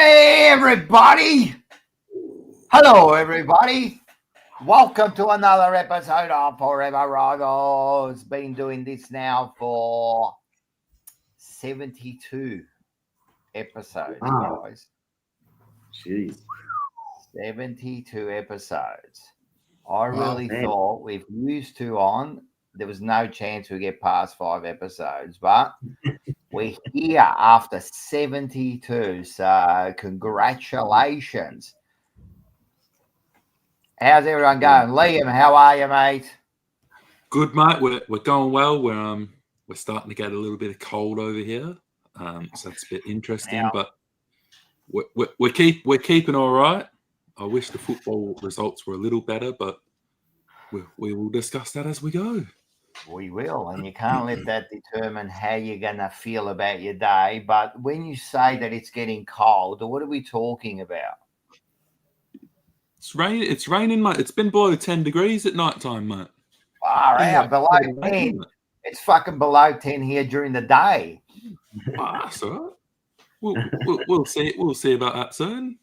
Hey, everybody. Hello, everybody. Welcome to another episode of Fourever Rivals. Been doing this now for 72 episodes, guys. Jeez. 72 episodes. I really thought with used to on, there was no chance we get past 5 episodes, but we're here after 72. So congratulations. How's everyone going? Liam, how are you, mate? Good, mate. We're going well. We're starting to get a little bit of cold over here, so that's a bit interesting. Now, but we're keeping all right. I wish the football results were a little better, but we will discuss that as we go. we will, and you can't let that determine how you're going to feel about your day. But when you say that it's getting cold, what are we talking about? It's raining, mate. It's been below 10 degrees at night time, mate. Far out, below 10. It's fucking below 10 here during the day. That's all right. We'll see. We'll see about that soon.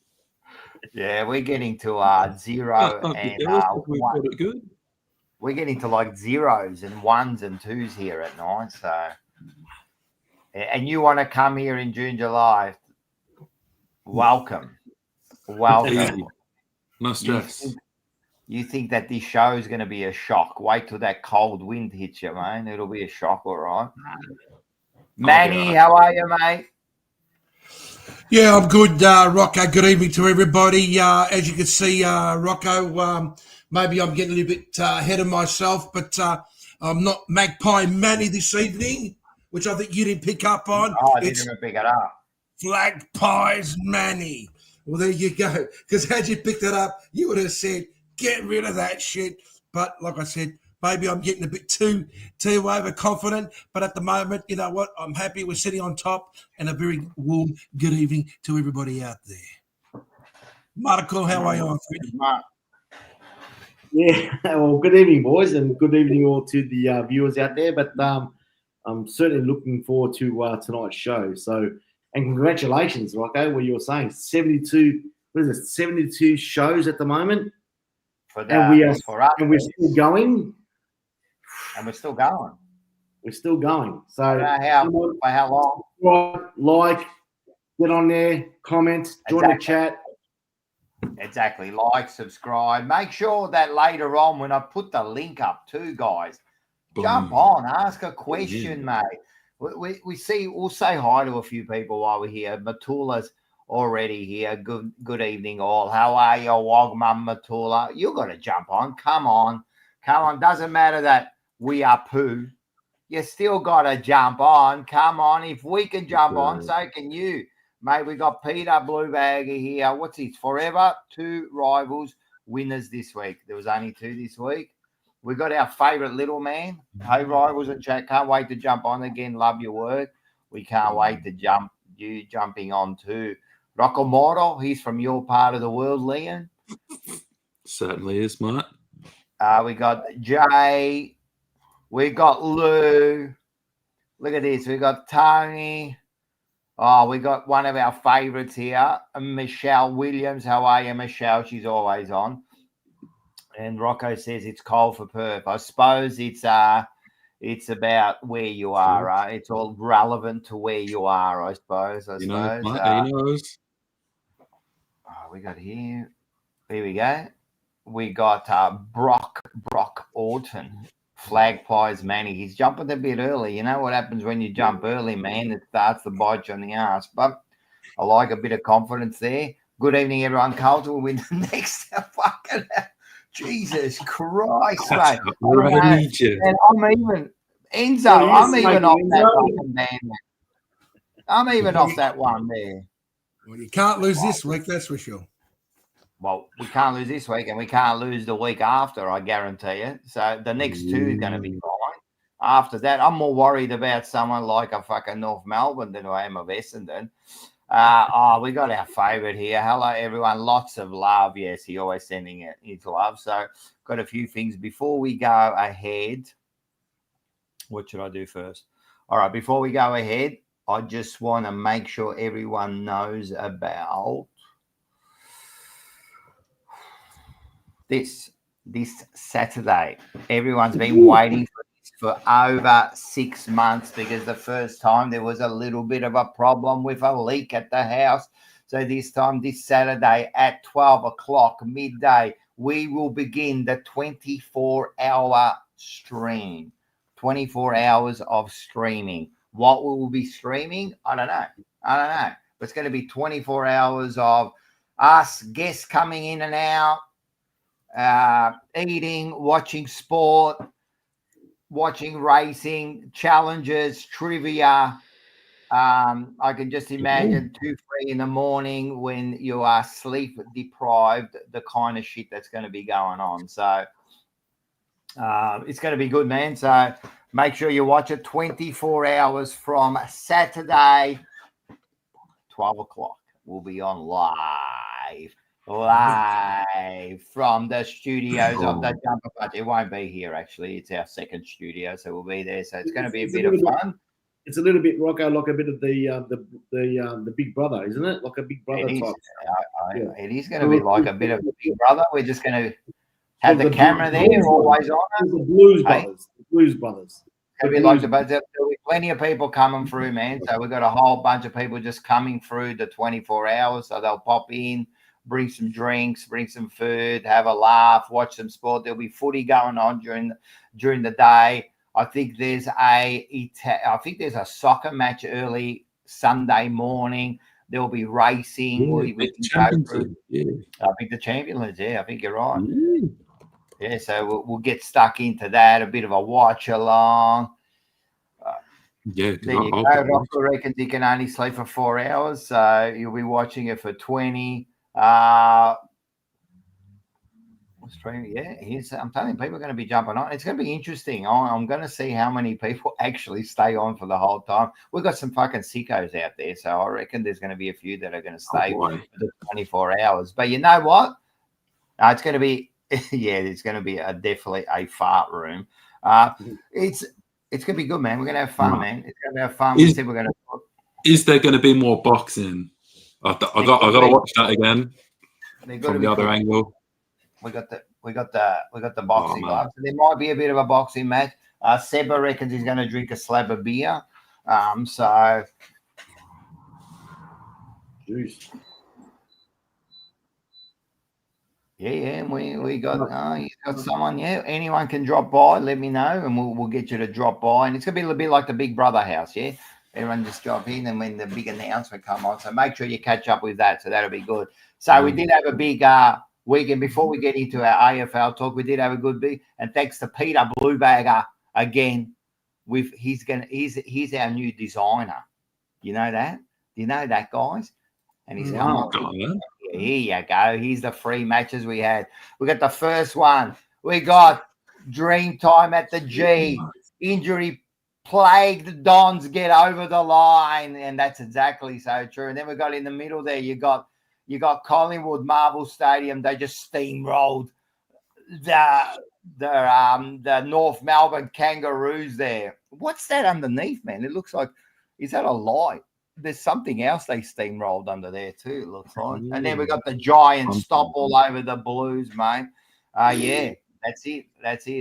Yeah, we're getting to 0 and 1. Good. We're getting to like zeros and ones and twos here at night. So, and you want to come here in June, July? Welcome. Easy. No stress. You think that this show is going to be a shock? Wait till that cold wind hits you, man. It'll be a shock, all right. Manny, how are you, mate? Yeah, I'm good, Rocco. Good evening to everybody. As you can see, Rocco, maybe I'm getting a little bit ahead of myself, but I'm not Magpie Manny this evening, which I think you didn't pick up on. Oh, I didn't pick it up. Flag Pies Manny. Well, there you go. Because had you picked it up, you would have said, get rid of that shit. But like I said, maybe I'm getting a bit too overconfident. But at the moment, you know what? I'm happy we're sitting on top, and a very warm good evening to everybody out there. Marco, how are you on, Freddie? Yeah, well, good evening, boys, and good evening all to the viewers out there. But I'm certainly looking forward to tonight's show. So, and congratulations, Rocco, what you were saying, 72. What is it? 72 shows at the moment, and we're still going. And we're still going. We're still going. So, by how long? Like, get on there, comment, join the chat. Exactly. Like, subscribe. Make sure that later on when I put the link up too, guys, jump on, ask a question, mate. We'll say hi to a few people while we're here. Matula's already here. Good evening, all. How are you, Wogmum Matula? You got to jump on. Come on. Doesn't matter that we are poo. You still got to jump on. Come on. If we can jump on, so can you. Mate, we got Peter Bluebagger here. What's his? Fourever 2 Rivals winners this week. There was only 2 this week. We got our favourite little man. Hey, Rivals and chat. Can't wait to jump on again. Love your work. We can't wait to jumping on too. Rocco Moro, he's from your part of the world, Leon. Certainly is, mate. We got Jay. We got Lou. Look at this. We got Tony. Oh, we got one of our favourites here, Michelle Williams. How are you, Michelle? She's always on. And Rocco says it's cold for Perth. I suppose it's about where you are. It's all relevant to where you are, I suppose. He knows. We got here. Here we go. We got Brock Orton. Flag Pies Manny. He's jumping a bit early. You know what happens when you jump early, man? It starts to bite you on the ass. But I like a bit of confidence there. Good evening, everyone. Carlton will win the next fucking... Jesus Christ, mate. And I'm even... Enzo, I'm even off that fucking man. I'm even off that one there. Well, you can't lose this week, that's for sure. Well, we can't lose this week, and we can't lose the week after, I guarantee you. So the next 2 is going to be fine. After that, I'm more worried about someone like a fucking North Melbourne than I am of Essendon. We got our favourite here. Hello, everyone. Lots of love. Yes, he always sending it his love. So got a few things before we go ahead. What should I do first? All right, before we go ahead, I just want to make sure everyone knows about this Saturday. Everyone's been waiting for this for over 6 months because the first time there was a little bit of a problem with a leak at the house. So this Saturday at 12 o'clock midday, we will begin the 24-hour stream. 24 hours of streaming. What will we be streaming? I don't know. But it's going to be 24 hours of us, guests coming in and out, eating, watching sport, watching racing, challenges, trivia. I can just imagine 2, 3 in the morning when you are sleep deprived, the kind of shit that's going to be going on. So it's going to be good, man. So make sure you watch it 24 hours from Saturday, 12 o'clock. We'll be on live from the studios of the Jumper Punch. It won't be here, actually. It's our second studio, so we'll be there. So it's going to be a bit of fun. It's a little bit, Rocco, like a bit of the Big Brother, isn't it? Like a Big Brother type. It is going to be like a bit of Big Brother. We're just going to have the camera there, always on us. The Blues Brothers. The Blues Brothers. There'll be plenty of people coming through, man. So we've got a whole bunch of people just coming through the 24 hours. So they'll pop in, bring some drinks, bring some food, have a laugh, watch some sport. There'll be footy going on during the day. I think there's a soccer match early Sunday morning. There'll be racing. Yeah, I think the Champions, I think you're right. Yeah, so we'll get stuck into that, a bit of a watch along. There you go. Rocco reckons he can only sleep for 4 hours, so you'll be watching it for 20. Streaming, I'm telling you, people are going to be jumping on. It's going to be interesting. I'm going to see how many people actually stay on for the whole time. We've got some fucking sickos out there, so I reckon there's going to be a few that are going to stay for the 24 hours. But you know what? It's going to be, it's going to be definitely a fart room. It's going to be good, man. We're going to have fun, man. It's going to have fun. Is there going to be more boxing? I got to watch that again from the other angle. We got the boxing gloves. So there might be a bit of a boxing match. Seba reckons he's going to drink a slab of beer. So juice. Yeah, we got he's got someone. Yeah, anyone can drop by. Let me know, and we'll get you to drop by. And it's gonna be a little bit like the Big Brother house. Yeah, everyone just drop in, and when the big announcement come on, so make sure you catch up with that. So that'll be good. So we did have a big weekend. Before we get into our AFL talk, we did have a good big, and thanks to Peter Bluebagger again. He's our new designer. You know that? Do you know that, guys? And he's here you go. Here's the free matches we had. We got the first one. We got Dream Time at the G. Injury plagued Dons get over the line, and that's exactly so true. And then we got in the middle there. You got Collingwood Marvel Stadium. They just steamrolled the North Melbourne Kangaroos there. What's that underneath, man? It looks like, is that a light? There's something else they steamrolled under there too, it looks like. And then we got the Giants stop all over the Blues, mate. Yeah, that's it.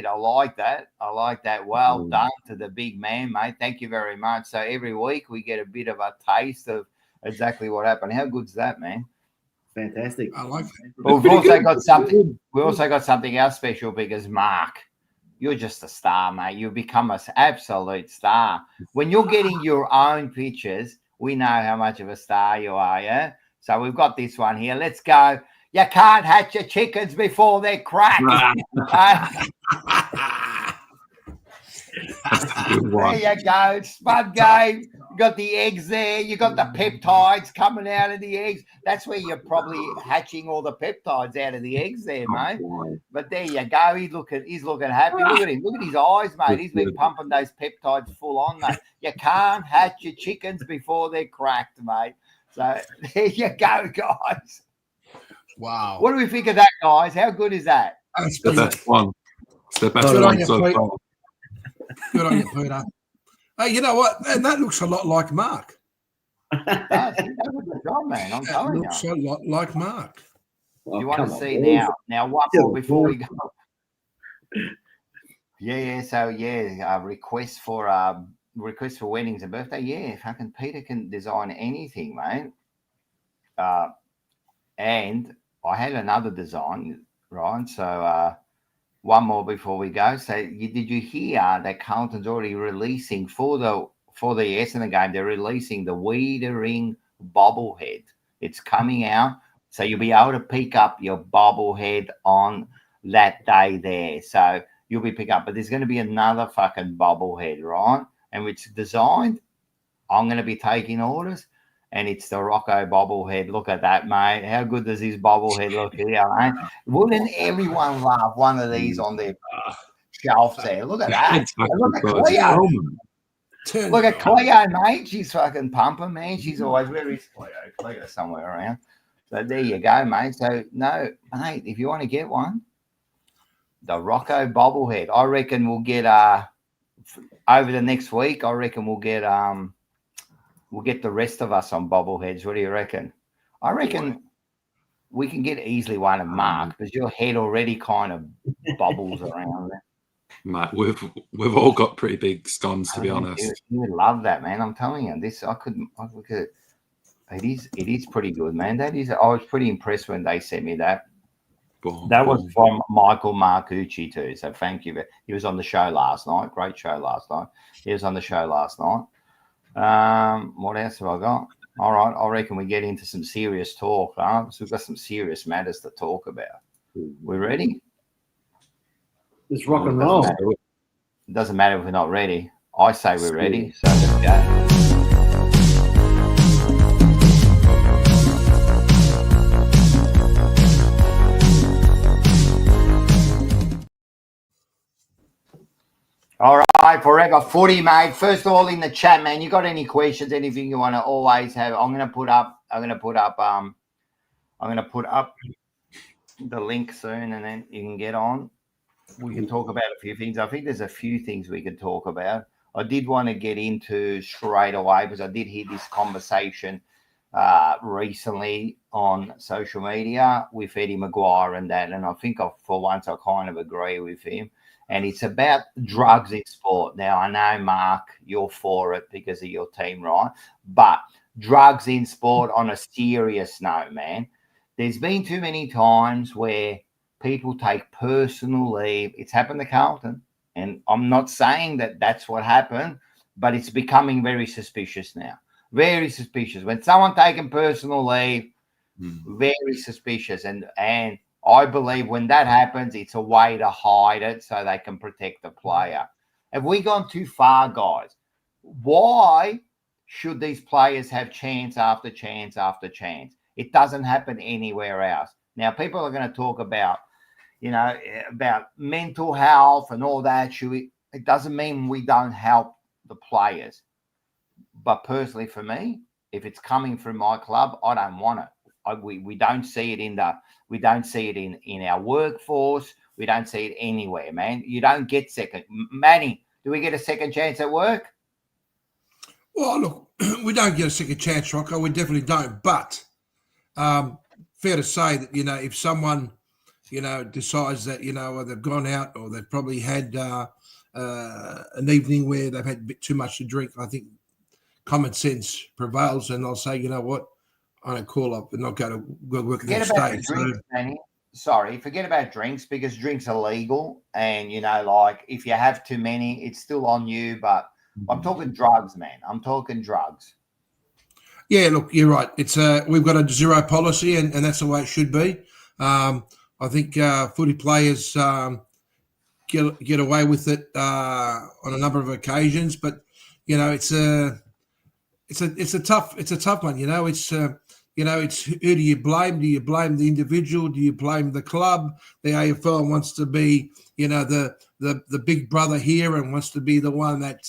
I like that. Well done to the big man, mate. Thank you very much. So every week we get a bit of a taste of exactly what happened. How good's that, man? Fantastic. I like that. Well, we've also got something. We also got something else special because Mark, you're just a star, mate. You've become an absolute star. When you're getting your own pictures, we know how much of a star you are, yeah? So we've got this one here. Let's go. You can't hatch your chickens before they're cracked. There you go. Spud game. You got the eggs there. You got the peptides coming out of the eggs. That's where you're probably hatching all the peptides out of the eggs there, mate. But there you go. He's looking happy. Look at him. Look at his eyes, mate. He's been pumping those peptides full on, mate. You can't hatch your chickens before they're cracked, mate. So there you go, guys. Wow. What do we think of that, guys? How good is that? It's the best one. It's the best Good one on you, so Pete. far. Good on you, Peter. Hey, you know what? And that looks a lot like Mark. It does. He does a good job, man. I'm That telling you. looks a lot like Mark. Oh, You want come to on, see boys. now? Now, one more before we go. Yeah. So requests for weddings and birthday. Yeah, fucking Peter can design anything, mate. And I had another design, right? So one more before we go. So did you hear that Carlton's already releasing for the Essendon game? They're releasing the Wiedering bobblehead. It's coming out, so you'll be able to pick up your bobblehead on that day there. So you'll be picked up, but there's going to be another fucking bobblehead, right? And it's designed. I'm going to be taking orders. And it's the Rocco bobblehead. Look at that, mate. How good does his bobblehead look here, mate? Wouldn't everyone love one of these on their shelves there? Look at that. Look at Cleo. Look at Cleo, mate. She's fucking pumping, man. She's always, where is Cleo? Cleo's somewhere around. So there you go, mate. So, no, mate, if you want to get one, the Rocco bobblehead, I reckon we'll get, over the next week, I reckon we'll get the rest of us on bobbleheads. What do you reckon? I reckon we can get easily one of Mark because your head already kind of bobbles around there. Mate, we've all got pretty big scones, to be honest. You would love that, man. I'm telling you, this I look at it. It is pretty good, man. I was pretty impressed when they sent me that. That was from Michael Marcucci too. So thank you. He was on the show last night. Great show last night. He was on the show last night. What else have I got? All right, I reckon we get into some serious talk. So we've got some serious matters to talk about. We ready? It's rock and roll. It doesn't matter if we're not ready. I say we're ready. So let's go. All right, Fourever Footy, mate. First of all, in the chat, man, you got any questions, anything you want to always have? I'm gonna put up the link soon, and then you can get on. We can talk about a few things. I think there's a few things we can talk about. I did want to get into straight away because I did hear this conversation recently on social media with Eddie Maguire and that, and I think for once I kind of agree with him. And it's about drugs in sport. Now, I know, Mark, you're for it because of your team, right? But drugs in sport on a serious note, man. There's been too many times where people take personal leave. It's happened to Carlton. And I'm not saying that that's what happened, but it's becoming very suspicious now. Very suspicious. When someone taking personal leave, very suspicious. And I believe when that happens, it's a way to hide it so they can protect the player. Have we gone too far, guys? Why should these players have chance after chance after chance? It doesn't happen anywhere else. Now, people are going to talk about, about mental health and all that. It doesn't mean we don't help the players. But personally, for me, if it's coming from my club, I don't want it. We don't see it in our workforce. We don't see it anywhere, man. You don't get second. Manny, do we get a second chance at work? Well, look, we don't get a second chance, Rocco. We definitely don't. But fair to say that, if someone, decides that, they've gone out or they've probably had an evening where they've had a bit too much to drink, I think common sense prevails and they'll say, you know what, I don't call up and not go to work the next day. Drinks, sorry, forget about drinks because drinks are legal. And, if you have too many, it's still on you. But I'm talking drugs, man. I'm talking drugs. Yeah, look, you're right. It's we've got a zero policy and that's the way it should be. I think footy players get away with it on a number of occasions. But, it's a tough one. It's who do you blame? Do you blame the individual? Do you blame the club? The AFL wants to be, the big brother here and wants to be the one that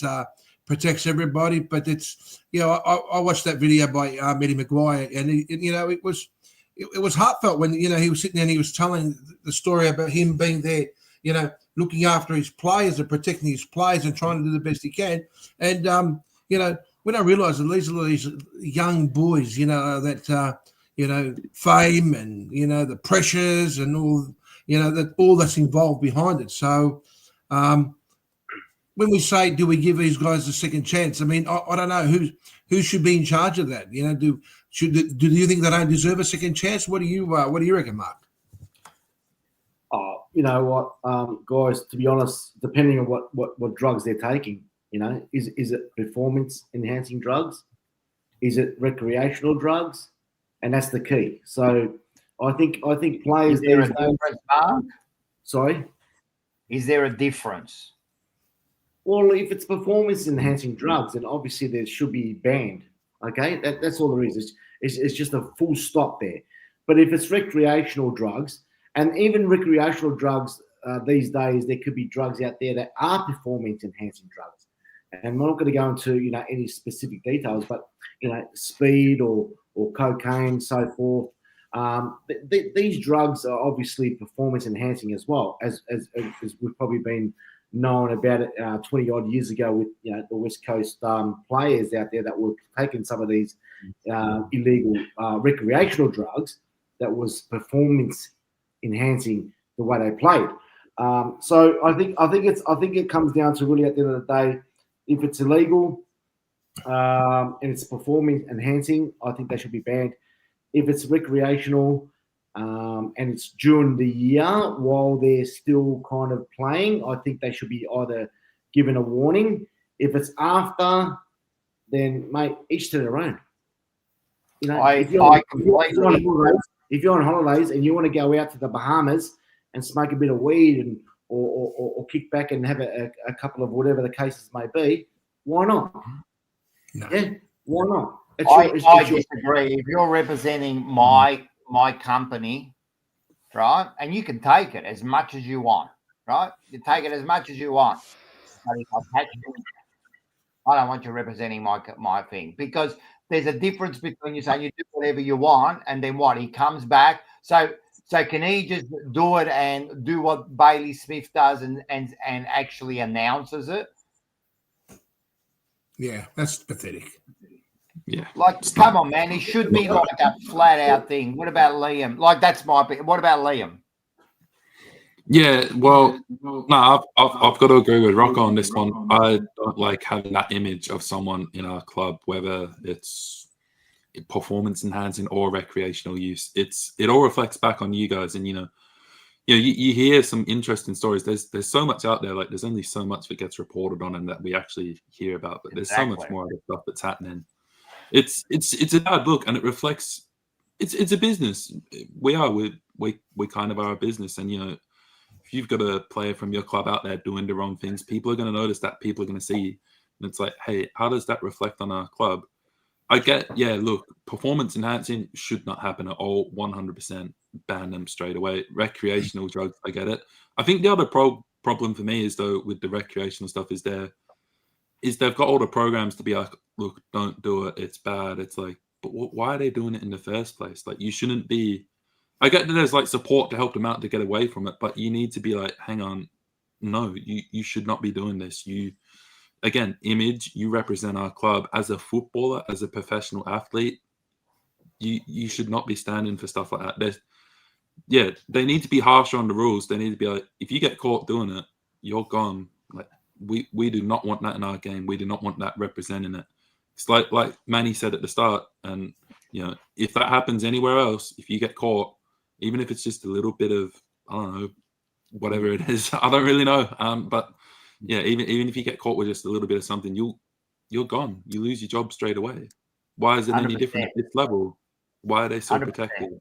protects everybody. But it's, I watched that video by Eddie Maguire, and it was heartfelt when he was sitting there and he was telling the story about him being there, looking after his players and protecting his players and trying to do the best he can. And, when I realised that these are these young boys, that, fame and, the pressures and all, that all that's involved behind it. So when we say, do we give these guys a second chance? I mean, I don't know who should be in charge of that. Do you think they don't deserve a second chance? What do you reckon, Mark? Oh, you know what, guys, to be honest, depending on what drugs they're taking, is it performance enhancing drugs? Is it recreational drugs? And that's the key. So I think players. Is there a difference, Mark? Sorry? Is there a difference? Well, if it's performance enhancing drugs, then obviously there should be banned. Okay, that's all there is. It's just a full stop there. But if it's recreational drugs, and even recreational drugs these days, there could be drugs out there that are performance enhancing drugs. And we're not going to go into any specific details, but speed or cocaine, so forth. These drugs are obviously performance enhancing as well, as we've probably been known about it 20 odd years ago with the West Coast players out there that were taking some of these illegal recreational drugs that was performance enhancing the way they played. So I think it comes down to really at the end of the day, if it's illegal and it's performance enhancing, I think they should be banned. If it's recreational and it's during the year while they're still kind of playing, I think they should be either given a warning. If it's after, then mate, each to their own. If you're on holidays and you want to go out to the Bahamas and smoke a bit of weed and or kick back and have a couple of whatever the cases may be, why not? No. Yeah, why not? I disagree. If you're representing my company, right, and you can take it as much as you want, right? You take it as much as you want. But if I don't want you representing my thing, because there's a difference between you saying you do whatever you want and then what? He comes back. So can he just do it and do what Bailey Smith does and actually announces it? Yeah, that's pathetic. Yeah. Come on, man. It should be like a flat out thing. What about Liam? That's my opinion. What about Liam? Yeah, well, no, I've got to agree with Rocco on this one. I don't like having that image of someone in our club, whether it's performance enhancing or recreational use. It all reflects back on you guys, and you hear some interesting stories. There's so much out there. There's only so much that gets reported on and that we actually hear about, but there's so much more other stuff that's happening. It's a bad look, and it reflects. It's a business. We kind of are a business, and if you've got a player from your club out there doing the wrong things, people are going to notice that. People are going to see, and it's like, hey, how does that reflect on our club? I get, look, performance enhancing should not happen at all. 100% ban them straight away. Recreational drugs, I get it. I think the other problem for me is though with the recreational stuff is they've got all the programs to be like, look, don't do it. It's bad. It's like, but why are they doing it in the first place? You shouldn't be. I get that there's support to help them out to get away from it, but you need to be hang on, no, you should not be doing this. Again, image, you represent our club as a footballer, as a professional athlete. You should not be standing for stuff like that. They need to be harsher on the rules. They need to be if you get caught doing it, you're gone. We do not want that in our game. We do not want that representing it. It's like Manny said at the start, and if that happens anywhere else, if you get caught, even if it's just a little bit of, I don't know, whatever it is, I don't really know. But yeah, even if you get caught with just a little bit of something, you're gone. You lose your job straight away. Why is it 100%. Any different at this level? Why are they so 100%. Protected?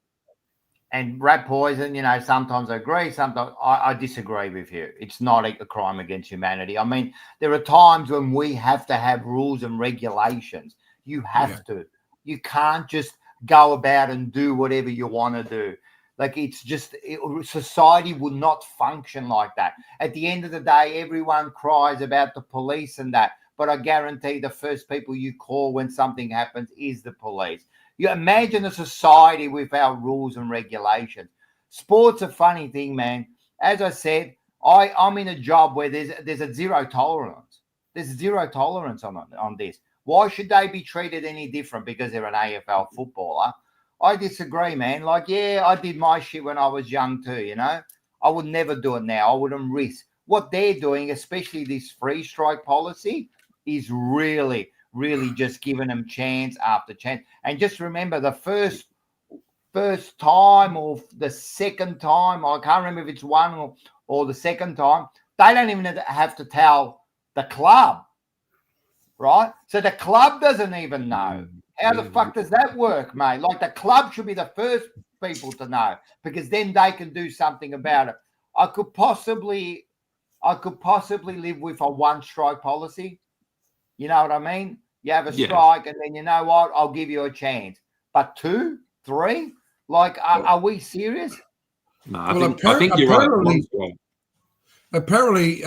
And rat poison, sometimes I agree, sometimes I disagree with you. It's not a crime against humanity. I mean, there are times when we have to have rules and regulations. You have to. You can't just go about and do whatever you want to do. It's just society would not function like that. At the end of the day, everyone cries about the police and that, but I guarantee the first people you call when something happens is the police. You imagine a society without rules and regulations. Sport's a funny thing, man. As I said, I'm in a job where there's a zero tolerance. There's zero tolerance on this. Why should they be treated any different because they're an AFL footballer? I disagree, man. Like, yeah, I did my shit when I was young too, you know. I would never do it now. I wouldn't risk. What they're doing, especially this free strike policy, is really, really just giving them chance after chance. And just remember, the first time or the second time, I can't remember if it's one or the second time, they don't even have to tell the club, right? So the club doesn't even know. How the fuck does that work, mate? Like, the club should be the first people to know, because then they can do something about it. I could possibly live with a one strike policy. You know what I mean? You have a strike, and then, you know what? I'll give you a chance. But 2, 3, like, are we serious? No, I think you're right. Apparently,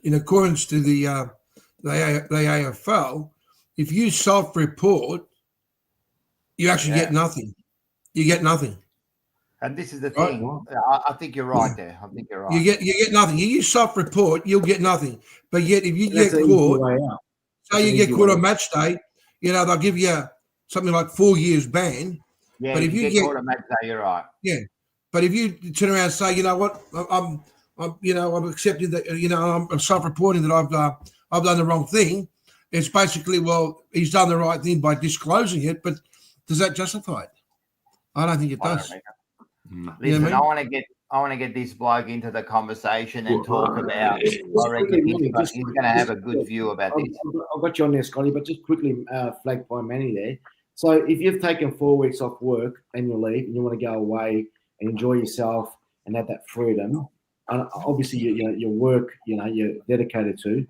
in accordance to the AFL, if you self-report, you actually get nothing. You get nothing. And this is the thing. I think you're right there. I think you're right. You get nothing. You self-report, you'll get nothing. But yet, if you get caught, say you get caught on match day, you know, they'll give you something like 4 years ban. Yeah, but if you get caught on match day, you're right. Yeah, but if you turn around and say, you know what, I'm accepting that, you know, I'm self-reporting that I've done the wrong thing. It's basically, well, he's done the right thing by disclosing it, but does that justify it? I don't think it does. Listen, I want to get this bloke into the conversation and talk about. I reckon he's going to have a good view about this. I've got you on there, Scotty, but just quickly flag by Manny there. So if you've taken 4 weeks off work and you leave and you want to go away and enjoy yourself and have that freedom, and obviously your work, you know, you're dedicated to,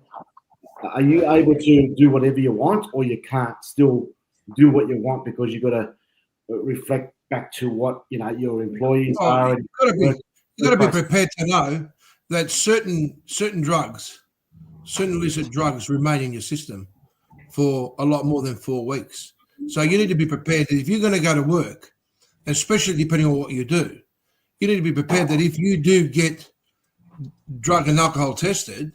are you able to do whatever you want, or you can't still do what you want because you've got to reflect back to what, you know, your employees are? You've got to be prepared to know that certain drugs, certain illicit drugs remain in your system for a lot more than 4 weeks. So you need to be prepared that if you're going to go to work, especially depending on what you do, you need to be prepared that if you do get drug and alcohol tested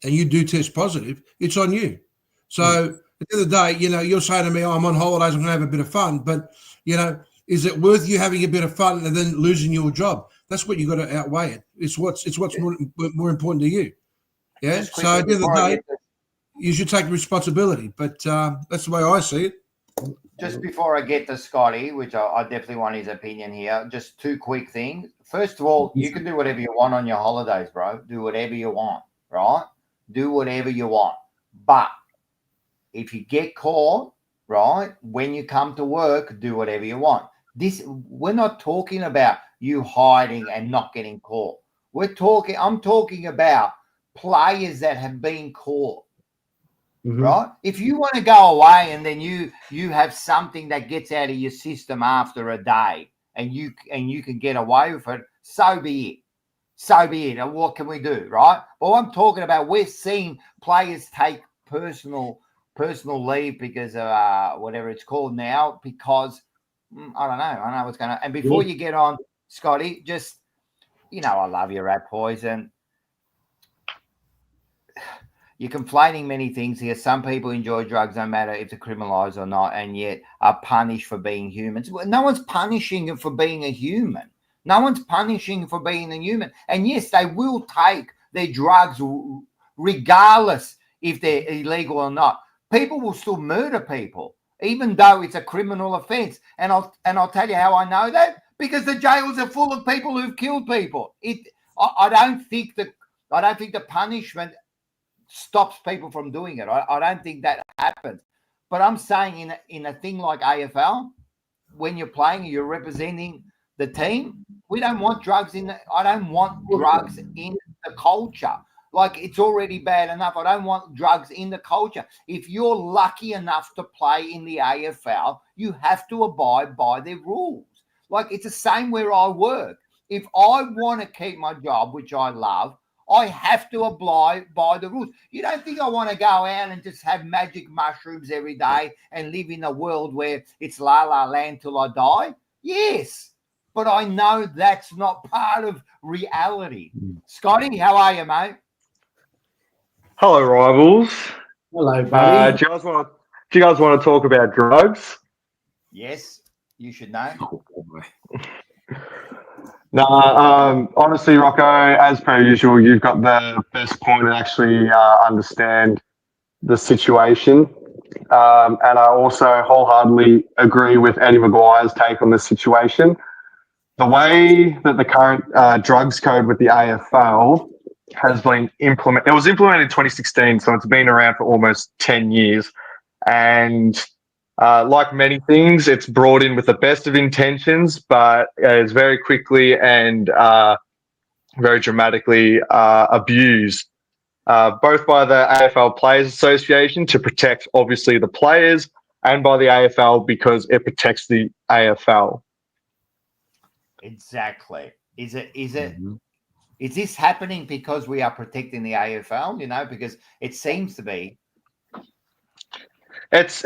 and you do test positive, it's on you. So at the end of the day, you know, you're saying to me, I'm on holidays, I'm going to have a bit of fun. But, you know, is it worth you having a bit of fun and then losing your job? That's what you've got to outweigh it. It's what's more important to you. Yeah. So at the end of the day, you should take responsibility. But that's the way I see it. Just before I get to Scotty, which I definitely want his opinion here, just 2 quick things. First of all, you can do whatever you want on your holidays, bro. Do whatever you want, right? Do whatever you want. But if you get caught, right, when you come to work, do whatever you want. We're not talking about you hiding and not getting caught. I'm talking about players that have been caught. Mm-hmm. Right? If you want to go away and then you have something that gets out of your system after a day and you can get away with it, so be it. So be it. And what can we do, right? But I'm talking about, we're seeing players take personal leave because of whatever it's called now, because I don't know what's going on. And before you get on, Scotty, just, you know, I love you, Rat Poison. You're complaining many things here. Some people enjoy drugs, no matter if they're criminalized or not, and yet are punished for being humans. No one's punishing you for being a human. No one's punishing you for being a human. And yes, they will take their drugs regardless if they're illegal or not. People will still murder people, even though it's a criminal offense. And I'll tell you how I know that, because the jails are full of people who've killed people. I don't think the punishment stops people from doing it. I don't think that happens. But I'm saying in a thing like AFL, when you're playing, you're representing the team. We don't want drugs I don't want drugs in the culture. Like, it's already bad enough. I don't want drugs in the culture. If you're lucky enough to play in the AFL, you have to abide by their rules. Like, it's the same where I work. If I want to keep my job, which I love, I have to abide by the rules. You don't think I want to go out and just have magic mushrooms every day and live in a world where it's la la land till I die? Yes. but I know that's not part of reality. Scotty, how are you, mate? Hello, Rivals. Hello, buddy. Do you guys want to talk about drugs? Yes, you should know. Oh, boy. Honestly, Rocco, as per usual, you've got the best point and actually understand the situation. And I also wholeheartedly agree with Eddie Maguire's take on this situation. The way that the current drugs code with the AFL has been implemented, it was implemented in 2016, so it's been around for almost 10 years. And like many things, it's brought in with the best of intentions, but it's very quickly and very dramatically abused, both by the AFL Players Association to protect, obviously, the players, and by the AFL because it protects the AFL. Exactly. Is Mhm. this happening because we are protecting the AFL? You know, because it seems to be. I've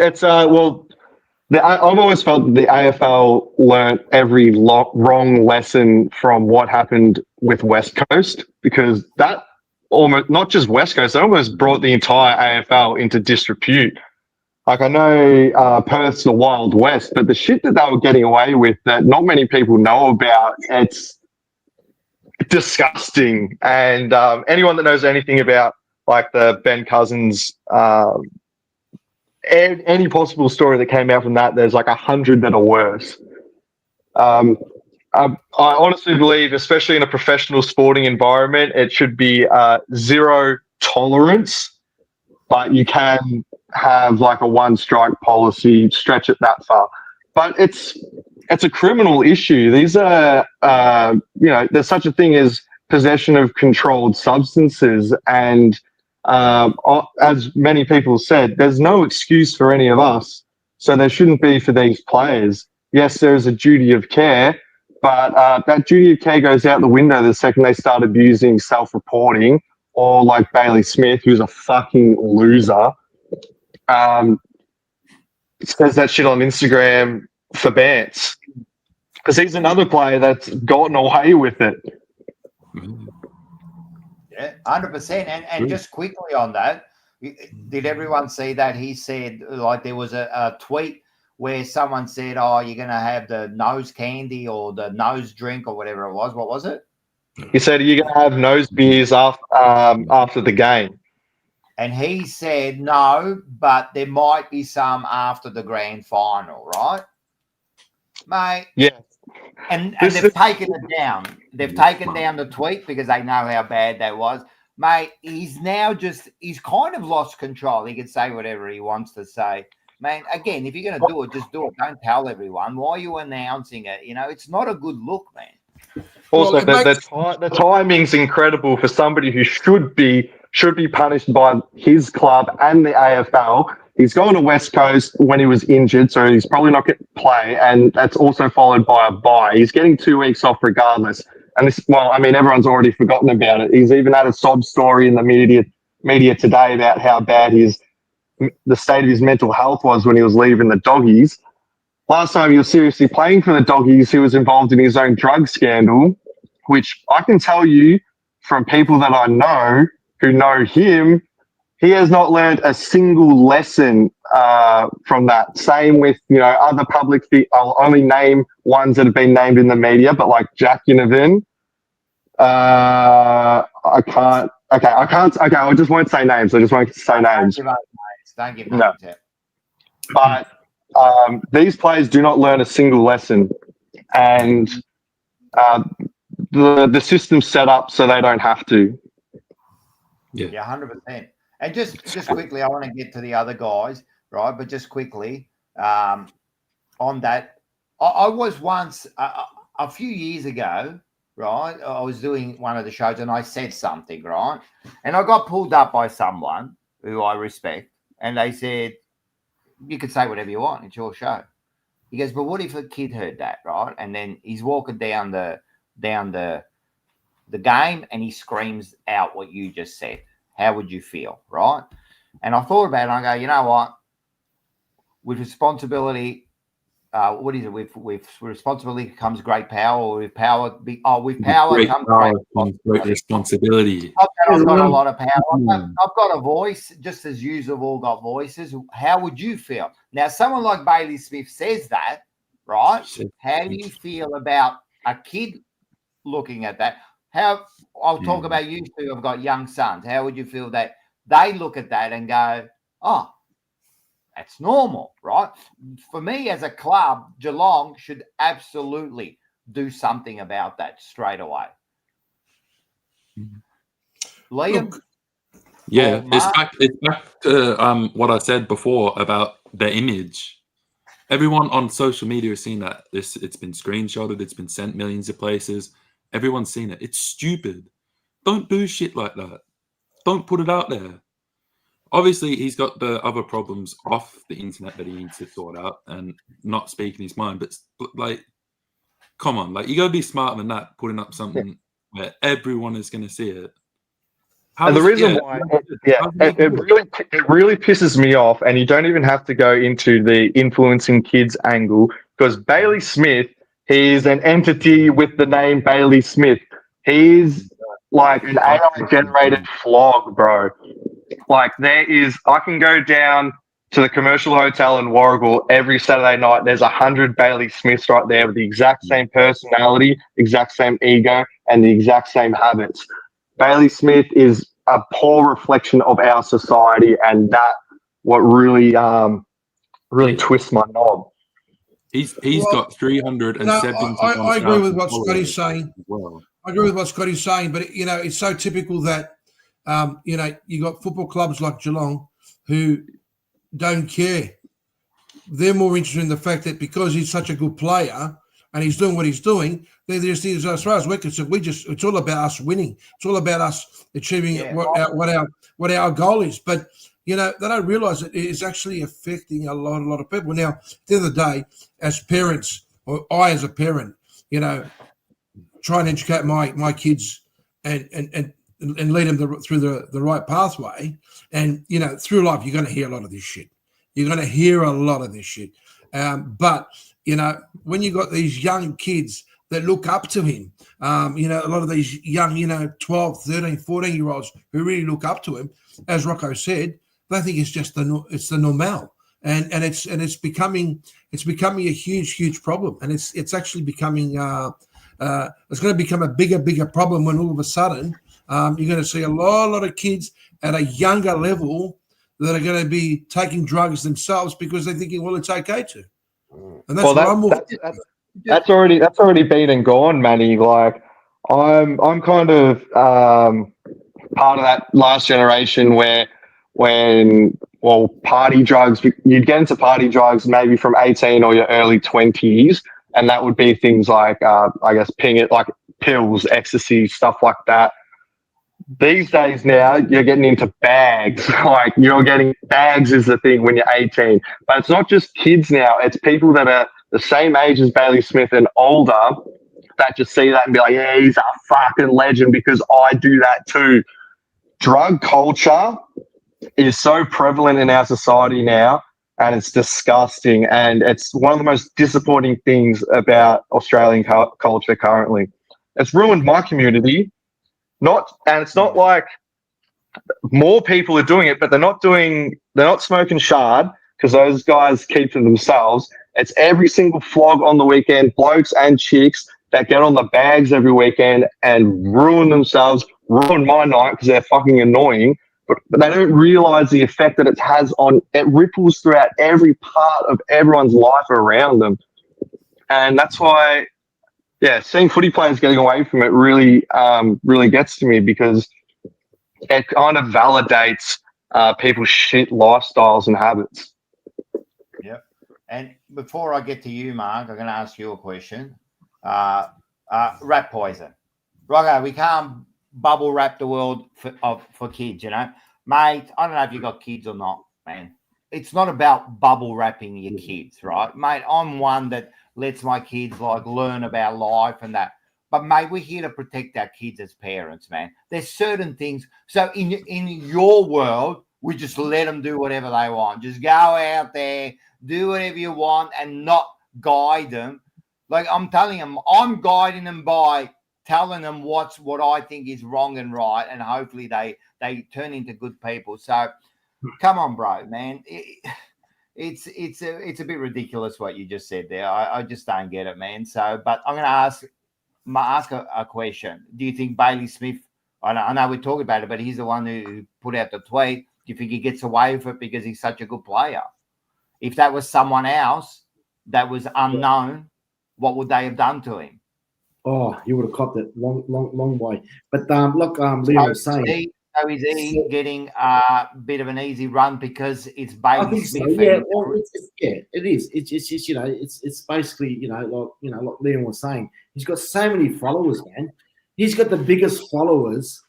always felt that the AFL learnt every wrong lesson from what happened with West Coast, because that almost, not just West Coast, it almost brought the entire AFL into disrepute. Like, I know Perth's the Wild West, but the shit that they were getting away with that not many people know about, it's disgusting. And anyone that knows anything about like the Ben Cousins, any possible story that came out from that, there's like 100 that are worse. I honestly believe, especially in a professional sporting environment, it should be zero tolerance, but you can have like a one strike policy, stretch it that far. But it's a criminal issue. These are, there's such a thing as possession of controlled substances. And as many people said, there's no excuse for any of us. So there shouldn't be for these players. Yes, there is a duty of care, but that duty of care goes out the window the second they start abusing self-reporting, or like Bailey Smith, who's a fucking loser, says that shit on Instagram for bants. Because he's another player that's gotten away with it. Yeah, 100%. And just quickly on that, did everyone see that? He said, like, there was a tweet where someone said, "Oh, you're going to have the nose candy or the nose drink or whatever it was." What was it? He said, "You're going to have nose beers after the game." And he said, "No, but there might be some after the grand final, right, mate?" Yeah. And they've taken it down. They've taken down the tweet because they know how bad that was. Mate, he's kind of lost control. He can say whatever he wants to say. Man, again, if you're going to do it, just do it. Don't tell everyone. Why are you announcing it? You know, it's not a good look, man. Also, the timing's incredible for somebody who should be punished by his club and the AFL. He's gone to West Coast when he was injured, so he's probably not going to play, and that's also followed by a bye. He's getting 2 weeks off regardless. And everyone's already forgotten about it. He's even had a sob story in the media today about how bad the state of his mental health was when he was leaving the Doggies. Last time he was seriously playing for the Doggies, he was involved in his own drug scandal, which I can tell you from people that I know who know him, he has not learned a single lesson from that. Same with, other public I'll only name ones that have been named in the media, but like Jack Inovan. I just won't say names. I just won't say names. Don't give names. No. But these players do not learn a single lesson. And the system's set up so they don't have to. Yeah, 100%. And just quickly, I want to get to the other guys, right? But just quickly on that, I was once a few years ago, right? I was doing one of the shows and I said something, right? And I got pulled up by someone who I respect, and they said, "You can say whatever you want. It's your show." He goes, "But what if a kid heard that, right? And then he's walking down the game and he screams out what you just said. How would you feel, right?" And I thought about it and I go, you know what? With responsibility, what is it? With responsibility comes great power, or with power with power Great comes power great comes great responsibility. I've got a lot of power. I've got a voice, just as you have all got voices. How would you feel? Now, someone like Bailey Smith says that, right? How do you feel about a kid looking at that? I'll talk about you two. I've got young sons. How would you feel that they look at that and go, oh, that's normal, right? For me, as a club, Geelong should absolutely do something about that straight away. Liam? Look, yeah, it's back to what I said before about their image. Everyone on social media has seen that. It's been screenshotted. It's been sent millions of places. Everyone's seen it. It's stupid. Don't do shit like that. Don't put it out there. Obviously, he's got the other problems off the internet that he needs to sort out and not speaking his mind. But like, come on, like you gotta be smarter than that. Putting up something where everyone is going to see it. And the reason why, it really pisses me off, and you don't even have to go into the influencing kids angle, because Bailey Smith, he's an entity with the name Bailey Smith. He's like an AI-generated flog, bro. Like I can go down to the commercial hotel in Warragul every Saturday night. There's 100 Bailey Smiths right there with the exact same personality, exact same ego, and the exact same habits. Bailey Smith is a poor reflection of our society, and that what really twists my knob. He's got 370. I agree with what Scotty's saying. Well. I agree with what Scotty's saying, but it's so typical that you got football clubs like Geelong who don't care. They're more interested in the fact that because he's such a good player and he's doing what he's doing, as far as we're concerned, it's all about us winning. It's all about us achieving what our goal is. But they don't realise it is actually affecting a lot of people. Now, at the end of the day, as parents, or I as a parent, try and educate my kids and lead them through the right pathway. And through life, you're going to hear a lot of this shit. You're going to hear a lot of this shit. But when you got these young kids that look up to him, a lot of these young, 12, 13, 14-year-olds who really look up to him, as Rocco said, they think it's just the normal, and it's becoming a huge problem, and it's actually becoming it's going to become a bigger problem when all of a sudden you're going to see a lot of kids at a younger level that are going to be taking drugs themselves because they're thinking, well, it's okay to. And that's already been and gone, Manny. Like I'm kind of part of that last generation when party drugs, you'd get into party drugs maybe from 18 or your early 20s, and that would be things like I guess like pills, ecstasy, stuff like that. These days now, you're getting into bags. Like you're getting bags is the thing when you're 18. But it's not just kids now. It's people that are the same age as Bailey Smith and older that just see that and be like, yeah, he's a fucking legend because I do that too. Drug culture is so prevalent in our society now, and it's disgusting. And it's one of the most disappointing things about Australian culture currently. It's ruined my community. It's not like more people are doing it, but they're not smoking shard because those guys keep to themselves. It's every single flog on the weekend, blokes and chicks that get on the bags every weekend and ruin themselves, ruin my night because they're fucking annoying. But they don't realise the effect that it has it ripples throughout every part of everyone's life around them. And that's why, seeing footy players getting away from it really gets to me because it kind of validates people's shit lifestyles and habits. Yep. And before I get to you, Mark, I'm going to ask you a question. Rat poison. Rocco, we can't bubble wrap the world for kids, Mate, I don't know if you got kids or not, man. It's not about bubble wrapping your kids, right? Mate, I'm one that lets my kids learn about life and that. But mate, we're here to protect our kids as parents, man. There's certain things. So in your world, we just let them do whatever they want. Just go out there, do whatever you want, and not guide them. Like I'm telling them, I'm guiding them by telling them what I think is wrong and right, and hopefully they turn into good people. So come on, bro, man. It's a bit ridiculous what you just said there. I just don't get it, man. So, but I'm going to ask a question. Do you think Bailey Smith? I know we talked about it, but he's the one who put out the tweet. Do you think he gets away with it because he's such a good player? If that was someone else that was unknown, what would they have done to him? Oh, he would have copped it long way. But look, Liam was saying. So is he getting a bit of an easy run because it's Bailey I think Smith? so. Yeah, well, it is. It's just it's basically like Liam was saying. He's got so many followers, man. He's got the biggest followers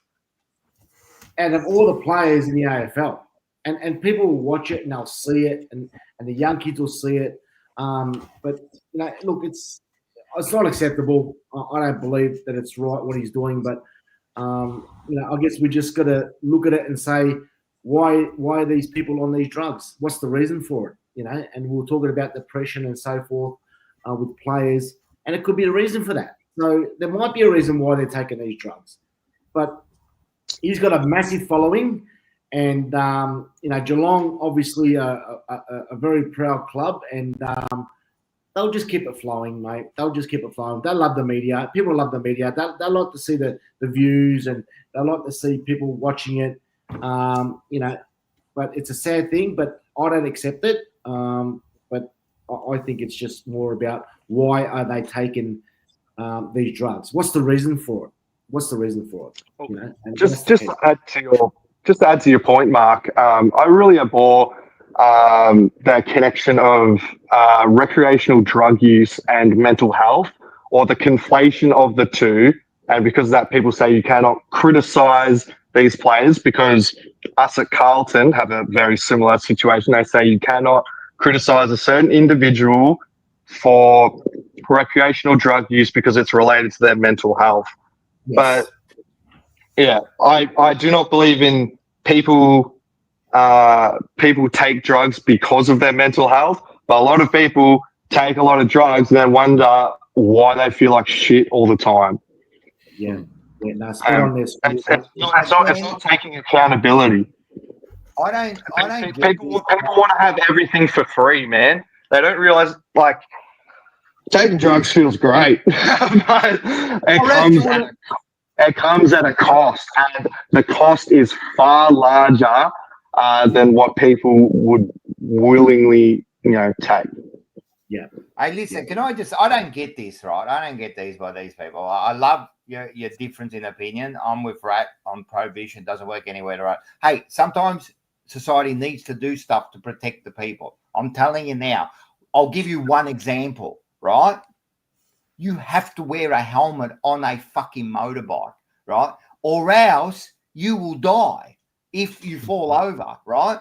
out of all the players in the AFL, and people will watch it and they'll see it, and the young kids will see it. But look, it's not acceptable. I don't believe that it's right what he's doing, but. I guess we just got to look at it and say, why are these people on these drugs? What's the reason for it? And we were talking about depression and so forth with players, and it could be a reason for that. So there might be a reason why they're taking these drugs, but he's got a massive following, and Geelong obviously a very proud club, and they'll just keep it flowing, mate. They'll just keep it flowing. They love the media. People love the media. They like to see the views, and they like to see people watching it. But it's a sad thing, but I don't accept it. But I think it's just more about why are they taking these drugs? What's the reason for it? What's the reason for it? Just to add to your point, Mark, I really abhor the connection of recreational drug use and mental health, or the conflation of the two. And because of that, people say you cannot criticize these players, because us at Carlton have a very similar situation. They say you cannot criticize a certain individual for recreational drug use because it's related to their mental health. Yes. But yeah, I do not believe in people take drugs because of their mental health, but a lot of people take a lot of drugs and then wonder why they feel like shit all the time. Yeah, that's good on this. It's not taking accountability. I don't. People want to have everything for free, man. They don't realize, like, taking drugs feels great, but it comes at a cost, and the cost is far larger than what people would willingly, take. Yeah. Hey, listen, I don't get this, right? I don't get these by these people. I love your difference in opinion. I'm with Rat on prohibition. Doesn't work anywhere to Rat. Hey, sometimes society needs to do stuff to protect the people. I'm telling you now. I'll give you one example, right? You have to wear a helmet on a fucking motorbike, right? Or else you will die if you fall over, right?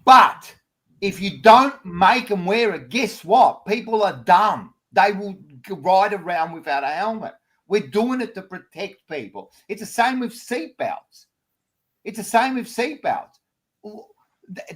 But if you don't make them wear it, guess what? People are dumb. They will ride around without a helmet. We're doing it to protect people. It's the same with seatbelts.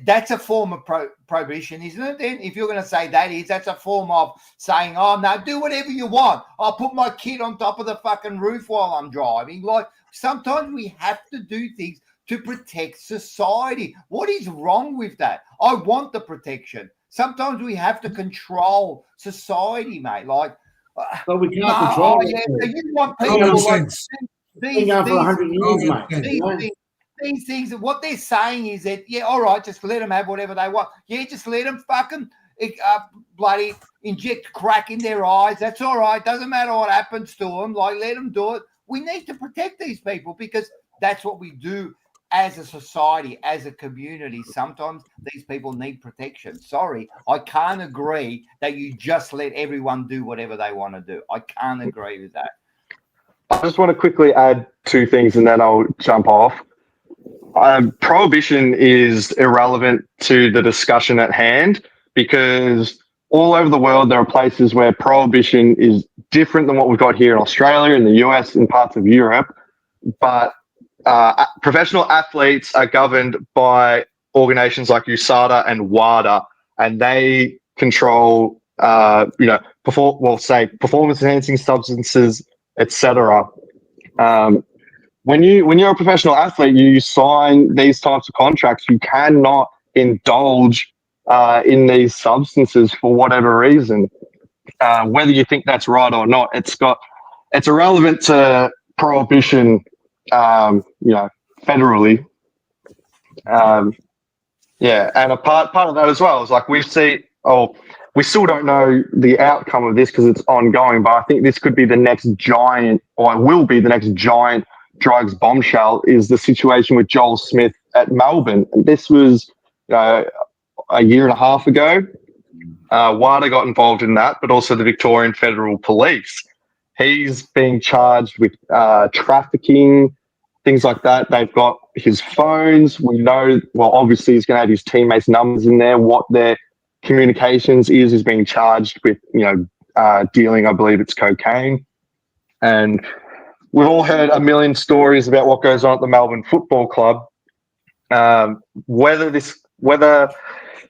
That's a form of prohibition, isn't it? Then, if you're going to say that's a form of saying, "Oh no, do whatever you want. I'll put my kid on top of the fucking roof while I'm driving." Like, sometimes we have to do things to protect society. What is wrong with that? I want the protection. Sometimes we have to control society, mate. Like, but we can't control it. You want people like these things. What they're saying is that, yeah, all right, just let them have whatever they want. Yeah, just let them fucking bloody inject crack in their eyes. That's all right. Doesn't matter what happens to them. Like, let them do it. We need to protect these people because that's what we do as a society, as a community. Sometimes these people need protection. Sorry, I can't agree that you just let everyone do whatever they want to do. I can't agree with that. I just want to quickly add two things and then I'll jump off. Prohibition is irrelevant to the discussion at hand, because all over the world there are places where prohibition is different than what we've got here in Australia, in the US, in parts of Europe. But professional athletes are governed by organizations like USADA and WADA, and they control performance enhancing substances, etc. When you're a professional athlete, you sign these types of contracts. You cannot indulge in these substances for whatever reason. Whether you think that's right or not, it's irrelevant to prohibition. Federally. And a part of that as well is like we still don't know the outcome of this because it's ongoing, but I think this could be the next giant, or it will be the next giant drugs bombshell, is the situation with Joel Smith at Melbourne. And this was a year and a half ago. WADA got involved in that, but also the Victorian Federal Police. He's being charged with trafficking, things like that. They've got his phones. We know, obviously he's going to have his teammates' numbers in there. What their communications is being charged with, dealing, I believe it's cocaine. And we've all heard a million stories about what goes on at the Melbourne Football Club. Whether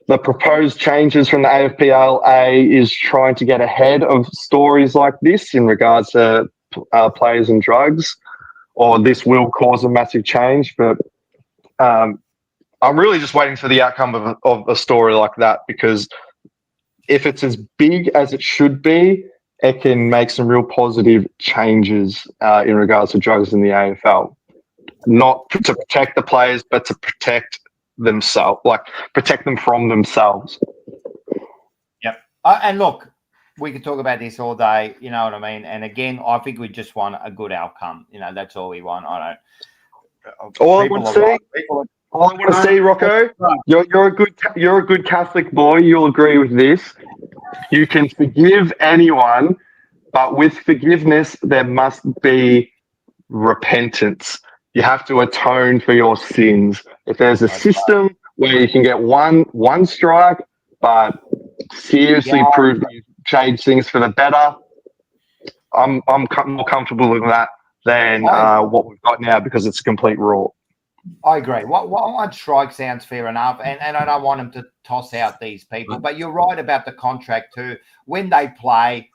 the proposed changes from the AFPLA is trying to get ahead of stories like this in regards to players and drugs, or this will cause a massive change. But I'm really just waiting for the outcome of a story like that, because if it's as big as it should be, it can make some real positive changes in regards to drugs in the AFL. Not to protect the players, but to protect themselves, protect them from themselves. Yep. And look, we could talk about this all day, you know what I mean? And again, I think we just want a good outcome. That's all we want. All I want to see, Rocco, you're a good Catholic boy. You'll agree with this. You can forgive anyone, but with forgiveness, there must be repentance. You have to atone for your sins. If there's a system where you can get one strike, but seriously prove that you change things for the better, I'm more comfortable with that than what we've got now, because it's a complete raw. I agree. One strike sounds fair enough, and I don't want them to toss out these people. But you're right about the contract too. When they play,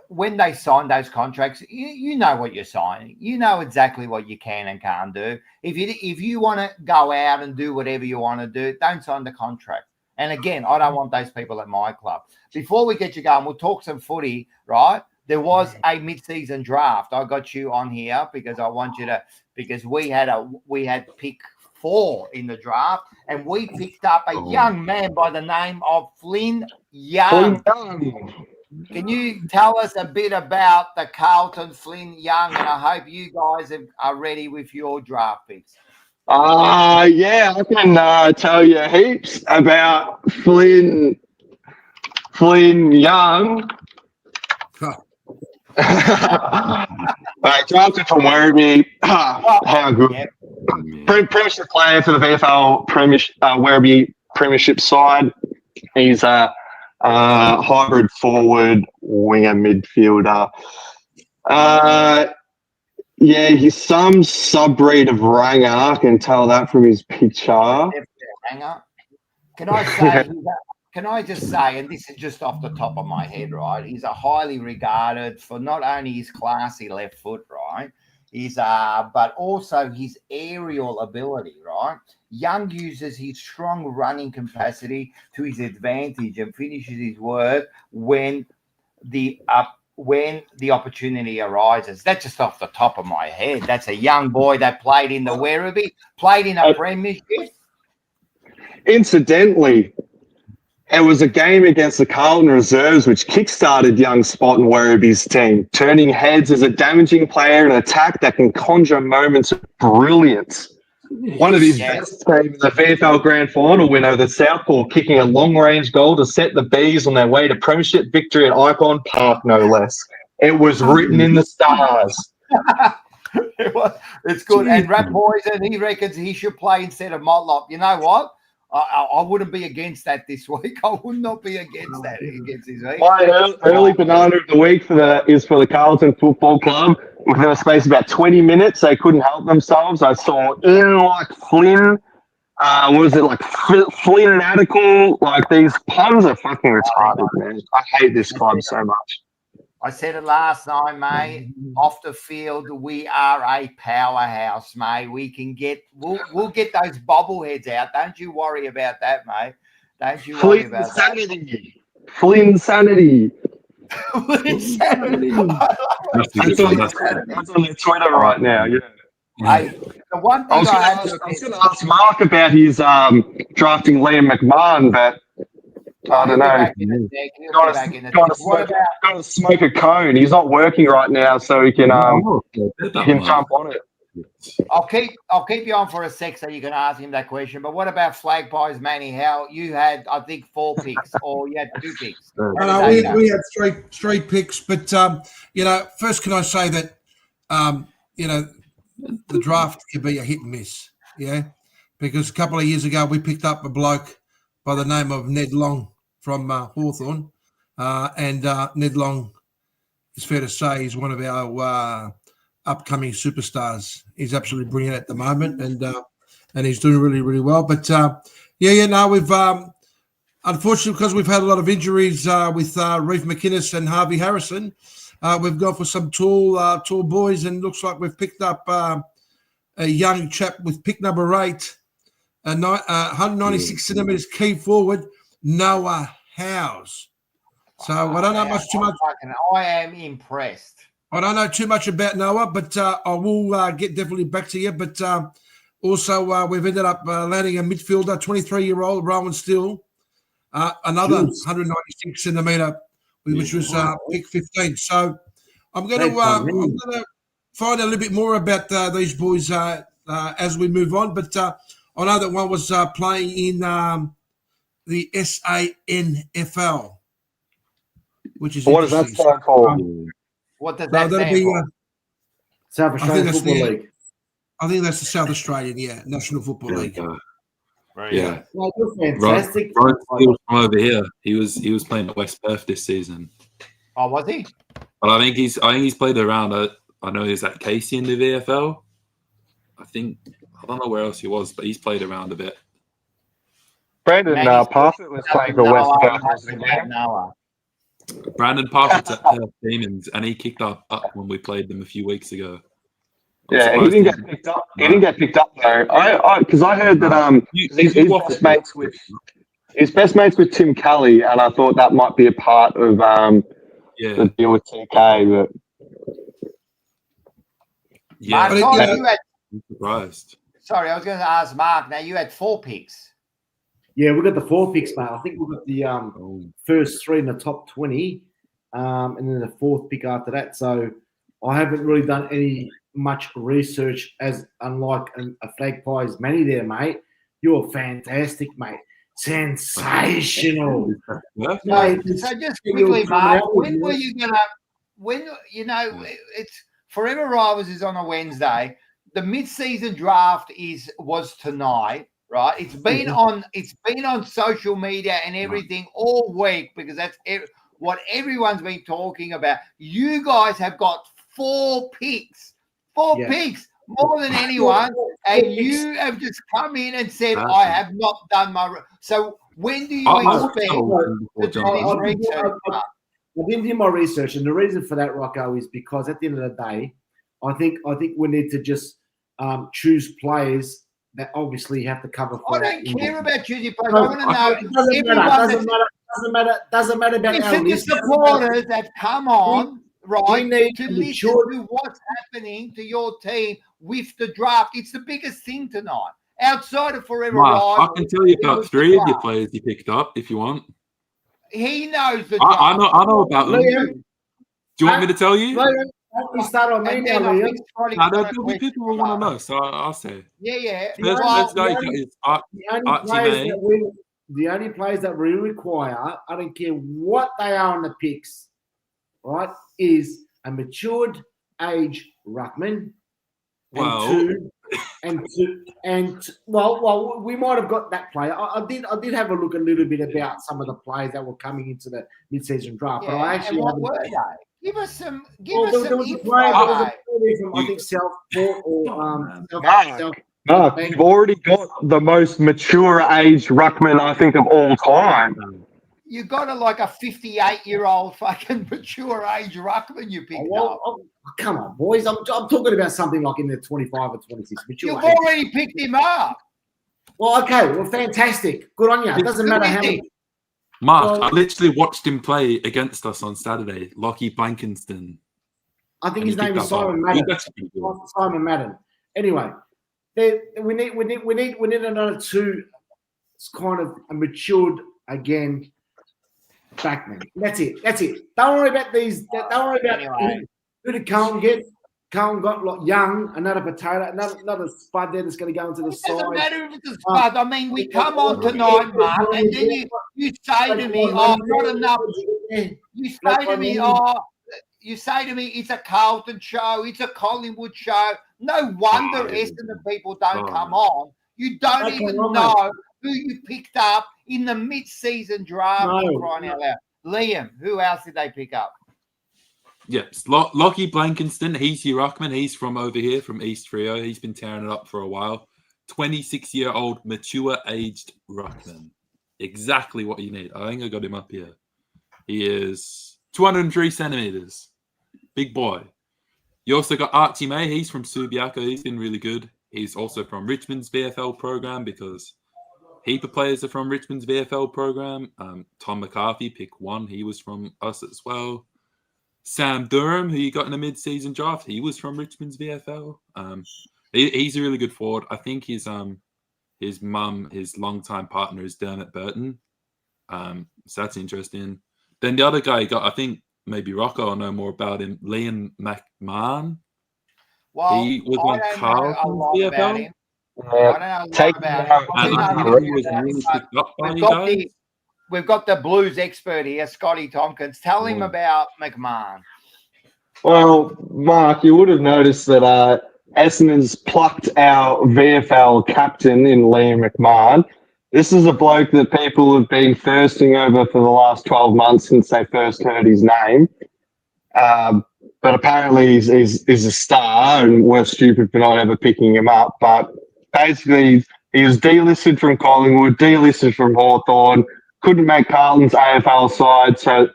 when they sign those contracts, you know what you're signing. You know exactly what you can and can't do. If you want to go out and do whatever you want to do, don't sign the contract. And again, I don't want those people at my club. Before we get you going, we'll talk some footy, right? There was a mid-season draft. I got you on here because I want you to, because we had pick 4 in the draft, and we picked up a young man by the name of Flynn Young. Can you tell us a bit about the Carlton Flynn Young? And I hope you guys are ready with your draft picks. Yeah, I can tell you heaps about Flynn Young. Drafted from Werribee. How good. Yep. Premiership player for the VFL Werribee Premiership side. He's a hybrid forward, winger, midfielder. He's some subbreed of Ranger. I can tell that from his picture. Can I say? Can I just say, and this is just off the top of my head, right? He's a highly regarded for not only his classy left foot, right? But also his aerial ability, right? Young uses his strong running capacity to his advantage and finishes his work when the opportunity arises. That's just off the top of my head. That's a young boy that played in the Werribee, played in a premiership. Incidentally, it was a game against the Carlton reserves which kick-started young Spot and Werribee's team, turning heads as a damaging player in an attack that can conjure moments of brilliance. One of his best came in the VFL Grand Final win over the Southpaw, kicking a long-range goal to set the Bees on their way to premiership victory at Icon Park, no less. It was written in the stars. It's good. And Rat Poison, he reckons he should play instead of Motlop. You know what? I wouldn't be against that this week. I would not be against that against this week. My early banana of the week is for the Carlton Football Club. Within a space of about 20 minutes, they couldn't help themselves. I saw Ian like Flynn what was it like? Flinatical. Like these puns are fucking retarded, man. I hate this club so much. I said it last night, mate. Off the field, we are a powerhouse, mate. We can get, we'll get those bobbleheads out. Don't you worry about that, mate. Don't you worry about that. Flinsanity. Insanity. That's on their Twitter right now. Yeah. Hey, the one thing I was going to ask Mark about his drafting Liam McMahon, but I don't know. Got to smoke a cone. He's not working right now, so he can jump on it. I'll keep you on for a sec so you can ask him that question. But what about flag pies, Manny? How you had, I think, 4 picks, or you had 2 picks? No, we had three picks. But first, can I say that the draft can be a hit and miss, because a couple of years ago we picked up a bloke by the name of Ned Long from Hawthorn, and Ned Long, it's fair to say, is one of our upcoming superstars. He's absolutely brilliant at the moment, and he's doing really, really well. But we've unfortunately, because we've had a lot of injuries with Reeve McInnes and Harvey Harrison, we've gone for some tall boys, and looks like we've picked up a young chap with pick number 8, 196 centimeters, key forward, Noah Howes. So I don't know too much. I am impressed. I don't know too much about Noah, but I will get definitely back to you. But also, we've ended up landing a midfielder, 23-year-old Rowan Still, another 196 centimeter, which was pick 15. So I'm going to find a little bit more about these boys as we move on. But I know that one was playing in the SANFL, which is what does that stand for? What does that stand for? South Australian Football League. I think that's the South Australian, National Football League. Yeah. Well, you're fantastic. Right from over here. He was playing at West Perth this season. Oh, was he? But I think he's played around. I know he's at Casey in the VFL. I don't know where else he was, but he's played around a bit. Brandon Parfitt was playing for West Perth. Brandon Parfitt's at Perth Demons, and he kicked up when we played them a few weeks ago. Yeah, he didn't get picked up. He didn't get picked up though. Because I heard that his best mates with Tim Kelly, and I thought that might be a part of the deal with TK. But I'm surprised. Sorry, I was going to ask Mark. Now you had 4 picks. Yeah, we got the 4 picks, mate. I think we got the first 3 in the top 20, and then the 4th pick after that. So I haven't really done much research, as unlike a flag pie's Manny there, mate. You're fantastic, mate. Sensational. Mate, so just quickly, Mark, when were you gonna? It's Fourever Rivals is on a Wednesday. The mid-season draft was tonight. Right, it's been on social media and everything all week, because that's what everyone's been talking about. You guys have got 4 picks, picks, more than anyone, and you have just come in and said, "I have not done my." So when do you expect to do this research? I didn't do my research, and the reason for that, Rocco, is because at the end of the day, I think we need to just choose players that obviously have to cover for I don't care about choosing players. I want to know. Doesn't matter about our list. The supporters that come on, right, to listen to what's happening to your team with the draft. It's the biggest thing tonight. Outside of Fourever Rivals, I can tell you about 3 of your players you picked up if you want. He knows the draft. I know about them. Do you want me to tell you? You start on me now, Liam. There'll be people who want to know, so I'll say. Yeah. First guy is the only players that we require, I don't care what they are on the picks, right, is a matured age ruckman. Well, we might have got that player. I did have a look a little bit about some of the players that were coming into the mid-season draft, but I actually Give us some. There was a player from, I think, Southport or You've already got the most mature age ruckman, I think, of all time. You got a 58-year-old fucking mature age ruckman you picked up. Come on, boys. I'm talking about something like in the 25 or 26. Mature You've age. already picked him up. Well, okay. Well, fantastic. Good on you. It doesn't matter how many. Mark, I literally watched him play against us on Saturday. Lockie Blankenston. I think his name is Simon Madden. Simon Madden. Anyway, we need another two. It's kind of a matured again. Backman. That's it. Don't worry about these. Don't worry about who did Carlton get. Carlton got young, another potato, another spud there that's going to go into the side. It doesn't matter if it's a spud. I mean, we come on tonight, Mark, and then you say to me, not enough. You say to me, it's a Carlton show, it's a Collingwood show. No wonder Essendon people don't come on. You don't even know who you picked up in the mid-season draft. Crying out loud. Liam, who else did they pick up? Yes, Lockie Blankenston. He's your ruckman. He's from over here, from East Rio. He's been tearing it up for a while. 26-year-old, mature-aged ruckman. Exactly what you need. I think I got him up here. He is 203 centimeters. Big boy. You also got Archie May. He's from Subiaco. He's been really good. He's also from Richmond's VFL program because heap of players are from Richmond's VFL program. Tom McCarthy, pick one. He was from us as well. Sam Durham, who you got in the mid-season draft, he was from Richmond's VFL. He's a really good forward. I think his mum, his longtime partner, is Dermot Burton. So that's interesting. Then the other guy I think maybe Rocco will know more about him, Liam McMahon. Well, he was on Carlton's VFL. I don't know We've got the Blues expert here, Scotty Tompkins. Tell him about McMahon. Well, Mark, you would have noticed that Essendon's plucked our VFL captain in Liam McMahon. This is a bloke that people have been thirsting over for the last 12 months since they first heard his name. But apparently he's a star, and we're stupid for not ever picking him up. But basically, he was delisted from Collingwood, delisted from Hawthorn, couldn't make Carlton's AFL side, so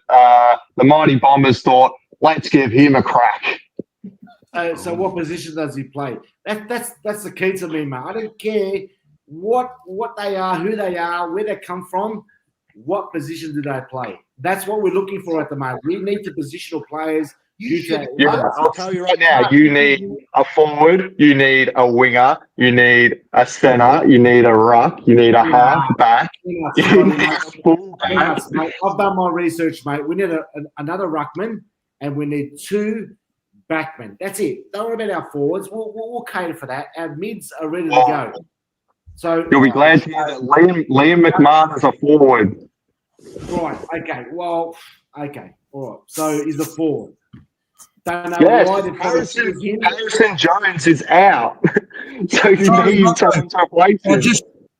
the Mighty Bombers thought, let's give him a crack. So what position does he play? That's the key to me, mate. I don't care what they are, who they are, where they come from, what position do they play? That's what we're looking for at the moment. We need the positional players. I'll tell you right now, you need a forward, you need a winger, you need a centre, you need a ruck, you need a half-back, you need a full-back. I've done my research, mate. We need another ruckman and we need two backmen. That's it. Don't worry about our forwards. We'll cater for that. Our mids are ready to go. So you'll be glad to hear that Liam McMahon is a forward. Right. Okay. Well, okay. All right. So he's a forward. Don't know why Harrison Jones is out. So you need to replace him.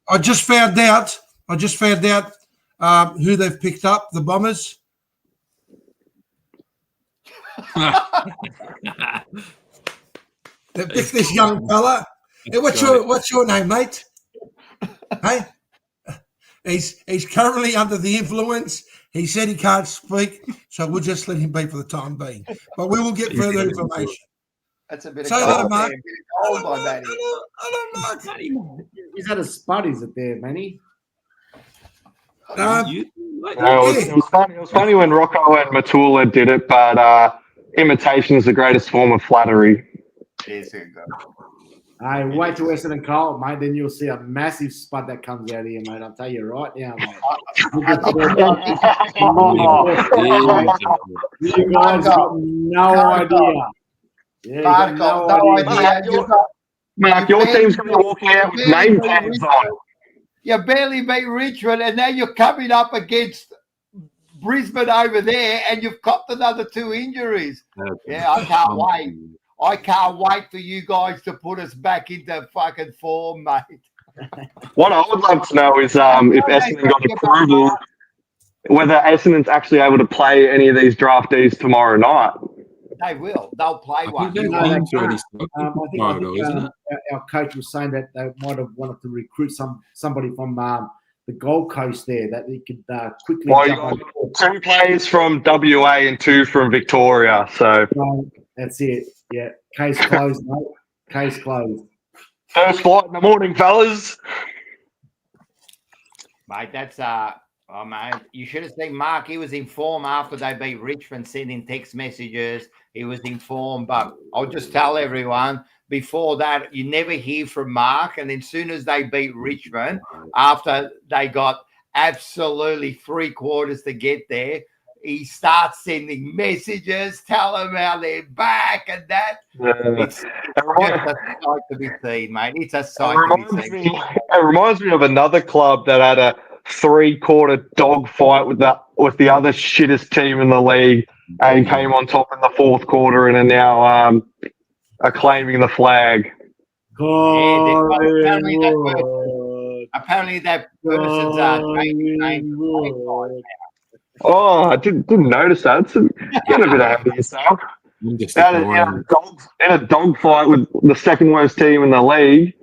I just found out who they've picked up, the Bombers. They've picked this young fella. Hey, what's your name, mate? Hey? He's currently under the influence. He said he can't speak, so we'll just let him be for the time being. But we will get further information. That's a bit of gold. Mark. Hello, Mark. Is that a spud? Is it there, Manny? It was funny when Rocco and Matula did it, but imitation is the greatest form of flattery. Hey, wait till Essendon and Carlton, mate. Then you'll see a massive spud that comes out of here, mate. I'll tell you right now, mate. You guys got no idea. Mark, your team's going to walk out with name tags on. You barely beat Richmond, and now you're coming up against Brisbane over there, and you've copped another 2 injuries. Yeah, I can't wait. I can't wait for you guys to put us back into fucking form, mate. What I would love to know is if Essendon got approval, whether Essendon's actually able to play any of these draftees tomorrow night. They will. They'll play I one. think No, they game's already can't. started I think tomorrow, though, isn't it? our coach was saying that they might have wanted to recruit somebody from the Gold Coast there that they could quickly Well, you jump on. got 2 players from WA and 2 from Victoria. So That's it. Yeah, case closed, mate. Case closed. first flight in the morning, fellas. Mate, that's oh mate, you should have seen Mark. He was informed after they beat Richmond, sending text messages. He was informed, but I'll just tell everyone before that, you never hear from Mark. And then as soon as they beat Richmond, after they got absolutely 3 quarters to get there, he starts sending messages, tell them how they're back and that. It's just a sight to be seen, mate. It's a sight to be seen. It reminds me of another club that had a 3-quarter dogfight with the other shittest team in the league and came on top in the 4th quarter and are now are claiming the flag. Apparently that person's changing name. Oh, I didn't notice that. Get a bit ahead of yourself. I'm just In ignoring. a dogfight with the 2nd worst team in the league.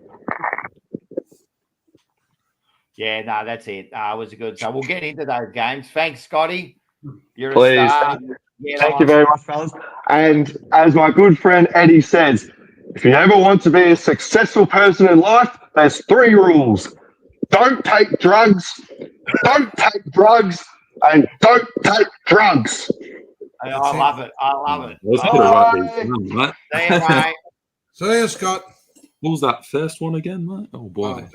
Yeah, no, that's it. It was good. So we'll get into those games. Thanks, Scotty. You're Please. a star. Thank you very much, fellas. And as my good friend Eddie says, if you ever want to be a successful person in life, there's 3 rules. Don't take drugs, and don't take drugs. I love it. I love it. Let's put it right there, mate. See you, mate. So there's Scott. What was that first one again, mate? Oh boy.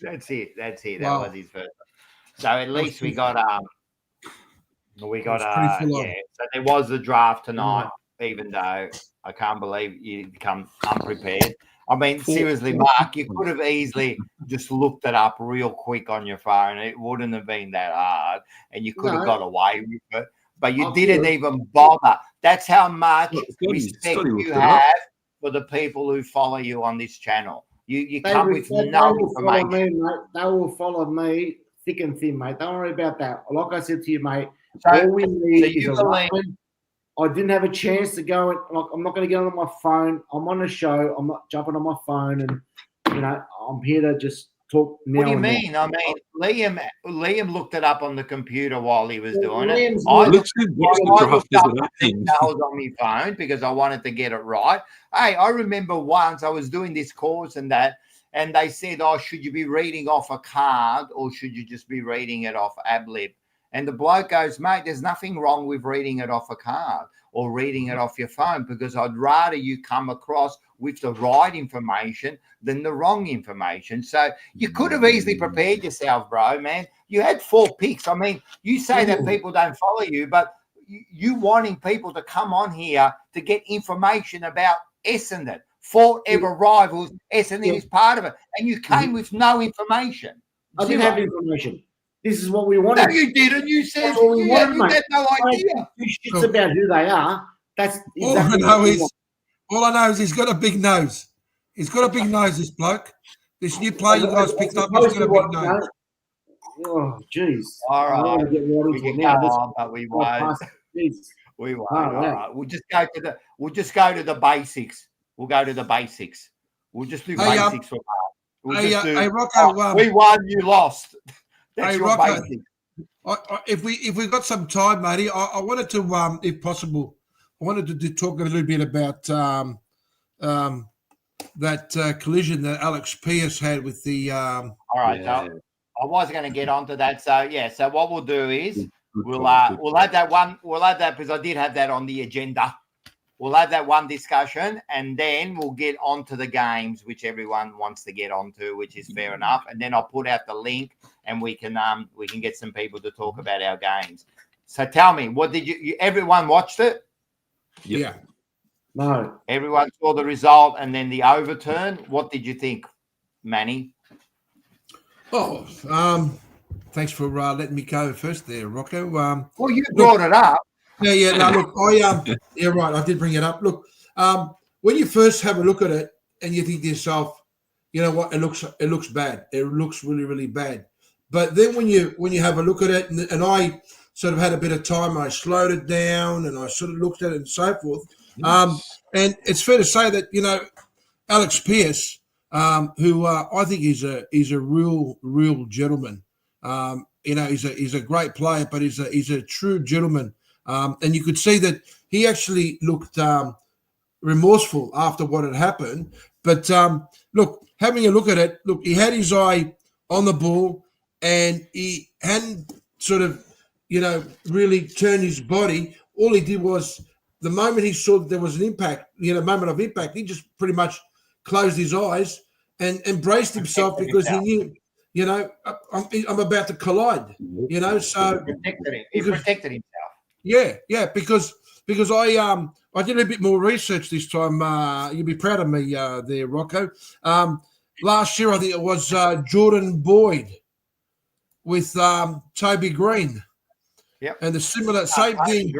That's it. That's it. Wow. That was his first. So at least we got So there was the draft tonight, even though I can't believe you come unprepared. I mean, seriously, Mark, you could have easily just looked it up real quick on your phone. It wouldn't have been that hard, and you could have got away with it. But you didn't even bother. That's how much respect you have for the people who follow you on this channel. You come with no information. They will follow me thick and thin, mate. Don't worry about that. Like I said to you, mate, all we need is a weapon. I didn't have a chance to go. I'm not going to get on my phone. I'm on a show. I'm not jumping on my phone, and I'm here to just talk. What do you mean? I mean, Liam looked it up on the computer while he was doing it. I looked up on my phone because I wanted to get it right. Hey, I remember once I was doing this course and they said, "Oh, should you be reading off a card or should you just be reading it off AbLib?" And the bloke goes, "Mate, there's nothing wrong with reading it off a card or reading it off your phone because I'd rather you come across with the right information than the wrong information." So you could have easily prepared yourself, bro, man. You had 4 picks. I mean, you say that people don't follow you, but you wanting people to come on here to get information about Essendon, Fourever Rivals, Essendon is part of it. And you came with no information. I didn't have information. This is what we wanted. No, you didn't. You said you had no idea. It's about who they are. That's exactly all I know is he's got a big nose. He's got a big nose, this bloke. This new player you guys picked up, he's got a big nose. Oh, jeez. All right. We can go on, but we won't. We won't. All right. We'll just go to the basics. We'll go to the basics. We'll just do basics for Hey, Rocco. We won, you lost. That's your Rocco, if we got some time, matey, I wanted to, if possible, to talk a little bit about that collision that Alex Pierce had with the. All right, so I was going to get onto that. So so what we'll do is we'll add that one. We'll add that because I did have that on the agenda. We'll have that one discussion, and then we'll get onto the games, which everyone wants to get onto, which is fair enough. And then I'll put out the link, and we can get some people to talk about our games. So tell me, what did you everyone watched it? Yeah. No. Everyone saw the result and then the overturn. What did you think, Manny? Oh, thanks for letting me go first there, Rocco. Well, you brought it up. Yeah. No, look, yeah, right. I did bring it up. Look, when you first have a look at it and you think to yourself, you know what, it looks bad. It looks really, really bad. But then when you have a look at it, and I sort of had a bit of time, I slowed it down and I sort of looked at it and so forth. And it's fair to say that, you know, Alex Pearce, who I think is a real gentleman. You know, he's a great player, but he's a true gentleman. And you could see that he actually looked remorseful after what had happened. But look, having a look at it, look, he had his eye on the ball, and he hadn't sort of, you know, really turned his body. All he did was, the moment he saw that there was an impact, you know, moment of impact, he just pretty much closed his eyes and braced himself, because he knew, you know, I'm about to collide, you know. So he protected himself. Yeah, because I did a bit more research this time. You'll be proud of me there, Rocco. Last year, I think it was Jordan Boyd with Toby Green. Yep. And the same thing.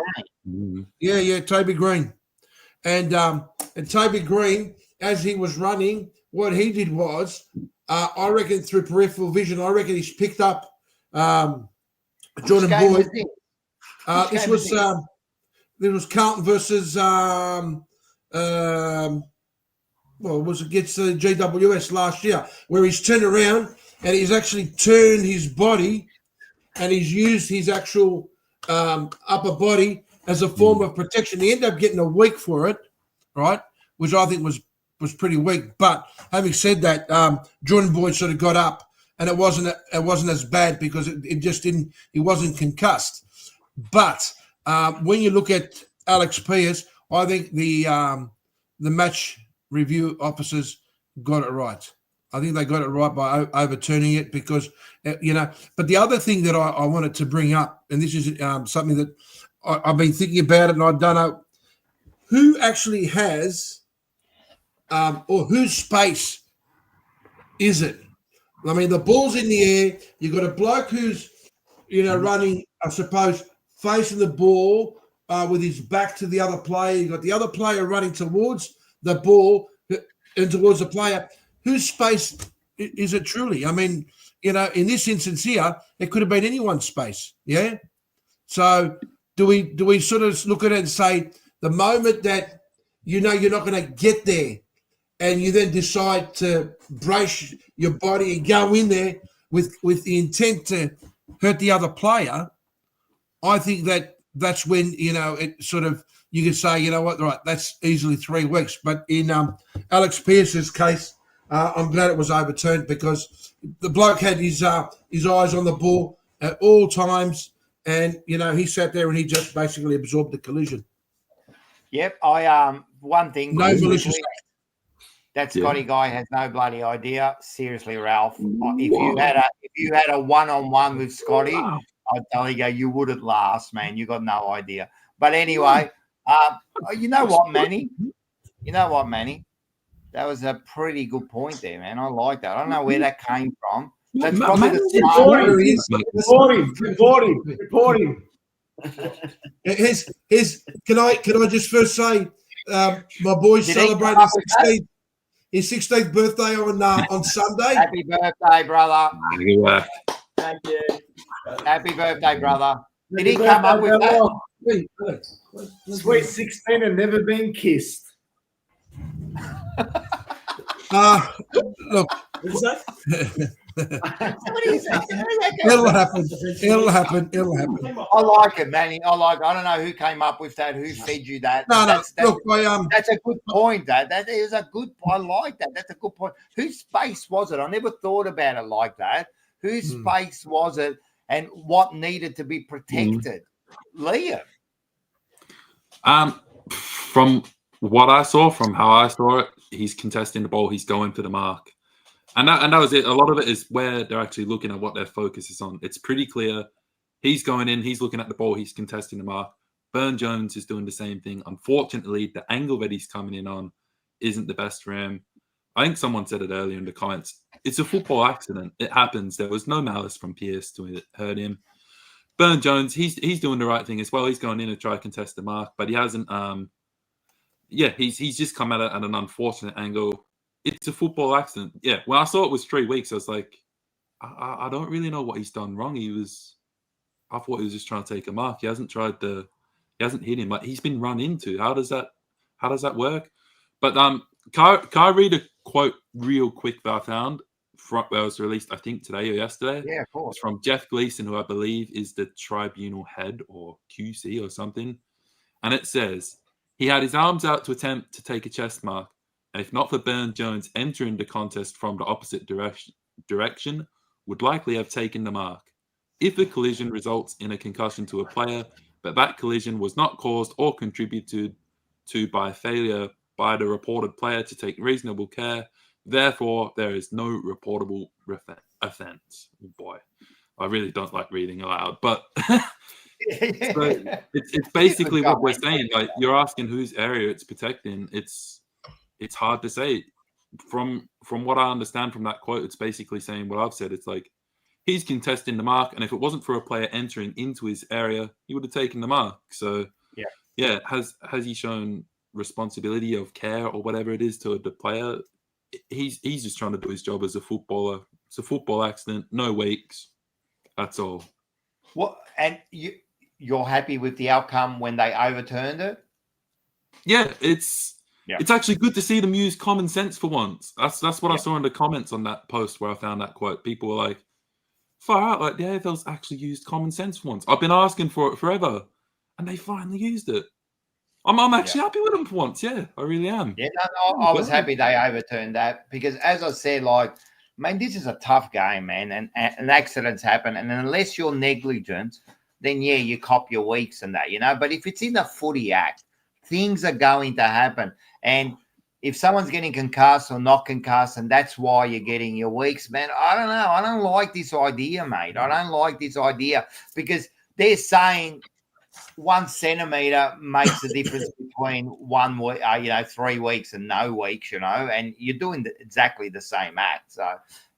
Yeah, Toby Green. And Toby Green, as he was running, what he did was, I reckon through peripheral vision, I reckon he's picked up Jordan Boyd. This was Carlton versus it was against the GWS last year, where he's turned around and he's actually turned his body and he's used his actual upper body as a form of protection. He ended up getting a week for it, right? Which I think was pretty weak. But having said that, Jordan Boyd sort of got up, and it wasn't as bad because it just didn't. He wasn't concussed. But when you look at Alex Pearce, I think the match review officers got it right. I think they got it right by overturning it, because, you know. But the other thing that I wanted to bring up, and this is something that I've been thinking about it, and I don't know who actually has or whose space is it. I mean, the ball's in the air. You've got a bloke who's, you know, running, I suppose, facing the ball with his back to the other player. You've got the other player running towards the ball and towards the player. Whose space is it truly? I mean, you know, in this instance here, it could have been anyone's space, yeah? So do we sort of look at it and say, the moment that you know you're not going to get there, and you then decide to brace your body and go in there with the intent to hurt the other player, I think that's when, you know, it sort of, you can say, you know what, right, that's easily 3 weeks. But in Alex Pearce's case, I'm glad it was overturned, because the bloke had his eyes on the ball at all times, and, you know, he sat there and he just basically absorbed the collision. Yep, one thing. No malicious. That Scotty guy has no bloody idea. Seriously, Ralph. If you had a one-on-one with Scotty, I'd tell you wouldn't last, man. You got no idea. But anyway, you know what, Manny? That was a pretty good point there, man. I like that. I don't know where that came from. That's probably Report him. Can I just first say, my boy's celebrating his 16th birthday on Sunday. Happy birthday, brother. Thank you. Happy birthday, brother. Did he come up with that? Sweet 16 and never been kissed. Look. What's that? It'll happen. I like it, Manny. I don't know who came up with that, who fed you that. That's a good point. That is a good. I like that. That's a good point. Whose space was it? I never thought about it like that. Whose space was it, and what needed to be protected? Liam. From what I saw, from how I saw it, he's contesting the ball. He's going for the mark. And that was it. A lot of it is where they're actually looking at what their focus is on. It's pretty clear. He's going in. He's looking at the ball. He's contesting the mark. Burn Jones is doing the same thing. Unfortunately, the angle that he's coming in on isn't the best for him. I think someone said it earlier in the comments. It's a football accident. It happens. There was no malice from Pearce to hurt him. Burn Jones, he's doing the right thing as well. He's going in to try to contest the mark, but he hasn't. He's just come at it at an unfortunate angle. It's a football accident. Yeah, when I saw it was 3 weeks, I was like, I don't really know what he's done wrong. I thought he was just trying to take a mark. He hasn't hit him. Like, he's been run into. How does that how does that work? But can I read a quote real quick that I found that was released, I think, today or yesterday? Yeah, of course. It's from Jeff Gleason, who I believe is the tribunal head or QC or something. And it says, he had his arms out to attempt to take a chest mark. And if not for Burn Jones entering the contest from the opposite direction, would likely have taken the mark. If a collision results in a concussion to a player, but that collision was not caused or contributed to by failure by the reported player to take reasonable care, therefore there is no reportable offence. Oh boy, I really don't like reading aloud, but so it's basically what we're saying. Like, you're asking whose area it's protecting. It's hard to say. From what I understand from that quote, it's basically saying what I've said. It's like, he's contesting the mark, and if it wasn't for a player entering into his area, he would have taken the mark. So yeah, has he shown responsibility of care or whatever it is to the player? He's just trying to do his job as a footballer. It's a football accident, no weeks. That's all. What? And you're happy with the outcome when they overturned it? Yeah, it's actually good to see them use common sense for once. That's what I saw in the comments on that post where I found that quote. People were like, far out, like the AFL's actually used common sense for once. I've been asking for it forever, and they finally used it. I'm actually happy with them for once. Yeah, I really am. Yeah, I was happy they overturned that because, as I said, like, man, this is a tough game, man, and accidents happen. And unless you're negligent, then, yeah, you cop your weeks and that, you know. But if it's in the footy act, things are going to happen. And if someone's getting concussed or not concussed, and that's why you're getting your weeks, man, I don't know. I don't like this idea, mate. I don't like this idea because they're saying 1 centimetre makes a difference between 1 week, 3 weeks and no weeks, you know, and you're doing exactly the same act. So,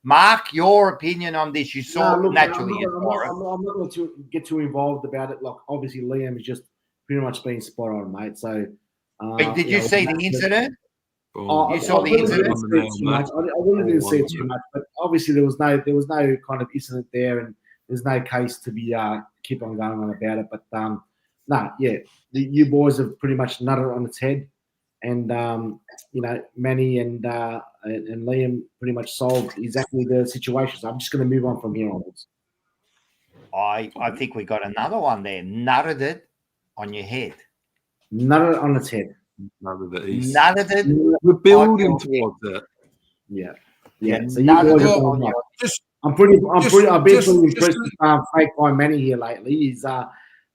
Mark, your opinion on this? You saw naturally. I'm not going to get too involved about it. Like, obviously, Liam has just pretty much been spot on, mate. So, did you see the incident? You saw the incident. I really didn't see it too much, but obviously there was no kind of incident there, and there's no case to be keep on going on about it. But you boys have pretty much nutted it on its head, and Manny and Liam pretty much solved exactly the situation. So I'm just going to move on from here onwards. I think we got another one there. Nutted it on your head. Nutted it on its head. Nutted it. We're building towards it. Yeah. So you boys I've been impressed with fake by Manny here lately. He's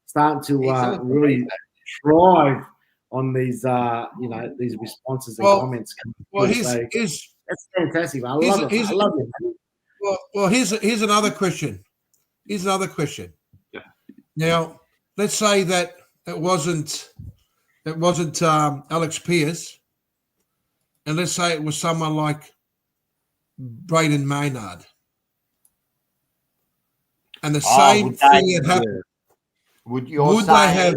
starting to really thrive on these these responses and comments. Well, that's fantastic. I love it. I love it. Well, here's another question. Yeah. Now, let's say that it wasn't Alex Pearce, and let's say it was someone like Braden Maynard, and the same thing had happened. Would they have?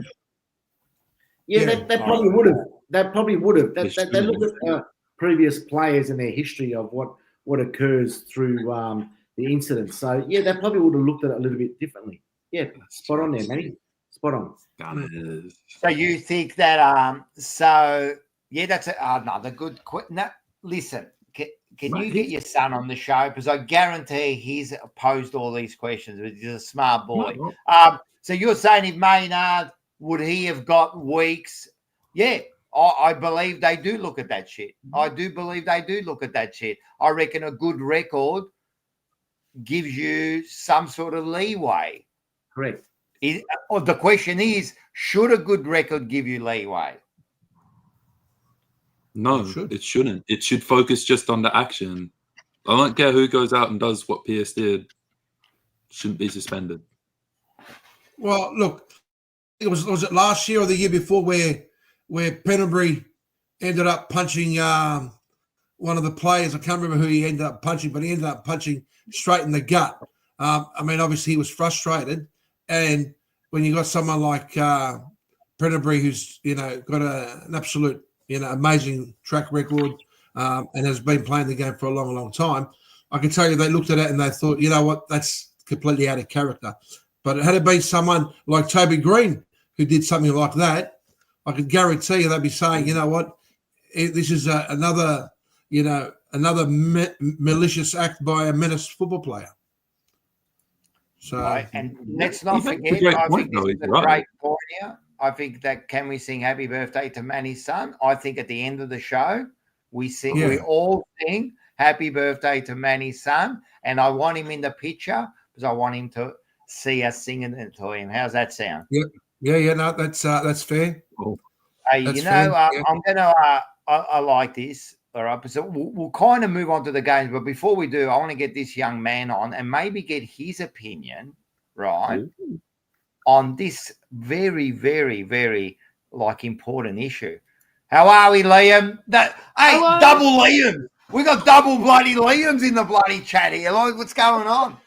Yeah, they probably would have. They probably would have. They look at previous players and their history of what occurs through the incident. So yeah, they probably would have looked at it a little bit differently. Yeah, spot on there, Manny. Spot on. So you think that? So yeah, that's another good question. No, listen, can you get your son on the show? Because I guarantee he's posed all these questions. He's a smart boy. So you're saying if Maynard, would he have got weeks? Yeah, I believe they do look at that shit. I do believe they do look at that shit. I reckon a good record gives you some sort of leeway. Correct. The question is, should a good record give you leeway? No, it shouldn't. It should focus just on the action. I don't care who goes out and does what Pierce did. Shouldn't be suspended. Well, look, was it last year or the year before where Pendlebury ended up punching one of the players? I can't remember who he ended up punching, but he ended up punching straight in the gut. I mean, obviously he was frustrated, and when you got someone like Pendlebury, who's got an absolute amazing track record and has been playing the game for a long, long time, I can tell you they looked at it and they thought, you know what, that's completely out of character. But had it been someone like Toby Green who did something like that, I can guarantee you they'll be saying, you know what, this is another malicious act by a menaced football player. So, Right. And let's not He makes a forget, great I point, think this though, is he's a right. great point here. I think that can we sing happy birthday to Manny's son? I think at the end of the show, we sing, we all sing happy birthday to Manny's son. And I want him in the picture because I want him to see us singing it to him. How's that sound? Yeah, no, that's fair. Cool. Hey, That's you know, fair, I'm gonna. I like this. All right, so we'll kind of move on to the games, but before we do, I want to get this young man on and maybe get his opinion, right, on this very, very, very important issue. How are we, Liam? Hello. Double Liam. We got double bloody Liams in the bloody chat here. Like, what's going on?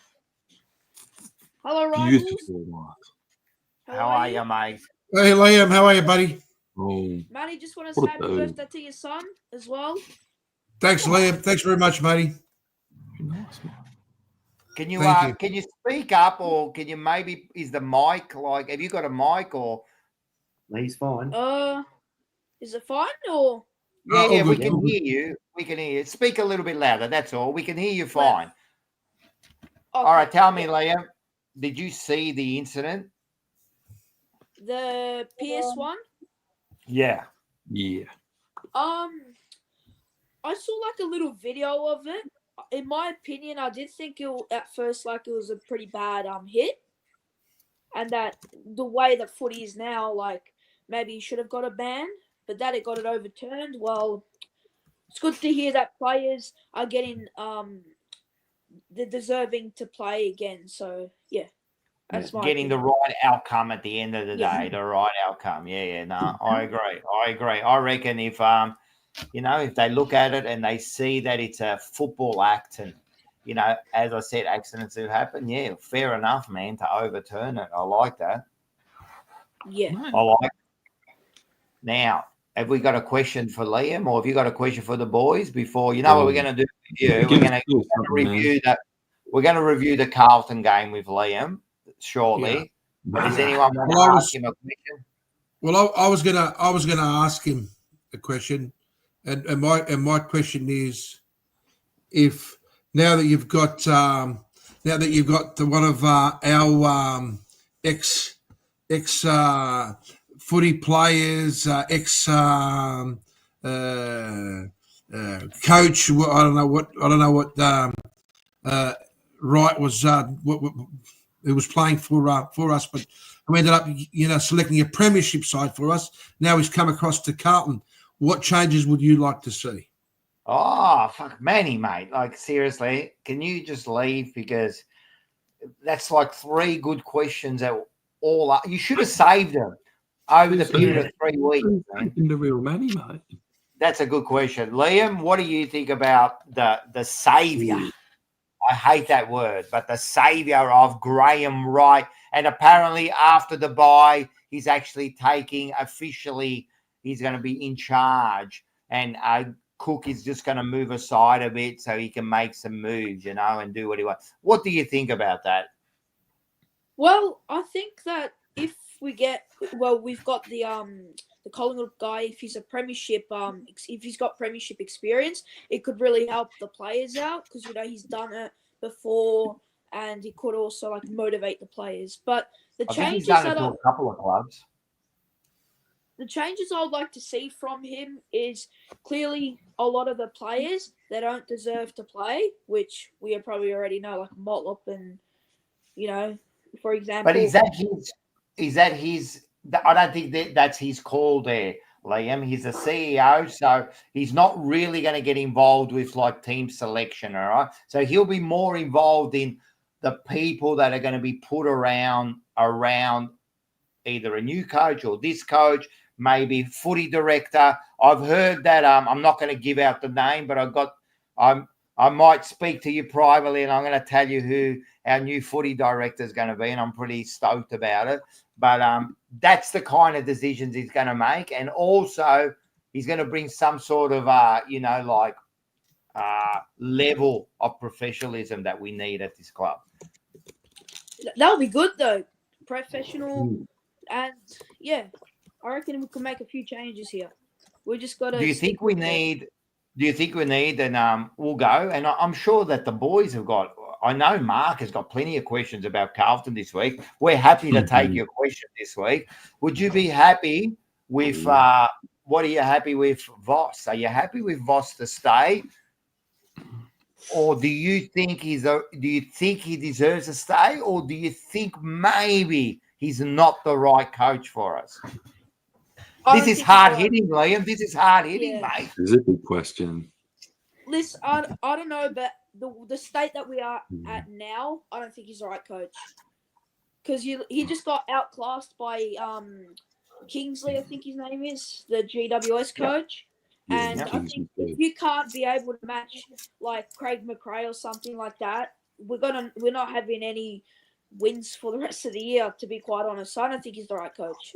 Hello, Rivals. Beautiful, Mark. How are you, mate? Hey, Liam, how are you, buddy? Oh, Manny, just want to say happy birthday to your son as well. Thanks, Liam. Thanks very much, matey. nice, man. Can you Thank you. can you speak up, or can you maybe is the mic like? Have you got a mic or? He's fine. Is it fine or? Yeah, all we good, can all good. hear you. We can hear you. Speak a little bit louder. That's all. We can hear you fine. Okay. All right, tell me, Liam. Did you see the incident? The PS1. Yeah. Yeah. I saw like a little video of it. In my opinion, I did think at first like it was a pretty bad hit, and that the way that footy is now, like maybe he should have got a ban, but that it got it overturned. Well, it's good to hear that players are getting they're deserving to play again. So yeah, that's my Getting the opinion. right outcome at the end of the Yeah. day. The right outcome. Yeah. No, I agree. I reckon if if they look at it and they see that it's a football act and, as I said, accidents do happen. Yeah, fair enough, man, to overturn it. I like that. Yeah. I like it. Now, have we got a question for Liam, or have you got a question for the boys before? You know what we're going to do with you? We're going to review that. We're going to review the Carlton game with Liam shortly. But does anyone want to ask him a question? Well, I was gonna ask him a question, and my question is, if now that you've got one of our ex footy players, ex coach, I don't know what Wright was who was playing for us, but who ended up selecting a premiership side for us. Now he's come across to Carlton. What changes would you like to see? Oh, fuck, Manny, mate. Like, seriously, can you just leave? Because that's like 3 good questions that all up. You should have saved them over the period of 3 weeks, man. In the real Manny, mate. That's a good question. Liam, what do you think about the saviour? I hate that word, but the saviour of Graham Wright. And apparently after the bye, he's actually taking officially, he's going to be in charge. And Cook is just going to move aside a bit so he can make some moves, and do what he wants. What do you think about that? Well, I think that if we've got the Collingwood guy. If he's a premiership, if he's got premiership experience, it could really help the players out because he's done it before, and he could also like motivate the players. But I think he's done it to a couple of clubs. The changes I would like to see from him is clearly a lot of the players that don't deserve to play, which we probably already know, like Motlop and, for example. But is that his? I don't think that's his call there, Liam. He's a CEO, so he's not really going to get involved with like team selection, all right? So he'll be more involved in the people that are going to be put around either a new coach or this coach, maybe footy director. I've heard that I'm not going to give out the name, but I might speak to you privately and I'm going to tell you who our new footy director is going to be, and I'm pretty stoked about it. But that's the kind of decisions he's going to make. And also he's going to bring some sort of, level of professionalism that we need at this club. That'll be good, though. Professional and, yeah. I reckon we could make a few changes here. We just got to. Do you think we need? And we'll go. And I'm sure that the boys have got. I know Mark has got plenty of questions about Carlton this week. We're happy to take your question this week. Would you be happy with? What are you happy with, Voss? Are you happy with Voss to stay? Or do you think he deserves to stay, or do you think maybe he's not the right coach for us? This is hard hitting, Liam. This is hard hitting, mate. This is a good question. Listen, I don't know, but the state that we are at now, I don't think he's the right coach. Because he just got outclassed by Kingsley, I think his name is, the GWS coach. And I think if you can't be able to match like Craig McRae or something like that, we're not having any wins for the rest of the year, to be quite honest. So I don't think he's the right coach.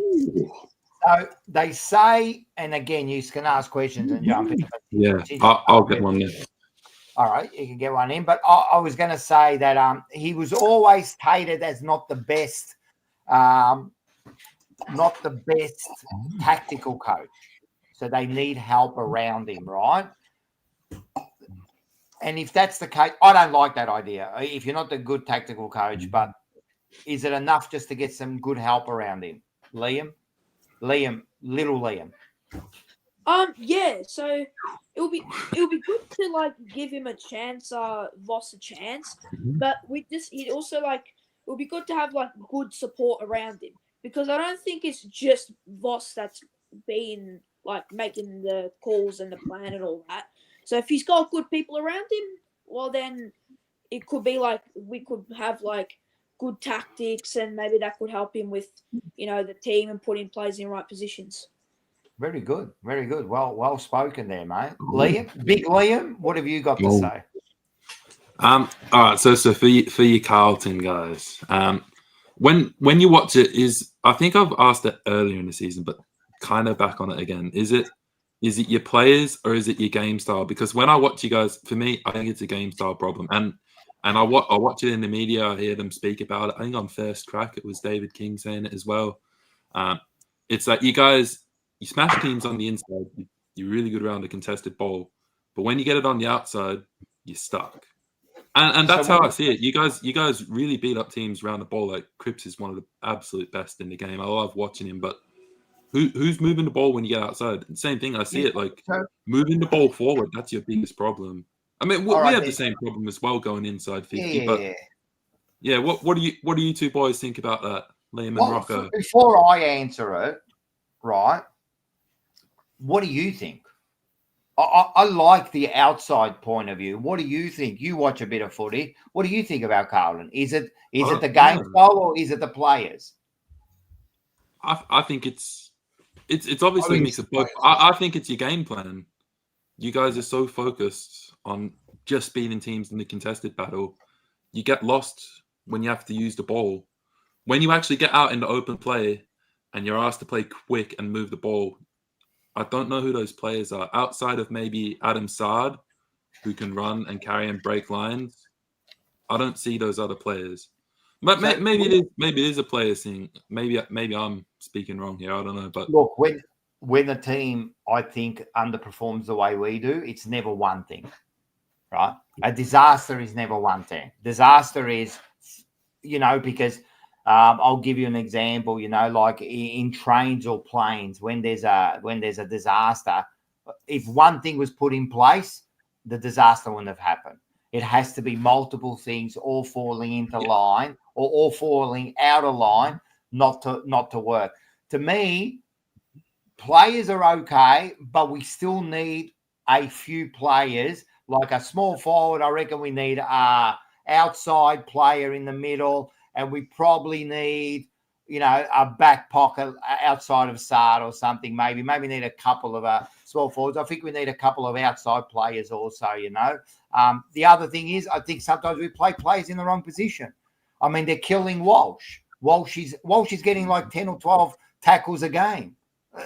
So they say, and again, you can ask questions and jump in. Yeah, I'll get one in. All right, you can get one in. But I was going to say that he was always touted as not the best tactical coach. So they need help around him, right? And if that's the case, I don't like that idea. If you're not the good tactical coach, but is it enough just to get some good help around him? Little Liam. Yeah, so it'll be good to like give him a chance, Voss a chance. But it would be good to have like good support around him, because I don't think it's just Voss that's been like making the calls and the plan and all that. So if he's got good people around him, well then it could be like we could have like good tactics, and maybe that could help him with, the team and putting players in the right positions. Very good. Very good. Well spoken there, mate. Big Liam, what have you got to say? All right, so for you Carlton guys, when you watch it, I think I've asked it earlier in the season, but kind of back on it again. Is it your players or is it your game style? Because when I watch you guys, for me, I think it's a game style problem. And I watch it in the media. I hear them speak about it. I think on First Crack, it was David King saying it as well. It's like you guys, you smash teams on the inside. You're really good around the contested ball. But when you get it on the outside, you're stuck. And that's how I see it. You guys really beat up teams around the ball. Like Cripps is one of the absolute best in the game. I love watching him, but who's moving the ball when you get outside? Same thing. I see it like moving the ball forward. That's your biggest problem. I mean, we have the same problem as well going inside 50. But yeah, what do you two boys think about that, Liam and Rocco? Before I answer it, right? What do you think? I like the outside point of view. What do you think? You watch a bit of footy. What do you think about Carlton? Is it the game style or is it the players? I think it's obviously a mix of both. I think it's your game plan. You guys are so focused on just beating teams in the contested battle. You get lost when you have to use the ball. When you actually get out in the open play and you're asked to play quick and move the ball, I don't know who those players are. Outside of maybe Adam Saad, who can run and carry and break lines, I don't see those other players. But maybe it is a player thing. Maybe I'm speaking wrong here. I don't know. But look, when a team, I think, underperforms the way we do, it's never one thing, right? A disaster is never one thing. Disaster is, because I'll give you an example. Like in trains or planes, when there's a disaster, if one thing was put in place, the disaster wouldn't have happened. It has to be multiple things all falling into line or all falling out of line, not to work. To me, players are okay, but we still need a few players, like a small forward. I reckon we need a outside player in the middle, and we probably need, a back pocket outside of Saad or something. Maybe need a couple of small forwards. I think we need a couple of outside players also, The other thing is, I think sometimes we play players in the wrong position. I mean, they're killing Walsh. Walsh is getting like 10 or 12 tackles a game.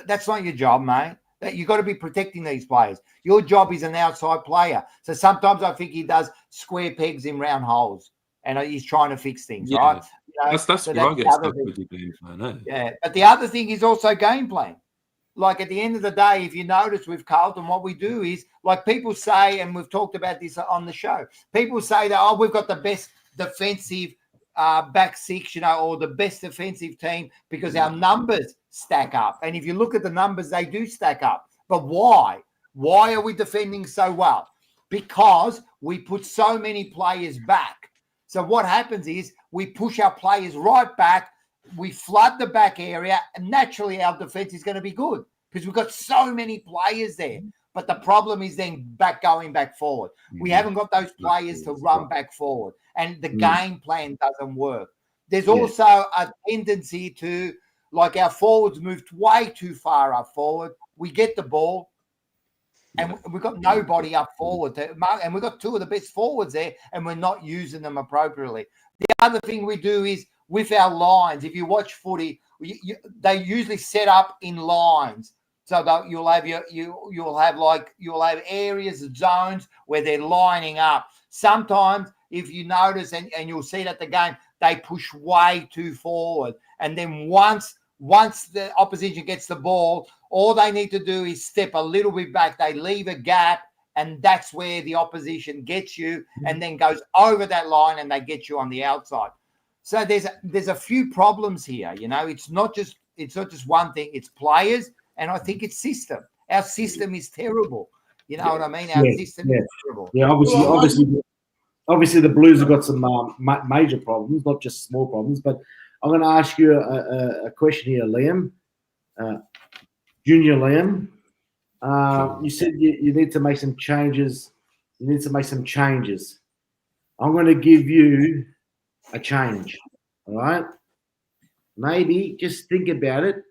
That's not your job, mate. You've got to be protecting these players. Your job is an outside player. So sometimes I think he does square pegs in round holes. and he's trying to fix things, Yeah. right? You know, That's so where I that's get the other stuck thing. with your game plan, eh? Yeah, but the other thing is also game plan. Like at the end of the day, if you notice with Carlton, what we do is, like people say, and we've talked about this on the show, people say that, oh, we've got the best defensive back six, you know, or the best defensive team because our numbers stack up. And if you look at the numbers, they do stack up. But why? Why are we defending so well? Because we put so many players back. So what happens is we push our players right back, we flood the back area, and naturally our defense is going to be good because we've got so many players there. But the problem is then going back forward. We haven't got those players to run back forward, and the game plan doesn't work. There's also a tendency to, like, our forwards moved way too far up forward. We get the ball, and we've got nobody up forward. And we've got two of the best forwards there, and we're not using them appropriately. The other thing we do is with our lines. If you watch footy, they usually set up in lines. So that you'll have areas of zones where they're lining up. Sometimes, if you notice, and you'll see it at the game, they push way too forward. And then once the opposition gets the ball, all they need to do is step a little bit back. They leave a gap, and that's where the opposition gets you, and then goes over that line, and they get you on the outside. So there's a few problems here. You know, it's not just one thing. It's players. And I think it's system. Our system is terrible. You know what I mean? Our system is terrible. Yeah, obviously the Blues have got some major problems, not just small problems. But I'm going to ask you a question here, Liam, Junior Liam. You said you need to make some changes. You need to make some changes. I'm going to give you a change. All right? Maybe just think about it.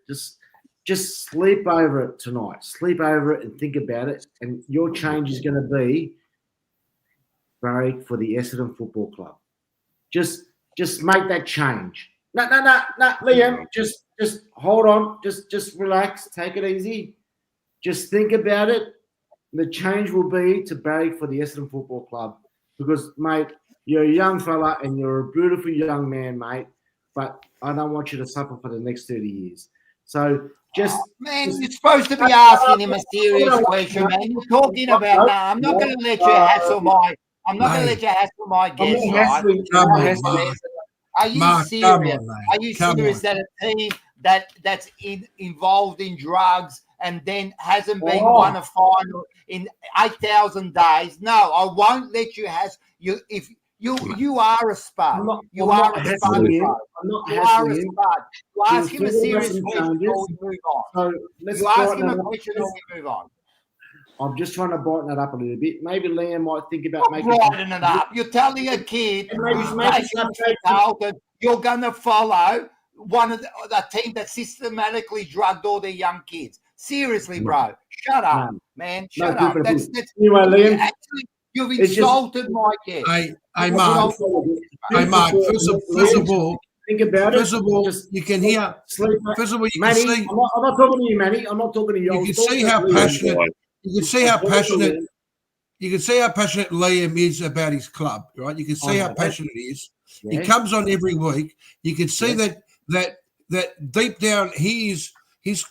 Just sleep over it tonight. Sleep over it and think about it. And your change is going to be break for the Essendon Football Club. Just make that change. No, Liam. Just hold on. Just relax. Take it easy. Just think about it. The change will be to break for the Essendon Football Club. Because, mate, you're a young fella and you're a beautiful young man, mate. But I don't want you to suffer for the next 30 years. So you're supposed to be asking him a serious question, man. You're talking about I'm not going to let you hassle my. I'm not going to let you hassle my guest, right? Are you serious? Are you serious that a team that's involved in drugs and then hasn't been won a final in 8,000 days? No, I won't let you hassle you if. You are a spud. You are a spud. You are a spud. You ask him a serious question or we move on. So you ask him a question or we move on. I'm just trying to brighten it up a little bit. Maybe Liam might think about brighten it up. You're telling a kid who's making Carlton, you're going to follow one of the team that systematically drugged all their young kids. Seriously, bro. Shut up, man. Shut up. That's anyway, Liam. You've insulted my guest. Hey, Mark. First of all, think about first of all, you can hear. First of all, you can see. I'm not talking to you, Manny. I'm not talking to you. You can see how passionate. You can see how passionate. You can see how passionate Liam is about his club, right? You can see how passionate he is. He comes on every week. You can see that deep down he's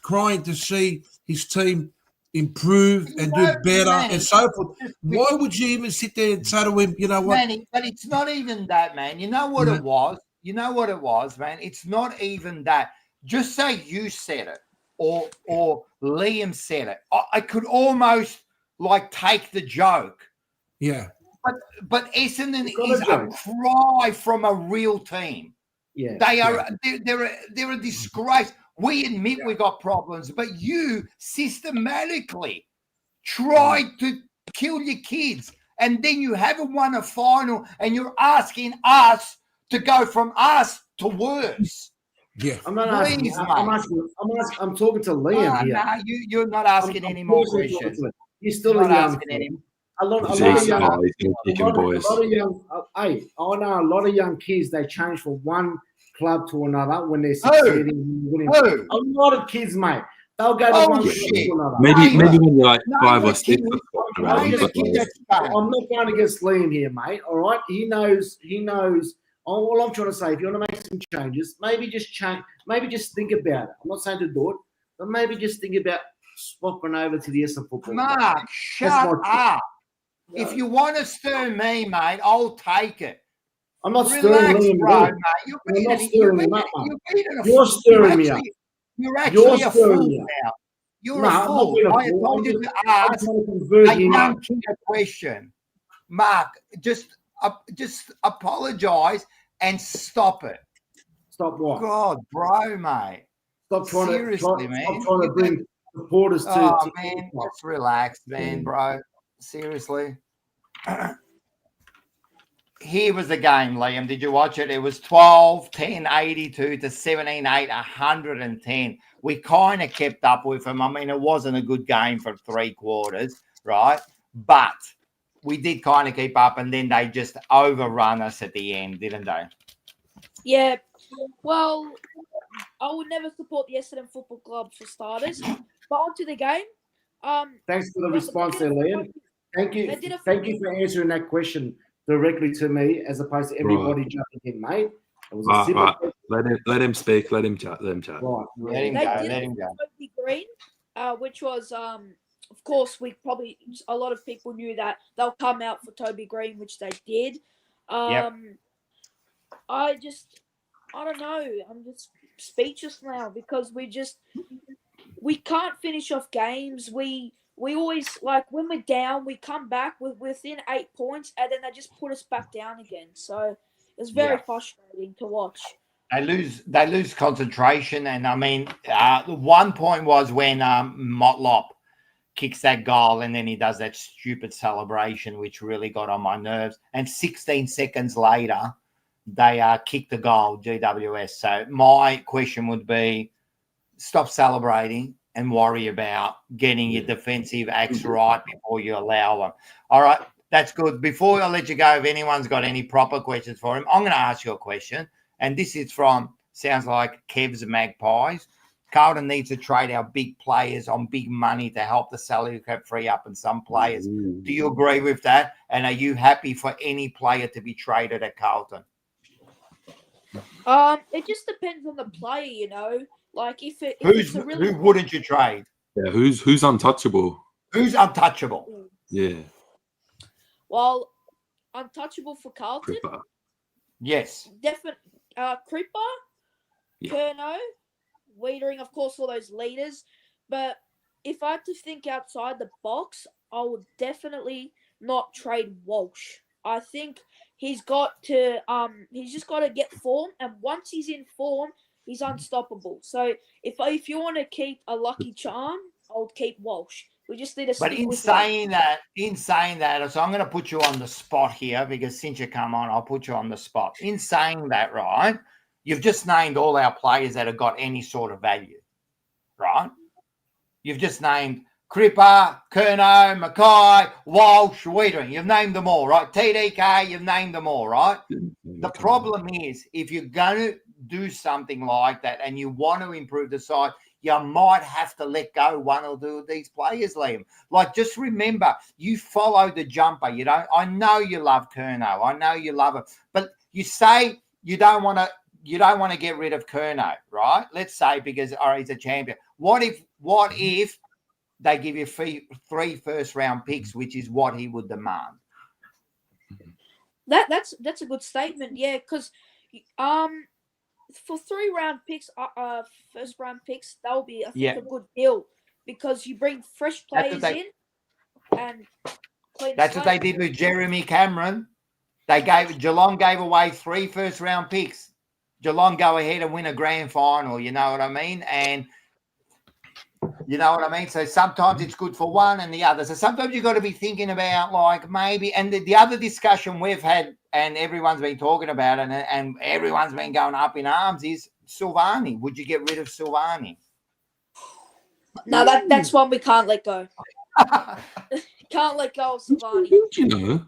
crying to see his team improve and do better and so forth. Why would you even sit there and say to him, you know what? Manny, but it's not even that, man. You know what it was? You know what it was, man? It's not even that. Just say you said it or Liam said it. I could almost like take the joke. Yeah. But Essendon is a cry from a real team. Yeah. They're a disgrace. We admit we got problems, but you systematically tried to kill your kids, and then you haven't won a final, and you're asking us to go from us to worse. Yeah, I'm not asking. I'm talking to Liam here. No, you're not asking any more questions. You're still a young kid. A lot of young kids, they change from one club to another when they're succeeding. A lot of kids, mate. They'll go to Oh, one shit. to another. Maybe when you're like No, 5 or the 6 kid- or something no, around, the but kid like, that's fun. I'm not going against Liam here, mate. All right, he knows. All I'm trying to say, if you want to make some changes, maybe just change. Maybe just think about it. I'm not saying to do it, but maybe just think about swapping over to the Essendon football. Mark, shut my up. If you want to stir me, mate, I'll take it. I'm not stirring Relax, Liam. bro, Liam. mate. I'm not stirring him up, mate. You're You're stirring me up. You're actually a stirring fool me up. now. You're No, a I'm not fool. being a I fool. told you to I'm ask trying to convert a him young up. kid a question. Mark, just apologise and stop it. Stop what? God, bro, mate. Stop trying Seriously, to man. Stop trying to bring supporters to. Oh, to man, just relax, man, bro. Seriously. Here was the game, Liam. Did you watch it? It was 12-10, 82 to 17-8, 110. We kind of kept up with them. I mean, it wasn't a good game for 3 quarters, right? But we did kind of keep up, and then they just overrun us at the end, didn't they? Yeah. Well, I would never support the Essendon Football Club for starters. But onto the game. Thanks for the response there, Liam. Thank you. Thank you for answering that question directly to me, as opposed to everybody jumping in, mate. It was a simple. Right. Let him speak. Let him chat. Right. Let him go. Toby Green, which was, of course, a lot of people knew that they'll come out for Toby Green, which they did. Yep. I don't know. I'm just speechless now because we can't finish off games. We always, like, when we're down, we come back within 8 points, and then they just put us back down again. So it's very frustrating to watch. They lose concentration, and I mean, the one point was when Motlop kicks that goal, and then he does that stupid celebration, which really got on my nerves. And 16 seconds later, they kick the goal, GWS. So my question would be, stop celebrating and worry about getting your defensive acts right before you allow them. All right, that's good. Before I let you go, if anyone's got any proper questions for him, I'm going to ask you a question. And this is sounds like Kev's Magpies. Carlton needs to trade our big players on big money to help the salary cap free up in some players. Do you agree with that? And are you happy for any player to be traded at Carlton? It just depends on the player, you know. Like if it's a really who wouldn't you trade? Yeah, who's untouchable? Who's untouchable? Yeah. Well, untouchable for Carlton. Cripper. Yes. Definitely. Cripper, Yeah. Curnow, Wiedering, of course, all those leaders. But if I had to think outside the box, I would definitely not trade Walsh. I think he's just got to get form, and once he's in form, he's unstoppable. So if you want to keep a lucky charm, I would keep Walsh. We just need to. But in saying that, so I'm going to put you on the spot here because since you come on, I'll put you on the spot. In saying that, right, you've just named all our players that have got any sort of value, right? You've just named Cripper, Curnow, Mackay, Walsh, Wiedering. You've named them all, right? TDK, you've named them all, right? The problem is if you're going to do something like that and you want to improve the side, you might have to let go one or two of these players, Liam. Like, just remember, you follow the jumper. You don't. I know you love Curnow. I know you love him, but you say you don't want to get rid of Curnow, right? Let's say because he's a champion. What if they give you 3 first-round picks, which is what he would demand? That's a good statement, yeah, because for 3 round picks, first round picks, that will be, I think, a good deal because you bring fresh players in and clean. That's what they did with Jeremy Cameron. Geelong gave away 3 first-round picks. Geelong go ahead and win a grand final. You know what I mean? And you know what I mean? So sometimes it's good for one and the other. So sometimes you've got to be thinking about, like, maybe, and the other discussion we've had and everyone's been talking about it and everyone's been going up in arms is Silvani. Would you get rid of Silvani? No, that's one we can't let go. Can't let go of Silvani. You know.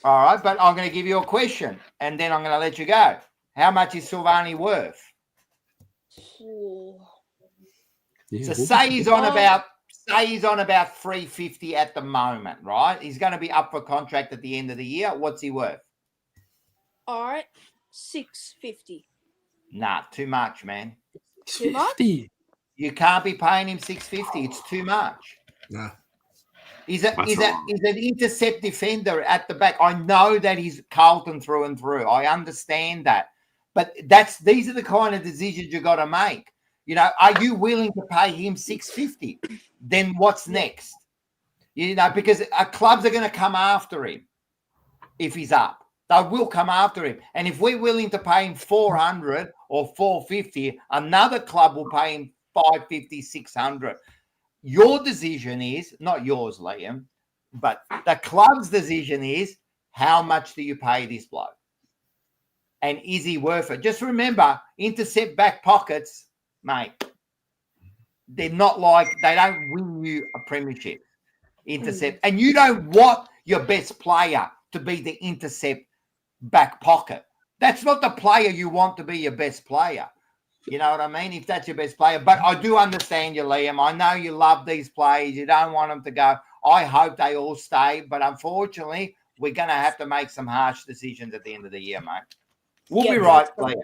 All right, but I'm going to give you a question and then I'm going to let you go. How much is Silvani worth? Yeah, So say he's on about 350 at the moment, right? He's going to be up for contract at the end of the year. What's he worth? All right, 650. Nah, too much, man. Too much? 50. You can't be paying him 650. It's too much. Nah. He's an intercept defender at the back. I know that he's Carlton through and through. I understand that. But these are the kind of decisions you got to make. You know, are you willing to pay him 650? Then what's next? You know, because clubs are going to come after him if he's up. They will come after him. And if we're willing to pay him 400 or 450, another club will pay him 550, 600. Your decision is, not yours, Liam, but the club's decision is, how much do you pay this bloke? And is he worth it? Just remember, intercept back pockets, mate, they're not like, they don't win you a premiership. Intercept. And you don't want your best player to be the intercept back pocket. That's not the player you want to be your best player. You know what I mean? If that's your best player. But I do understand you, Liam. I know you love these players. You don't want them to go. I hope they all stay. But unfortunately, we're going to have to make some harsh decisions at the end of the year, mate. We'll be right, Liam.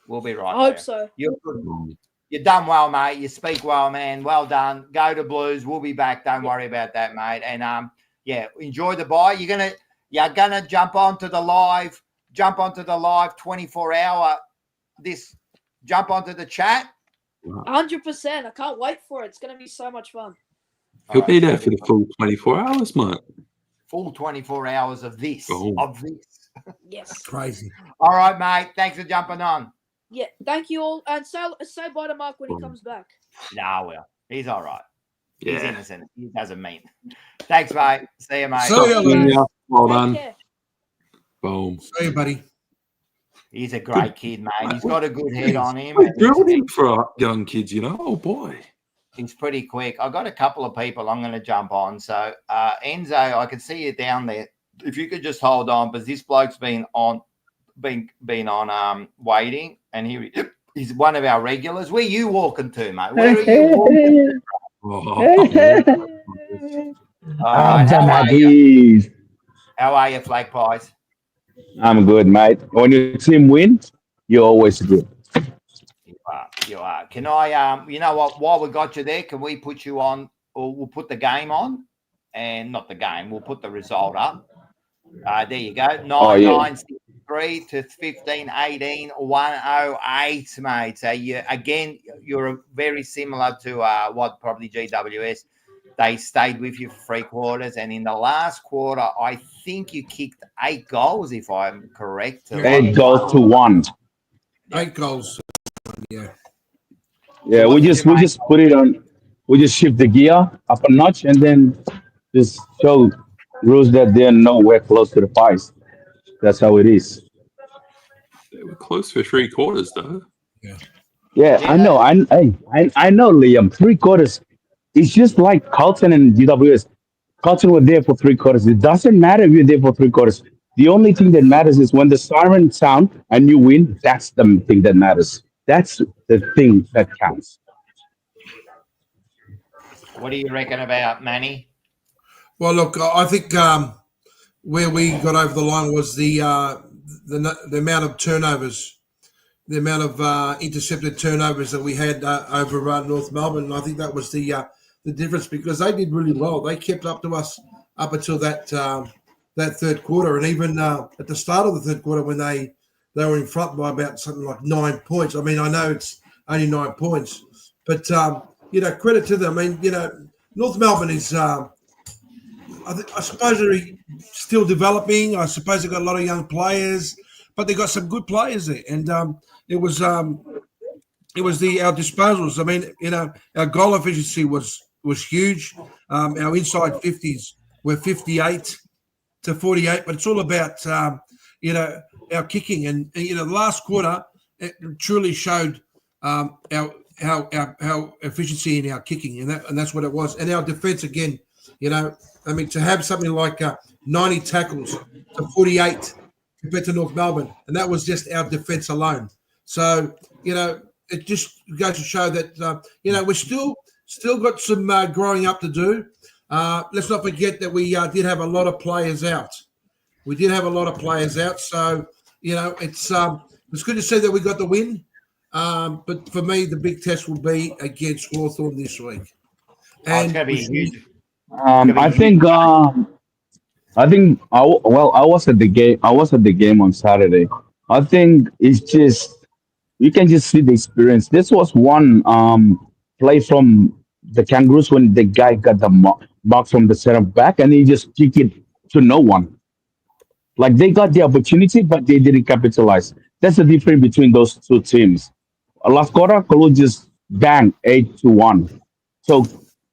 We'll be right. I hope so. You're good. You've done well, mate. You speak well, man. Well done. Go to Blues. We'll be back. Don't worry about that, mate. And yeah, enjoy the bye. You're gonna jump onto the live 24-hour. Jump onto the chat. 100%. I can't wait for it. It's gonna be so much fun. He'll be there for the full 24 hours, mate. Full 24 hours of this. Yes. Crazy. All right, mate. Thanks for jumping on. Yeah. Thank you all. And say bye to Mark when he comes back. Nah, well, he's all right. Yeah. He's innocent. He doesn't mean. Thanks, mate. See you, mate. See you, Liam. Well Take done. care. Boom. See you, buddy. He's a great kid, mate. He's got a good head on him. We're drilling for young kids, you know. Oh boy. He's pretty quick. I've got a couple of people I'm going to jump on. So, Enzo, I can see you down there. If you could just hold on, because this bloke's been on waiting, and he's one of our regulars. Where you walking to, mate? Where are you walking? How are you, Flag Pies? I'm good, mate. When your team wins, you're always good. You are. Can I, you know what, while we got you there, can we put you on, or we'll put the game on? And not the game, we'll put the result up. There you go. 9-9-6-3 to 15-18, 108, mate. So you're very similar to what probably GWS. They stayed with you for 3 quarters, and in the last quarter, I think you kicked 8 goals, if I'm correct. 8 goals to 1. 8 goals. Yeah. Yeah, we just put it on. We just shift the gear up a notch, and then just show rules that they're nowhere close to the pies. That's how it is. They were close for 3 quarters, though. Yeah, I know. I know, Liam. 3 quarters. It's just like Carlton and GWS. Carlton were there for 3 quarters. It doesn't matter if you're there for 3 quarters. The only thing that matters is when the siren sound and you win. That's the thing that matters. That's the thing that counts. What do you reckon about Manny? Well, look, I think where we got over the line was the amount of turnovers, the amount of intercepted turnovers that we had over North Melbourne. And I think that was the difference, because they did really well. They kept up to us up until that third quarter, and even at the start of the third quarter when they were in front by about something like 9 points. I mean, I know it's only 9 points, but credit to them. I mean, North Melbourne is. I suppose they're still developing. I suppose they've got a lot of young players, but they've got some good players there. And it was our disposals. I mean, our goal efficiency was huge. Our inside 50s were 58 to 48, but it's all about our kicking. And the last quarter it truly showed our efficiency in our kicking, and that's what it was. And our defense again. I mean, to have something like 90 tackles to 48 compared to North Melbourne, and that was just our defence alone. So, it just goes to show that we're still got some growing up to do. Let's not forget that we did have a lot of players out. We did have a lot of players out, so it's good to see that we got the win. But for me, the big test will be against Hawthorn this week. And it's going to be huge. I was at the game. I was at the game on Saturday. I think it's just you can just see the experience. This was one play from the Kangaroos when the guy got the mark from the center back and he just kicked it to no one. Like they got the opportunity, but they didn't capitalize. That's the difference between those two teams. Last quarter, Colo just bang 8-1. So,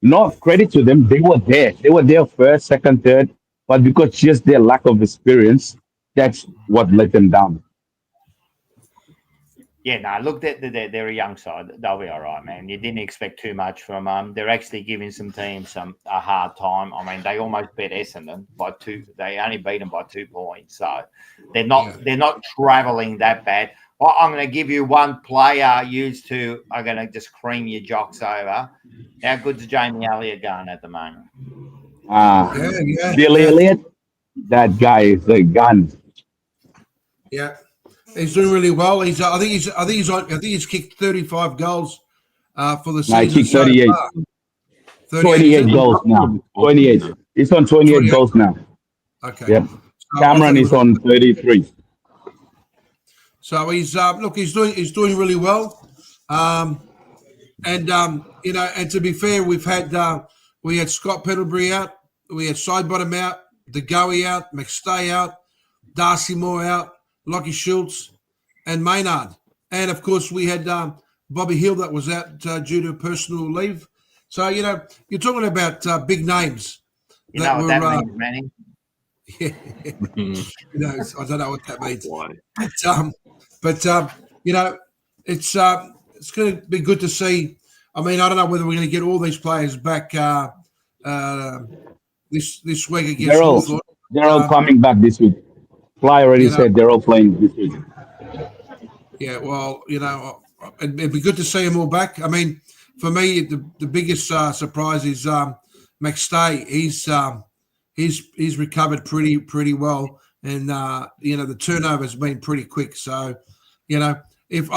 no credit to them. They were there. They were there first, second, third. But because just their lack of experience, that's what let them down. Yeah, no, look, they're a young side. They'll be all right, man. You didn't expect too much from them. They're actually giving some teams a hard time. I mean, they almost beat Essendon by 2. They only beat them by 2 points. So they're not travelling that bad. I'm going to give you one player used to are going to just cream your jocks over. How good's Jamie Elliott going at the moment? Billy Elliott, that guy is a gun. Yeah. He's doing really well. I think he's kicked 35 goals for the season. He kicked 38. 28 goals now. 28. He's on 28 goals now. Okay. Yep. Cameron is on 33. So he's doing really well. And to be fair, we had Scott Pendlebury out, we had Sidebottom out, DeGoey out, McStay out, Darcy Moore out, Lockie Schultz, and Maynard. And, of course, we had Bobby Hill that was out due to personal leave. So, you're talking about big names. You know what that means, Manny? Yeah. I don't know what that means. It's going to be good to see. I mean, I don't know whether we're going to get all these players back this week against Hawthorn. They're all coming back this week. Fly already said they're all playing this week. Yeah, well, it'd be good to see them all back. I mean, for me, the biggest surprise is McStay. He's recovered pretty well, and the turnover's been pretty quick. So, if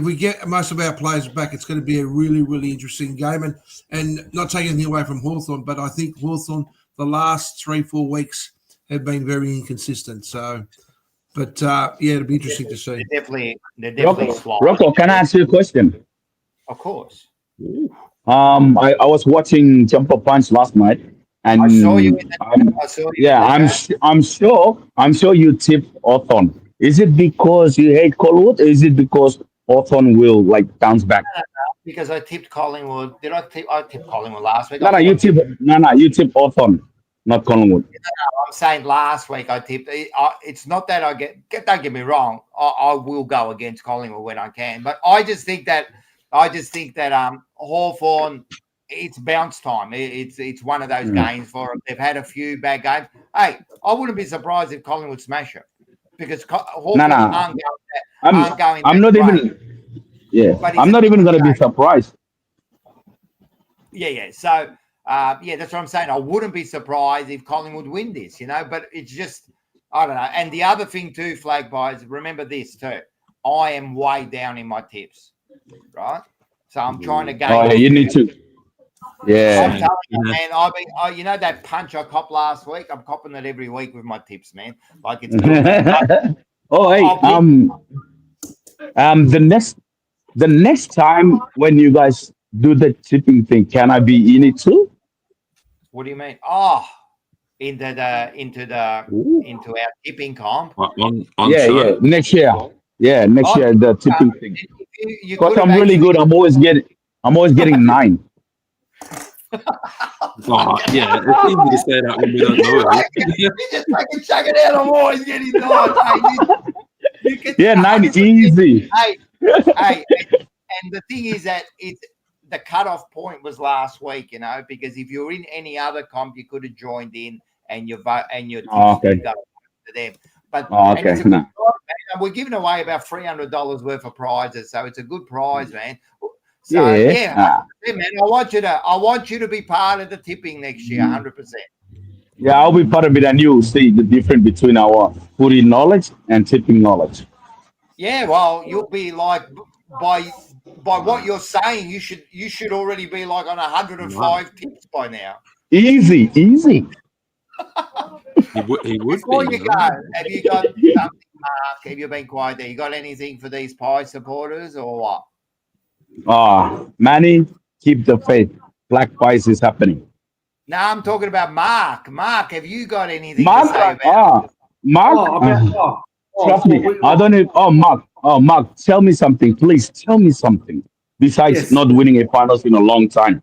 we get most of our players back, it's going to be a really, really interesting game. And not taking anything away from Hawthorn, but I think Hawthorn the last 3-4 weeks have been very inconsistent. So, but it'll be interesting to see. They're definitely slow. Rocco, can I ask you a question? Of course. I was watching Jumper Punch last night, and I saw you. I'm sure you tipped Hawthorn. Is it because you hate Collingwood, or is it because Hawthorn will bounce back? Because I tipped Collingwood. I tipped Collingwood last week. You tipped Hawthorn, not Collingwood. I'm saying last week I tipped. It's not that I don't get me wrong. I will go against Collingwood when I can, but I just think that Hawthorn, it's bounce time. It's one of those games for them. They've had a few bad games. Hey, I wouldn't be surprised if Collingwood smash it because Hawthorn aren't going. I'm not even. Yeah, I'm not even going to be surprised. Yeah. So, that's what I'm saying. I wouldn't be surprised if Collingwood win this, but it's just, I don't know. And the other thing too, flag boys, remember this too. I am way down in my tips, right? So I'm trying to gain. Oh, yeah, you need to. Yeah. I'm telling you, man, that punch I copped last week? I'm copping it every week with my tips, man. Like it's the next time when you guys do the tipping thing, can I be in it too? What do you mean? Oh, into our tipping comp. Yeah. Next year. Yeah, next year the tipping thing. Because I'm really good. I'm always getting 9. Yeah, it's easy to say that when we don't know it. You just fucking chuck it out. I'm always getting 9. Yeah, 9 is easy. Hey, and the thing is that the cutoff point was last week, because if you're in any other comp, you could have joined in and your vote and your tips would go to them. But we're giving away about $300 worth of prizes, so it's a good prize, man. So yeah, man, I want you to be part of the tipping next year, 100%. Yeah, I'll be part of it, and you'll see the difference between our footy knowledge and tipping knowledge. Yeah, well, you'll be like by what you're saying, you should already be like on 105 tips by now. Easy. He would Before be. you go, have you got something, Mark? Have you been quiet there? You got anything for these Pie supporters or what? Manny, keep the faith. Black Pies is happening. No, I'm talking about Mark. Mark, have you got anything Mark, to say about Mark, trust me. I don't know. Mark, tell me something, please. Tell me something besides not winning a finals in a long time.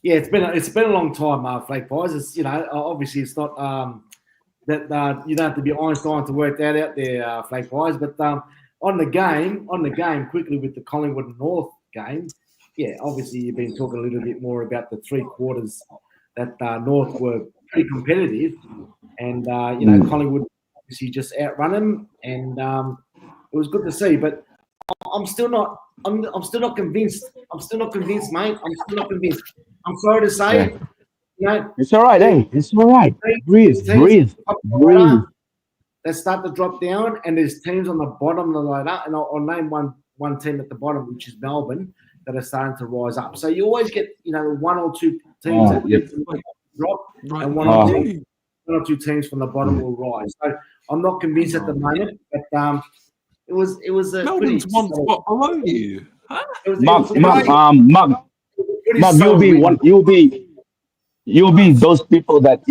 Yeah, it's been a long time, Flake Pies. It's obviously it's not that you don't have to be Einstein to work that out there, Flake Pies. But on the game, quickly with the Collingwood and North game, yeah, obviously you've been talking a little bit more about the 3 quarters that North were pretty competitive, and Collingwood obviously just outrun them, and it was good to see. But I'm still not convinced. I'm still not convinced, mate. I'm still not convinced. I'm sorry to say, it's all right. Hey, it's all right. Breathe. They start to drop down, and there's teams on the bottom of the ladder, and I'll name one team at the bottom, which is Melbourne, that are starting to rise up. So you always get, 1 or 2 teams that drop, and one or two teams from the bottom will rise. So I'm not convinced at the moment, but it was a Melbourne's one spot below you. Huh? Mark, you'll be those people that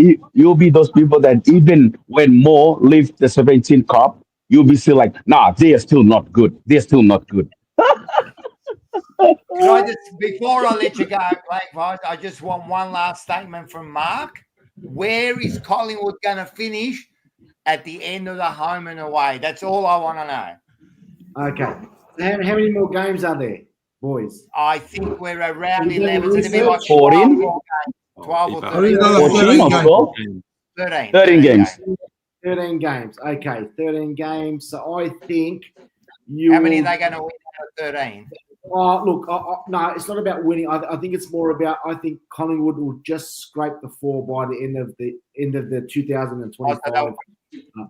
even when Moore leave the 17 cup, you'll be still like, nah, they are still not good. They're still not good. Before I let you go, Blake Vice, I just want one last statement from Mark. Where is Collingwood going to finish at the end of the home and away? That's all I want to know. Okay. How many more games are there, boys? I think we're around 11. It's going to be like 14? 12 or 13 or 12? 13 games. 13 games. Okay, 13 games. So I think How many are they going to win out of 13? Look, no, it's not about winning. I think it's more about. I think Collingwood will just scrape the 4 by the end of the 2025.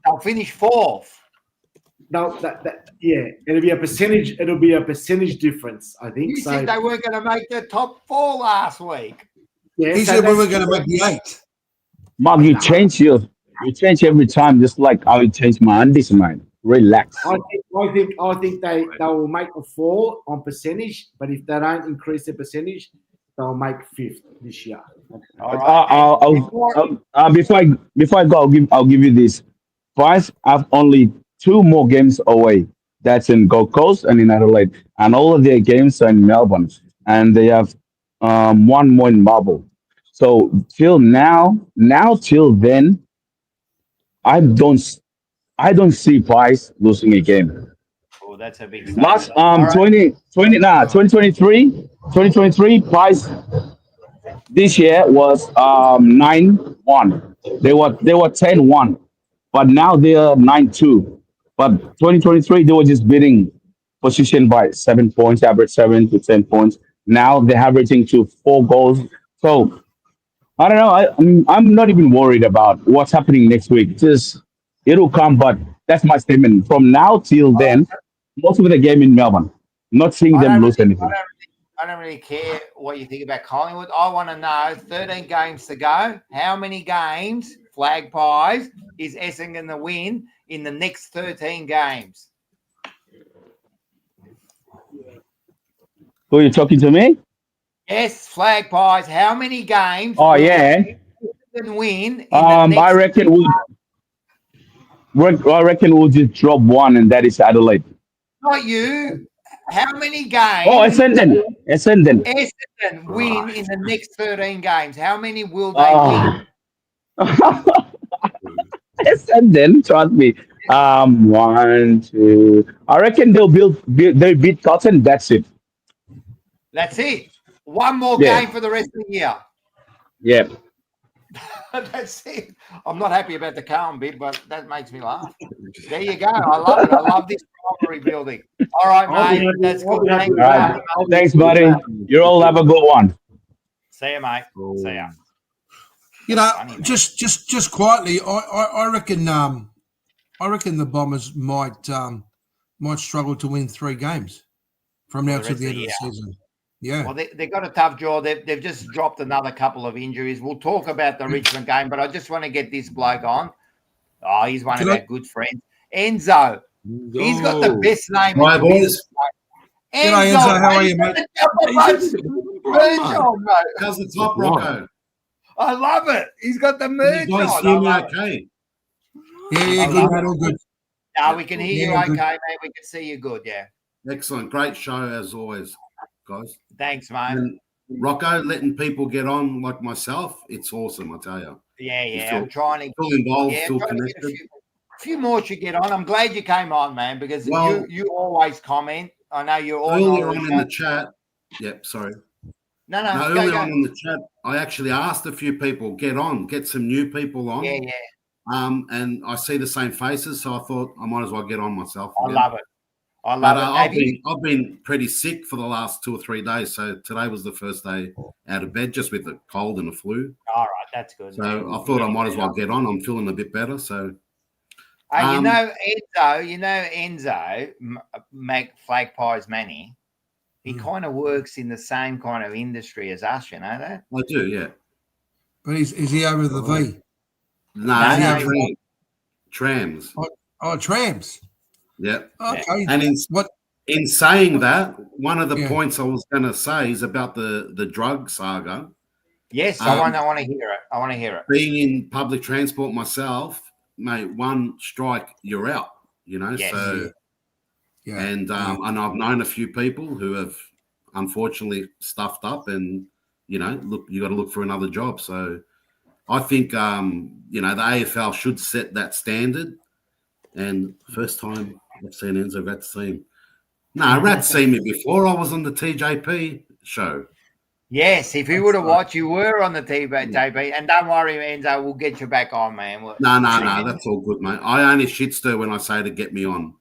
They'll finish 4th. No, it'll be a percentage. It'll be a percentage difference. I think. You said they weren't going to make the top 4 last week. Yeah, he said we were going to make the 8. Mark, you change every time, just like I would change my undies, man. Relax. I think they will make a 4 on percentage, but if they don't increase their percentage, they'll make 5th this year. All right. Before I go, I'll give you this. Price, I've only 2 more games away. That's in Gold Coast and in Adelaide, and all of their games are in Melbourne, and they have 1 more in Marble. So till till then, I don't see Price losing a game. Oh, that's a big last 2023 Price this year was 9-1. They were 10-1, but now they are 9-2. But 2023 they were just beating position by 7 points, average 7 to 10 points. Now they're averaging to 4 goals. So I don't know. I'm not even worried about what's happening next week. Just it'll come, but that's my statement. From now till then, most of the game in Melbourne. Not seeing them lose anything. I don't really care what you think about Collingwood. I want to know 13 games to go. How many games, Flag Pies, is Essendon to win in the next 13 games? Who are you talking to me? Yes, Flag Pies. How many games? Oh yeah. Essendon win. In the next I reckon we'll just drop 1, and that is Adelaide. Not you. How many games? Oh, Essendon win in the next 13 games. How many will they win? Essendon, trust me. 1, 2. I reckon they'll beat Carlton. That's it. That's it. 1 more game for the rest of the year. Yep. That's it. I'm not happy about the Carlton bit, but that makes me laugh. There you go. I love it. I love this rivalry building. All right, mate. That's good. Thank you. All right. Thanks, buddy. You all have a good one. See you, mate. See ya. You know, just quietly, I reckon the Bombers might struggle to win 3 games from now to the end of the season. Yeah. Well, they've got a tough draw. They've just dropped another couple of injuries. We'll talk about the Richmond game, but I just want to get this bloke on. Oh, he's one of our good friends. Enzo. He's got the best name. Hi, boys. G'day, Enzo. How are you, mate? How's the top, Rocco? I love it. He's got the merch You guys on. hear me okay? Yeah, good, mate. All good. No, we can hear you okay, mate. We can see you good, yeah. Excellent. Great show, as always, guys. Thanks, mate. And Rocco, letting people get on like myself, it's awesome, I tell you. Yeah. I'm trying to feel involved, feel trying to get connected. a few more should get on. I'm glad you came on, man, because you always comment. I know you're all earlier on in the chat. Yep, sorry. No, earlier on in the chat, I actually asked a few people, get some new people on. Yeah. And I see the same faces, so I thought I might as well get on myself. I love it. I've been pretty sick for the last 2 or 3 days, so today was the first day out of bed, just with a cold and a flu. All right, that's good. So I thought I might as well get on. I'm feeling a bit better. So, Enzo, Flag Pies Manny. He kind of works in the same kind of industry as us, you know that? I do, yeah. But is he over the V? No, trams. Oh, trams. Yeah. Okay. And in saying that, one of the points I was going to say is about the drug saga. Yes, I want to hear it. I want to hear it. Being in public transport myself, mate, one strike, you're out. You know, so. Yeah. And I've known a few people who have unfortunately stuffed up, and you know, look, you got to look for another job. So I think the AFL should set that standard. And first time I've seen Enzo, Rat see him. No, Rat's seen me before. I was on the TJP show. Yes, if you would have watched, you were on the TJP. And don't worry, Enzo, we'll get you back on, man. No, that's all good, mate. I only shit stir when I say to get me on.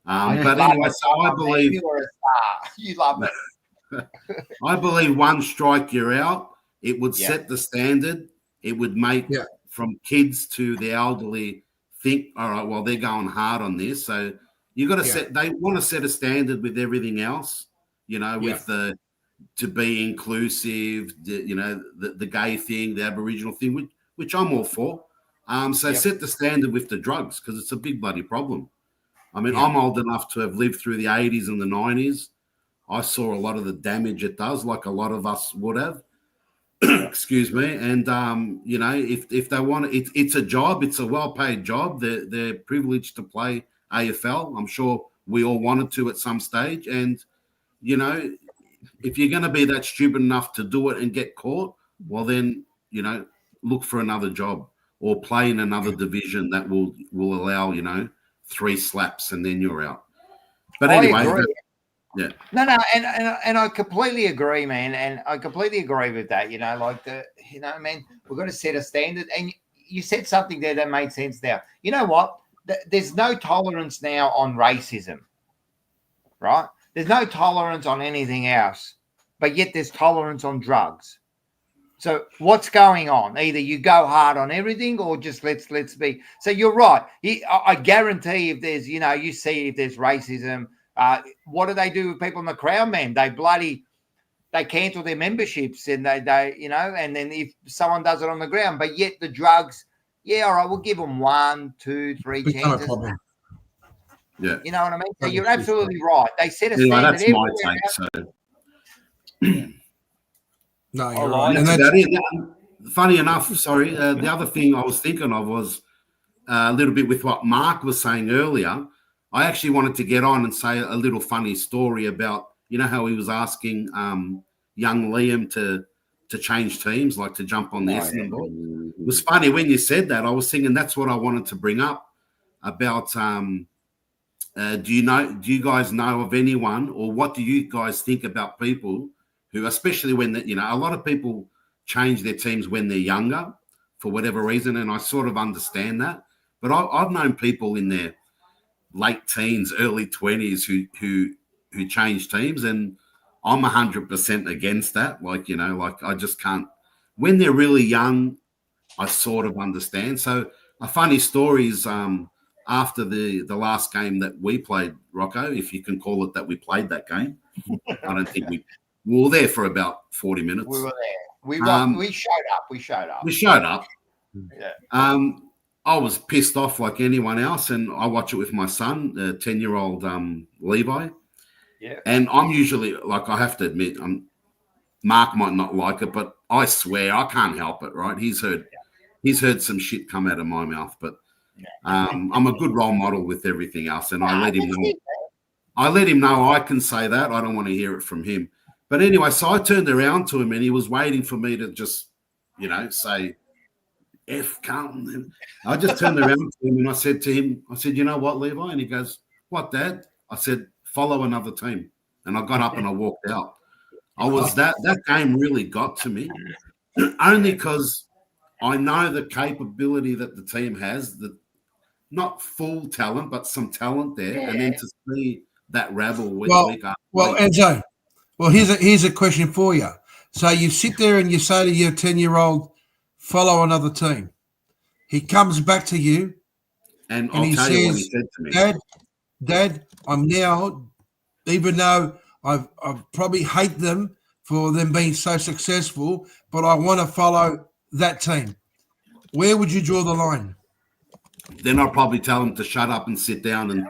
But anyway, so I believe you're a star. You love it. I believe one strike, you're out. It would set the standard. It would make from kids to the elderly think, all right, well, they're going hard on this. So you got to they want to set a standard with everything else, you know, with to be inclusive, the gay thing, the Aboriginal thing, which I'm all for. Set the standard with the drugs, because it's a big bloody problem. I mean, I'm old enough to have lived through the 80s and the 90s. I saw a lot of the damage it does, like a lot of us would have. Excuse me. And, if they want it, it's a job. It's a well-paid job. They're privileged to play AFL. I'm sure we all wanted to at some stage. And, you know, if you're going to be that stupid enough to do it and get caught, well, then, you know, look for another job or play in another division that will allow, 3 slaps and then you're out. But anyway, No, and I completely agree, man. And I completely agree with that. We've got to set a standard. And you said something there that made sense now. You know what? There's no tolerance now on racism, right? There's no tolerance on anything else, but yet there's tolerance on drugs. So what's going on? Either you go hard on everything, or just let's be. So you're right. I guarantee if there's, you see if there's racism, what do they do with people in the crowd, man? They cancel their memberships, and they and then if someone does it on the ground, but yet the drugs, all right, we'll give them 1, 2, 3 chances. Yeah. You know what I mean? So you're absolutely right. They set a standard. That's my take. So. No, you're right. And funny enough, the other thing I was thinking of was a little bit with what Mark was saying earlier. I actually wanted to get on and say a little funny story about, how he was asking young Liam to change teams, like to jump on the Essendon ball. It was funny when you said that. I was thinking that's what I wanted to bring up about. Do you guys know of anyone, or what do you guys think about people who, especially when a lot of people change their teams when they're younger for whatever reason, and I sort of understand that. But I've known people in their late teens, early 20s who change teams, and I'm 100% against that. Like, you know, like I just can't. When they're really young, I sort of understand. So a funny story is after the last game that we played, Rocco, if you can call it that, we played that game. I don't think we were there for about 40 minutes. We were there. We showed up. We showed up. Yeah. I was pissed off like anyone else, and I watch it with my son, 10-year-old Levi. Yeah. And I'm usually, like, I have to admit, Mark might not like it, but I swear I can't help it, right? He's heard some shit come out of my mouth, but I'm a good role model with everything else, and I let him know. I let him know I can say that. I don't want to hear it from him. But anyway, so I turned around to him, and he was waiting for me to just, you know, say, F Carlton. I just turned around to him and I said to him, you know what, Levi? And he goes, what, Dad? I said, follow another team. And I got up and I walked out. That game really got to me, only because I know the capability that the team has, not full talent, but some talent there. Yeah. And then to see that rabble week after week. Enzo, here's a question for you. So you sit there and you say to your 10-year-old, follow another team. He comes back to you and he says, what he said to me. Dad, I'm now, even though I probably hate them for them being so successful, but I want to follow that team. Where would you draw the line? Then I'll probably tell him to shut up and sit down. And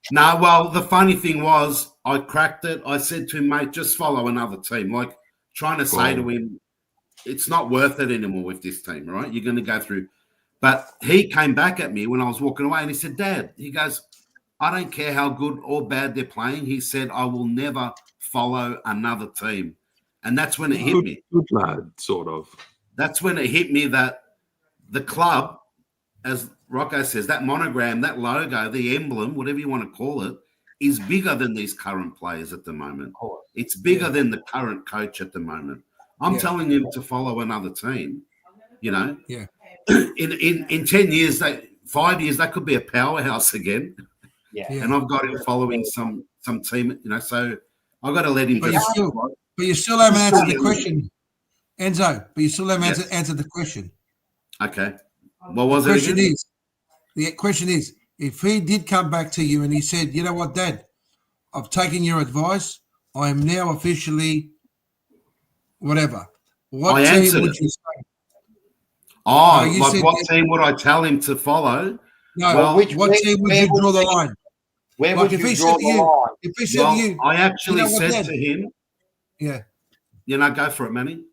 no, well, the funny thing was I cracked it. I said to him, mate, just follow another team. Like trying to say to him, it's not worth it anymore with this team, right? You're going to go through. But he came back at me when I was walking away and he said, Dad, he goes, I don't care how good or bad they're playing. He said, I will never follow another team. And that's when it hit me. Good lad, sort of. That's when it hit me that the club, as Rocco says, that monogram, that logo, the emblem, whatever you want to call it, is bigger than these current players at the moment. It's bigger than the current coach at the moment. I'm telling him to follow another team, you know. Yeah. In 10 years, 5 years, that could be a powerhouse again. Yeah. And I've got him following some team, you know, so I've got to let him But you still haven't answered the question, Enzo. But you still haven't answered the question. Okay. What was it again? The question is, if he did come back to you and he said, you know what, Dad, I've taken your advice. I am now officially whatever. What team would you say? Oh, like what team would I tell him to follow? No, well, what team would you draw the line? Where would you draw the line? If he said to you, I actually said to him, you know, go for it, Manny.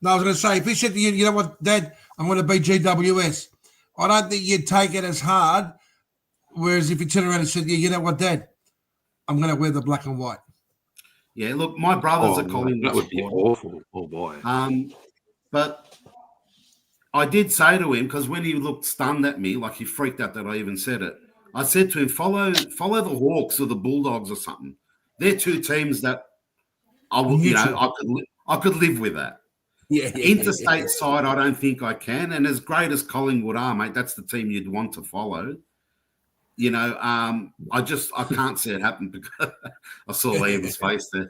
No, I was going to say, if he said to you, you know what, Dad, I'm going to be GWS, I don't think you'd take it as hard. Whereas if he turned around and said, you know what, Dad, I'm going to wear the black and white. Yeah, look, my brothers are calling that would be awful. Oh, boy. But I did say to him, because when he looked stunned at me, like he freaked out that I even said it, I said to him, follow the Hawks or the Bulldogs or something. They're two teams that I would, you know, I could live with that. Interstate side, I don't think I can. And as great as Collingwood are, mate, that's the team you'd want to follow. You know, I can't see it happen because I saw Liam's face there.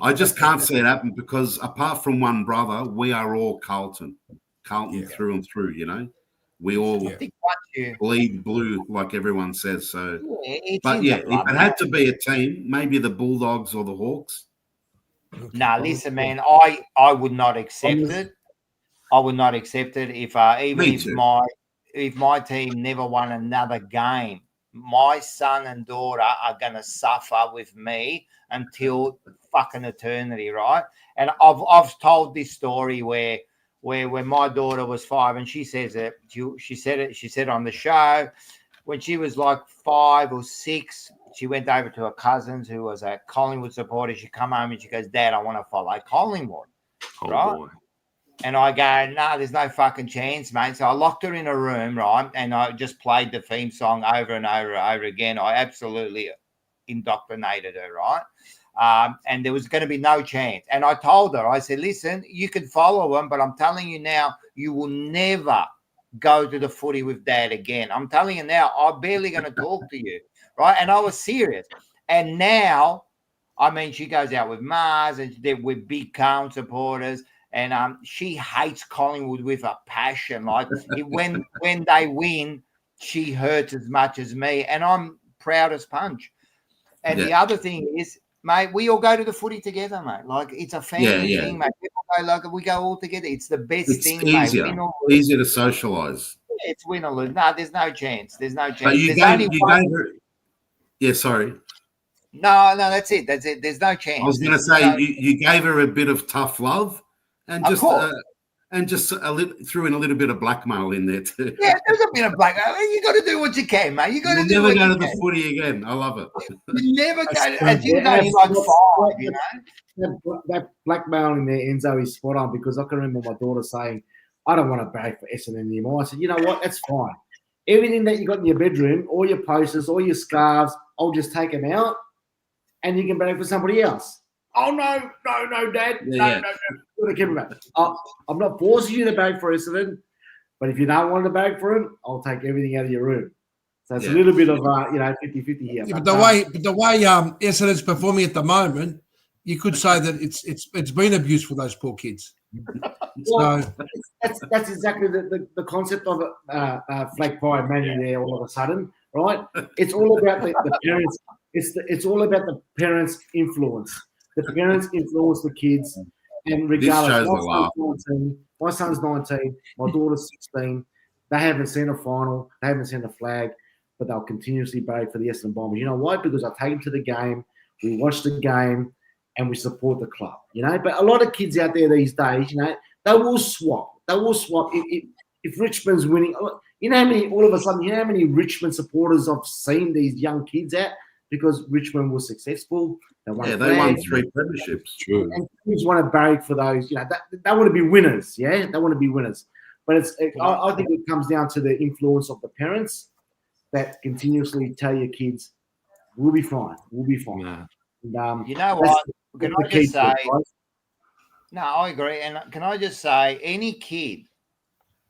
I just can't see it happen because apart from one brother, we are all Carlton through and through, you know. We all bleed blue, like everyone says. So, but if it had to be a team, maybe the Bulldogs or the Hawks. No, listen, man, I would not accept it. I would not accept it if if my team never won another game. My son and daughter are going to suffer with me until fucking eternity, right? And I've told this story where when my daughter was 5, and she says it. She said on the show when she was like 5 or 6. She went over to her cousins who was a Collingwood supporter. She come home and she goes, Dad, I want to follow Collingwood. Right? Boy. And I go, no, there's no fucking chance, mate. So I locked her in a room, right? And I just played the theme song over and over and over again. I absolutely indoctrinated her, right? and there was going to be no chance. And I told her, I said, listen, you can follow him, but I'm telling you now, you will never go to the footy with Dad again. I'm telling you now, I'm barely going to talk to you, right? And I was serious. And now, I mean, she goes out with Mars and they're with big Carlton supporters. And she hates Collingwood with a passion. Like when they win, she hurts as much as me. And I'm proud as punch. And the other thing is, mate, we all go to the footy together, mate. Like it's a family thing, mate. People go, like, we go all together. It's the best thing, easier. mate. Win or lose. Easier to socialise. Yeah, it's win or lose. No, there's no chance. There's no chance. But you gave her, yeah, sorry. No, that's it. That's it. There's no chance. I was going to say you gave her a bit of tough love, and just threw in a little bit of blackmail in there too. Yeah, there's a bit of blackmail. You got to do what you can, mate. You got to do never what go you to the can. footy again. I love it. You never go. And you know, like 5, you know. That blackmail in there, Enzo, is spot on because I can remember my daughter saying, "I don't want to bag for Essendon anymore." I said, "You know what? That's fine. Everything that you got in your bedroom, all your posters, all your scarves, I'll just take them out, and you can bag for somebody else." Oh no, Dad, no. I'm not forcing you to bag for Essendon, but if you don't want to bag for him, I'll take everything out of your room. So it's a little bit of 50-50 here. Yeah, but the way Essendon's performing at the moment, you could say that it's been abuse for those poor kids. Well, that's exactly the concept of flag pie manning there all of a sudden, right? It's all about the parents. It's all about the parents' influence. The parents influence the kids, and regardless, my son's 19, my daughter's 16. They haven't seen a final, they haven't seen a flag, but they'll continuously beg for the Essendon Bombers. You know why? Because I take them to the game, we watch the game, and we support the club. You know, but a lot of kids out there these days, you know, they will swap. If Richmond's winning. You know how many? All of a sudden, you know how many Richmond supporters I've seen these young kids at because Richmond was successful. They won 3 premierships. True. And kids want to beg for those. You know, they want to be winners. Yeah, they want to be winners. But I think it comes down to the influence of the parents that continuously tell your kids, "We'll be fine. We'll be fine." Yeah. And, you know what? Can I just say? No, I agree. And can I just say, any kid,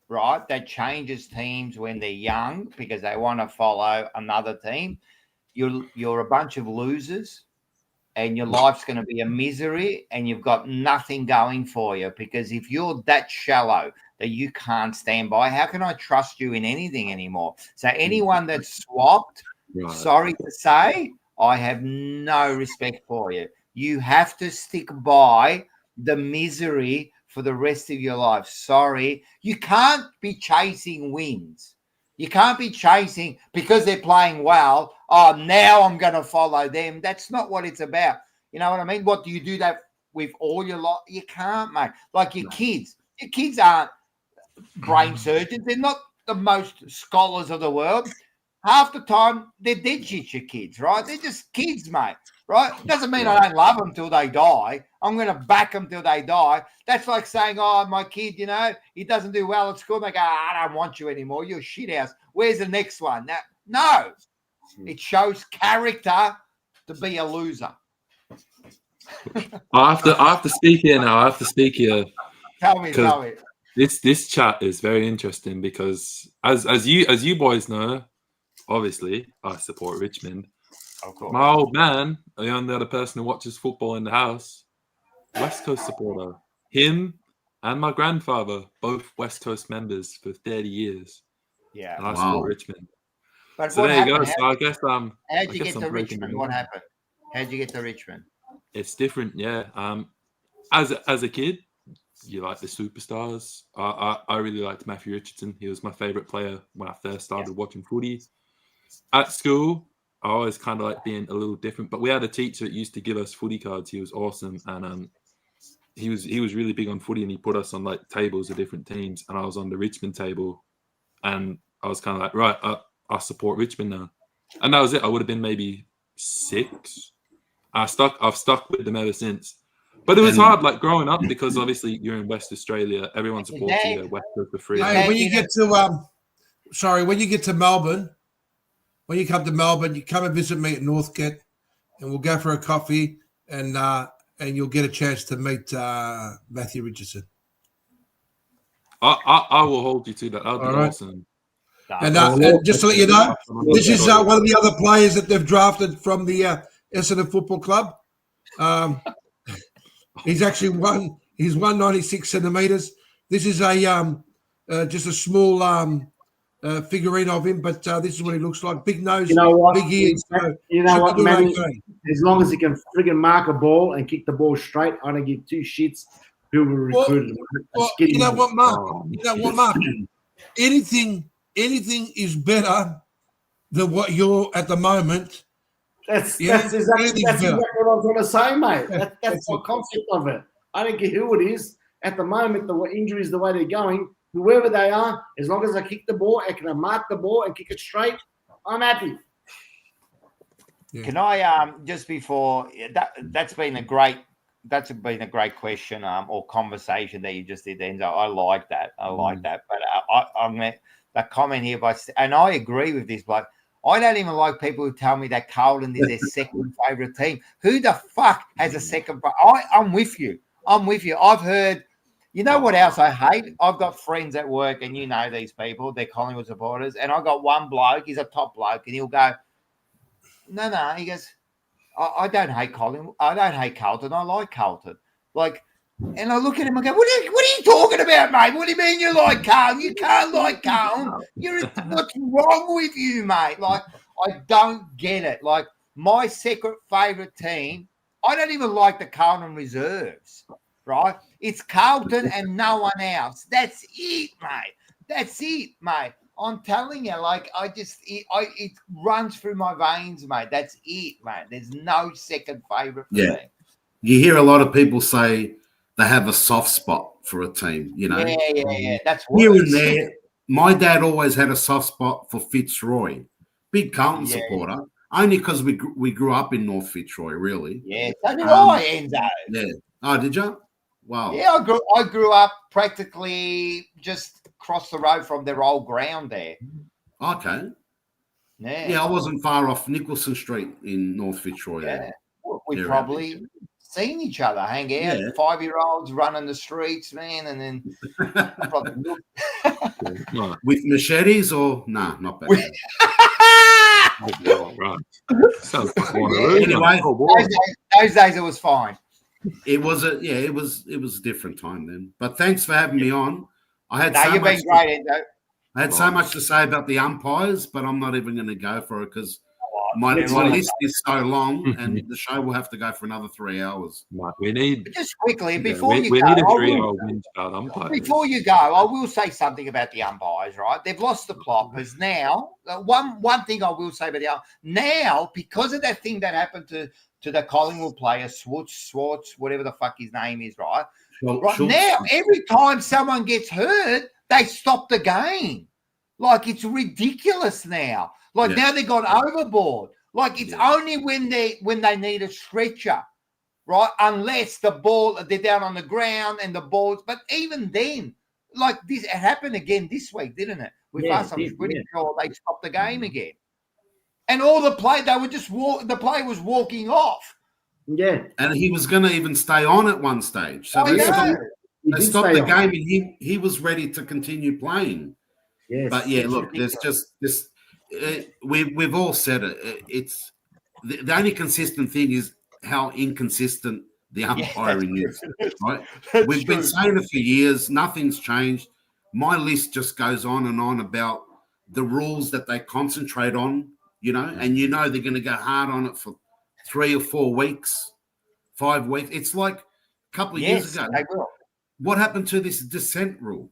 right, that changes teams when they're young because they want to follow another team, you're a bunch of losers. And your life's going to be a misery and you've got nothing going for you because if you're that shallow that you can't stand by, how can I trust you in anything anymore? So anyone that's swapped, sorry to say, I have no respect for you. You have to stick by the misery for the rest of your life. Sorry. You can't be chasing wins. You can't be chasing because they're playing well. Oh, now I'm going to follow them. That's not what it's about. You know what I mean? What do you do that with all your life? You can't, mate. Like your kids. Your kids aren't brain surgeons. They're not the most scholars of the world. Half the time, they're dead shit, your kids, right? They're just kids, mate, right? Doesn't mean I don't love them till they die. I'm going to back them till they die. That's like saying, oh, my kid, you know, he doesn't do well at school. They go, I don't want you anymore. You're a shit house. Where's the next one? No. It shows character to be a loser. I have to speak here now. I have to speak here. Tell me. This chat is very interesting because as you boys know, obviously I support Richmond. Of course. My old man, the only other person who watches football in the house, West Coast supporter. Him and my grandfather, both West Coast members for 30 years. Yeah. And I support Richmond. But so there you go. So I guess how'd you get to Richmond? What happened? How'd you get to Richmond? It's different, yeah. As a kid, you like the superstars. I really liked Matthew Richardson. He was my favourite player when I first started watching footy. At school, I always kind of like being a little different. But we had a teacher that used to give us footy cards. He was awesome, and he was really big on footy, and he put us on like tables of different teams. And I was on the Richmond table, and I was kind of like, right, I support Richmond now, and that was it. I would have been maybe 6. I've stuck with them ever since. But it was hard, like growing up, because obviously you're in West Australia. Everyone supports you. West Coast for free. Hey, when you get to Melbourne, when you come to Melbourne, you come and visit me at Northgate, and we'll go for a coffee, and you'll get a chance to meet Matthew Richardson. I will hold you to that. That'd be All right. awesome. And just to let you know, this is one of the other players that they've drafted from the Essendon Football Club. He's actually won. He's 196 centimeters. This is a just a small figurine of him, but this is what he looks like. Big nose, You know what? big ears. You know what, man? Okay. As long as he can friggin' mark a ball and kick the ball straight, I don't give two shits who will recruit him. Well, you know what, Mark? You know what, Mark? Anything is better than what you're at the moment. That's exactly what I was going to say, mate. That's the concept of it. I don't care who it is. At the moment, the injuries, the way they're going, whoever they are, as long as I kick the ball, I can mark the ball and kick it straight, I'm happy. Yeah. Can I just before that's been a great question or conversation that you just did, Enzo. I like that. But I'm gonna that comment here and I agree with this, but I don't even like people who tell me that Carlton is their second favourite team. Who the fuck has a second? I'm with you. I've heard. You know what else I hate? I've got friends at work, and you know these people. They're Collingwood supporters, and I got one bloke. He's a top bloke, and he'll go, "No." He goes, "I don't hate Collingwood. I don't hate Carlton. I like Carlton." And I look at him and go, "What are you talking about, mate? What do you mean you like Carlton? You can't like Carlton. What's wrong with you, mate? I don't get it. My second favourite team, I don't even like the Carlton reserves, right? It's Carlton and no one else. That's it, mate. I'm telling you, it runs through my veins, mate. That's it, mate. There's no second favourite for me. You hear a lot of people say they have a soft spot for a team, you know. Yeah. That's here and there. My dad always had a soft spot for Fitzroy, big Carlton supporter, only because we grew up in North Fitzroy, really. Yeah, so did I, Enzo. Yeah. Oh, did you? Wow. Yeah, I grew up practically just across the road from their old ground there. Okay. Yeah. I wasn't far off Nicholson Street in North Fitzroy. Yeah. We probably seen each other, hang out, 5-year-olds running the streets, man, and then with machetes or not bad. Right. Anyway, those days it was fine. It was it was a different time then. But thanks for having me on. You've been great, Endo. I had so much to say about the umpires, but I'm not even going to go for it because my list is so long, and the show will have to go for another 3 hours. We need just quickly before you we go. Need a 3-hour win about umpires. Before you go, I will say something about the umpires. Right, they've lost the plot because now one thing I will say about the now because of that thing that happened to the Collingwood player Swartz, whatever the fuck his name is. Right now, every time someone gets hurt, they stop the game. It's ridiculous now. Now they've gone overboard. It's only when they need a stretcher, right? Unless they're down on the ground and the balls. But even then, this, it happened again this week, didn't it? With us, I'm pretty sure they stopped the game again. And all the play, they were just the play was walking off. Yeah. And he was going to even stay on at one stage. So they stopped the game and he was ready to continue playing. Yes. But look, there's just this. We've all said it. It's the only consistent thing is how inconsistent the umpiring is. Right? We've been saying it for years. Nothing's changed. My list just goes on and on about the rules that they concentrate on. And they're going to go hard on it for 3 or 4 weeks, 5 weeks. It's like a couple of years ago. They will. What happened to this dissent rule?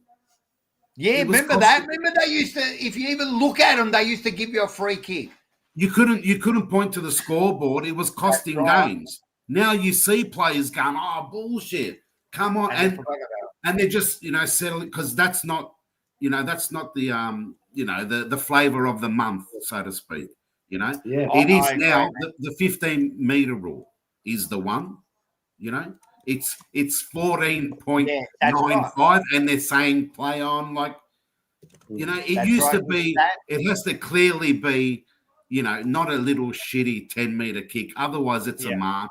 Yeah, remember that? Remember they used to, if you even look at them, they used to give you a free kick. You couldn't point to the scoreboard. It was costing games. Now you see players going, "Oh, bullshit! Come on!" And they're just settling because that's not the the flavor of the month, so to speak. It is now the 15-meter rule is the one. It's 14.95, and they're saying play on it used to be. It has to clearly be, not a little shitty 10-meter kick. Otherwise, it's a mark.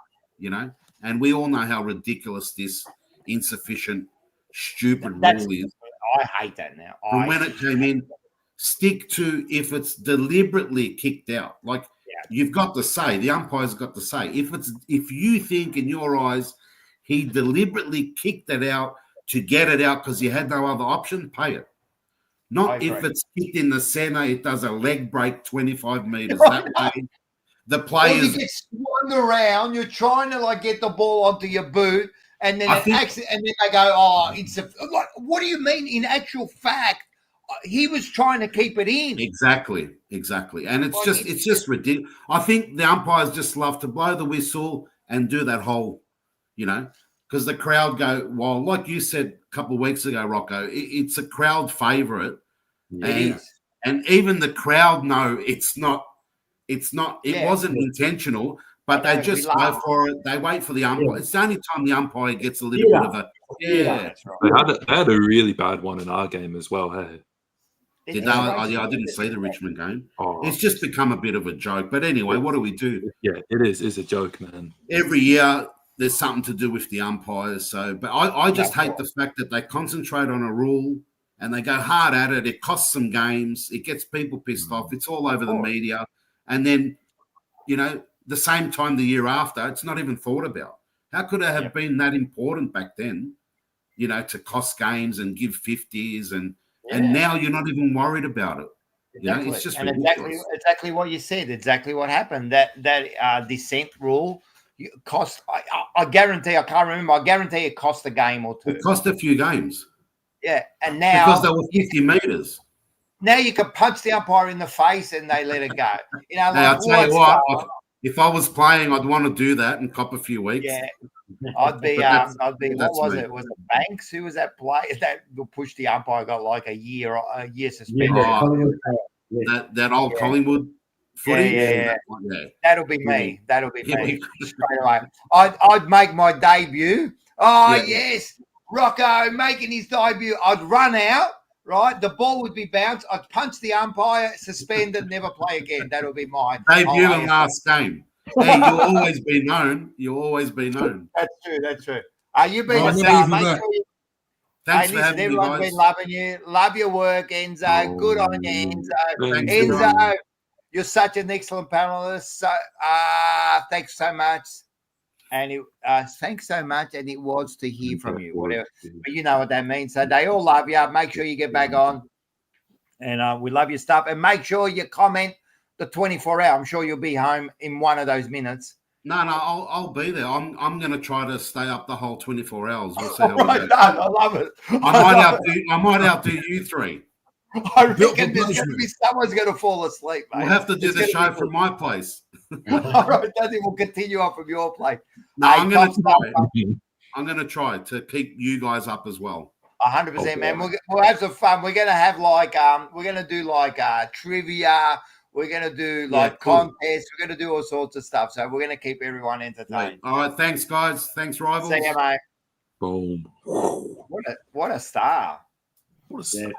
And we all know how ridiculous this insufficient, stupid That's- rule is. I hate that now. From when it came in, stick to if it's deliberately kicked out. Like you've got to say, the umpire's got to say, if you think in your eyes he deliberately kicked it out to get it out because you had no other option, pay it. Not if it's kicked in the center, it does a leg break 25 meters that way. The players, you get swung around. You're trying to like get the ball onto your boot, and then and then they go, "Oh, it's like." What do you mean? In actual fact, he was trying to keep it in. Exactly, and it's just ridiculous. I think the umpires just love to blow the whistle and do that whole, because the crowd go. Well, like you said a couple of weeks ago, Rocco, it's a crowd favorite, and even the crowd know it's not. It wasn't intentional, but they just go for it. They wait for the umpire. It's the only time the umpire gets a little bit of a That's right. They had a really bad one in our game as well. Hey, did they? I didn't see the Richmond game. It's just become a bit of a joke. But anyway, what do we do? Yeah, it is. It's a joke, man. Every year there's something to do with the umpires. So, but I just hate the fact that they concentrate on a rule and they go hard at it. It costs them games. It gets people pissed off. It's all over the media. And then, the same time the year after, it's not even thought about. How could it have been that important back then, to cost games and give 50s and now you're not even worried about it. Exactly. It's just and ridiculous. exactly what you said, exactly what happened. That dissent rule cost, I guarantee, I can't remember, I guarantee it cost a game or two. It cost a few games. Yeah, and now because they were 50 meters. Now you can punch the umpire in the face and they let it go. I'll tell you what, if I was playing, I'd want to do that and cop a few weeks. Yeah, I'd be. What was it? Was it Banks who was that player that pushed the umpire? Got like a year suspension. That old Collingwood footy. Yeah. That'll be me. That'll be me straight away. I'd make my debut. Yes, Rocco making his debut. I'd run out. Right, the ball would be bounced. I'd punch the umpire, suspended, never play again. That'll be mine. Debut and last game. Hey, you'll always be known. You'll always be known. That's true. You've been a star, mate. Thanks for having me, everyone's guys. been loving you. Love your work, Enzo. Good on you, Enzo. Thanks, Enzo, you're such an excellent panelist. So, thanks so much. And thanks so much. And it was to hear from you, whatever. But you know what that means. So they all love you. Make sure you get back on. And we love your stuff. And make sure you comment the 24-hour. I'm sure you'll be home in one of those minutes. No, I'll be there. I'm going to try to stay up the whole 24 hours. We'll see how we go. I love it. I might outdo you three. I reckon someone's going to fall asleep, mate. We'll have to do the show from my place. All right, we'll continue on from your place. No, I'm going to try to keep you guys up as well. 100%, man. We'll have some fun. We're going to have we're going to do trivia. We're going to do contests. We're going to do all sorts of stuff. So we're going to keep everyone entertained. Right. All right. Thanks, guys. Thanks, Rivals. See you, mate. Boom. What a star.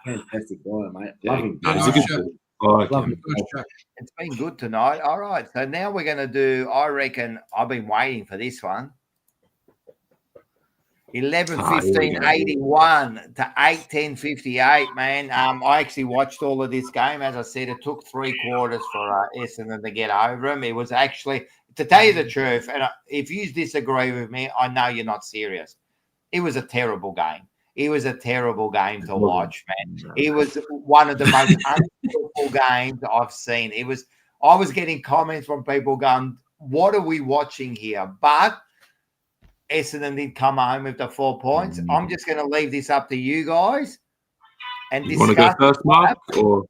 Fantastic guy, mate. Love him. It's been good tonight. All right. So now we're going to do, I reckon, I've been waiting for this one. 11:15:81 to 8:10:58, man. I actually watched all of this game. As I said, it took 3 quarters for Essendon to get over him. It was actually, to tell you the truth, and if you disagree with me, I know you're not serious. It was a terrible game. It was a terrible game to watch, man. It was one of the most unbelievable games I've seen. I was getting comments from people going, "What are we watching here?" But Essendon did come home with the 4 points. I'm just going to leave this up to you guys and discuss. You want to go first, Mark, or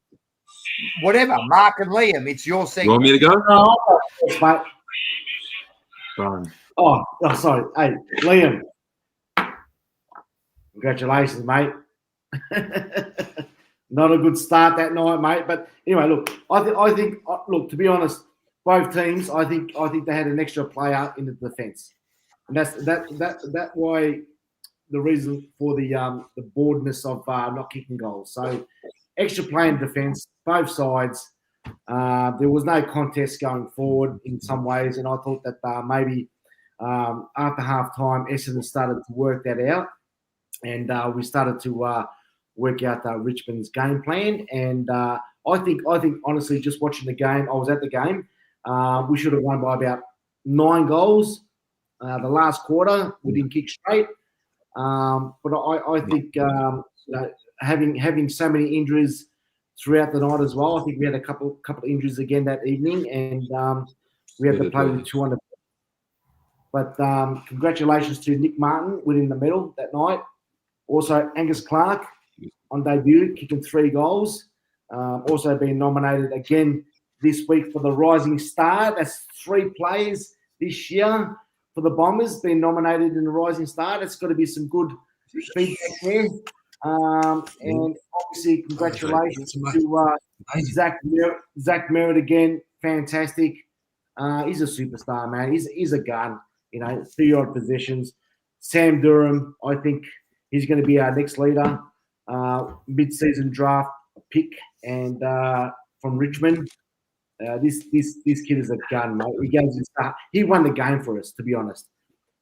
whatever? Mark and Liam, it's your segment. You want me to go? No, mate. Fine. Oh, sorry. Hey, Liam. Congratulations, mate. Not a good start that night, mate. But anyway, look, I think, to be honest, both teams, I think they had an extra player in the defence, and that why the reason for the boredness of not kicking goals. So extra play in defence, both sides. There was no contest going forward in some ways, and I thought that maybe After half time, Essendon started to work that out, and we started to work out Richmond's game plan. And I think honestly, just watching the game, I was at the game. We should have won by about 9 goals. The last quarter, we didn't kick straight. But I think having so many injuries throughout the night as well. I think we had a couple of injuries again that evening, and we had to play with 2 on the. But congratulations to Nick Martin winning the medal that night. Also, Angus Clark on debut, kicking 3 goals. Also being nominated again this week for the Rising Star. That's 3 players this year for the Bombers being nominated in the Rising Star. That's got to be some good feedback there. And obviously, congratulations to Zach Merritt again. Fantastic. He's a superstar, man. He's a gun. 3-odd possessions. Sam Durham, I think he's going to be our next leader. Mid-season draft pick and from Richmond. This kid is a gun, mate. He won the game for us, to be honest.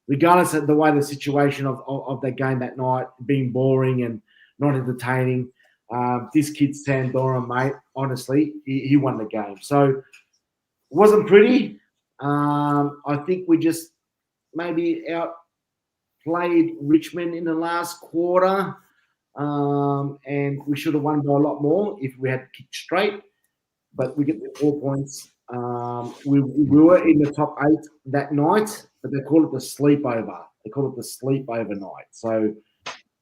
Regardless of the way the situation of that game that night being boring and not entertaining, this kid Sam Durham, mate, honestly, he won the game. So it wasn't pretty. I think we just maybe outplayed Richmond in the last quarter, and we should have won by a lot more if we had kicked straight. But we get the 4 points. We were in the top 8 that night, but they call it the sleepover. They call it the sleepover night. So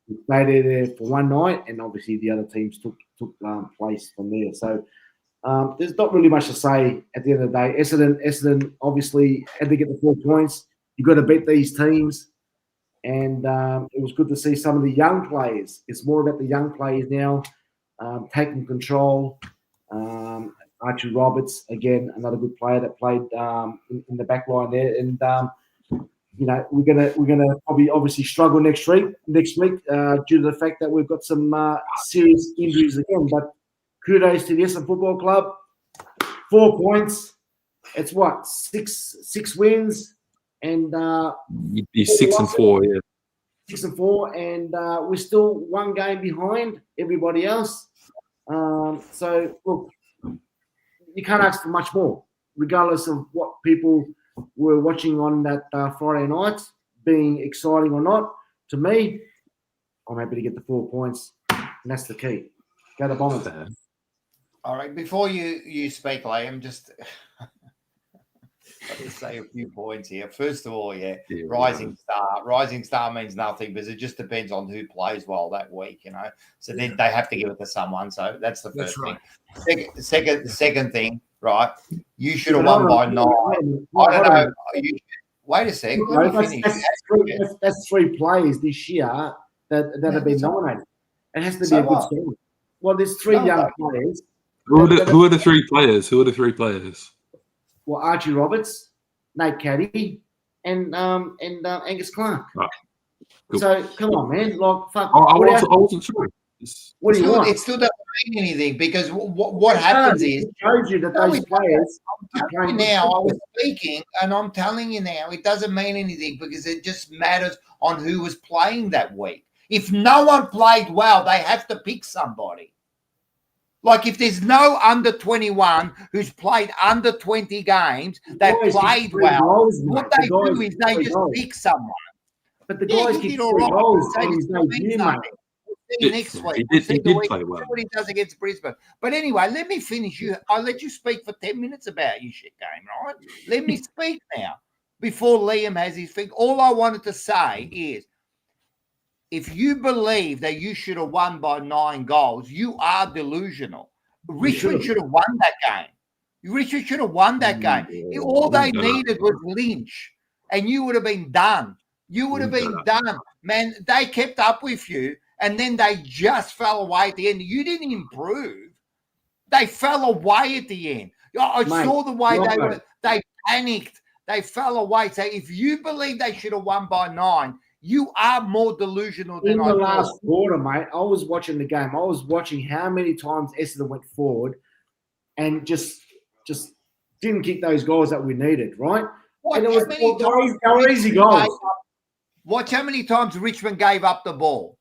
we stayed there for one night, and obviously the other teams took place from there. So there's not really much to say at the end of the day. Essendon obviously had to get the 4 points. You've got to beat these teams. And it was good to see some of the young players. It's more about the young players now taking control. Archie Roberts, again, another good player that played in the back line there. And, we're gonna probably obviously struggle next week due to the fact that we've got some serious injuries again. But kudos to the Essendon Football Club. 4 points. It's what, six wins, and you'd be 6-4, yeah. 6-4, and we're still 1 game behind everybody else. So look, you can't ask for much more, regardless of what people were watching on that Friday night, being exciting or not. To me, I'm happy to get the 4 points, and that's the key. Go to Bombers. All right, before you speak, Liam, just let me say a few points here. First of all, Rising Star. Rising Star means nothing because it just depends on who plays well that week, So then they have to give it to someone. So that's the first thing. Second thing, right? You should have won by 9. I don't know. Wait a second. Let me finish. That's 3 players this year that have been nominated. It has to be a good story. Well, there's 3 young players. Who are the 3 players? Who are the 3 players? Well, Archie Roberts, Nate Caddy, and Angus Clark. Right. Cool. So come on, man! Like, fuck. I wasn't sure. What do you want? It still doesn't mean anything because what happens is it shows you that those players. Now I was speaking, and I'm telling you now, it doesn't mean anything because it just matters on who was playing that week. If no one played well, they have to pick somebody. Like if there's no under 21 who's played under 20 games that played well, what they do is they just pick someone. But the guys kicked 3 goals on his debut, mate. Next week. He did play well. What he does against Brisbane. But anyway, let me finish. I'll let you speak for 10 minutes about your shit game, right? Let me speak now before Liam has his thing. All I wanted to say is, if you believe that you should have won by 9 goals, you are delusional. Richmond should have won that game. Richmond should have won that game. All they needed was Lynch, and you would have been done. You would have been done. Man, they kept up with you, and then they just fell away at the end. You didn't improve. They fell away at the end. I saw the way they panicked. They fell away. So if you believe they should have won by 9, you are more delusional than I thought. In the last quarter, mate, I was watching the game. I was watching how many times Essendon went forward and just didn't kick those goals that we needed, right? And it was they were easy goals. Watch how many times Richmond gave up the ball.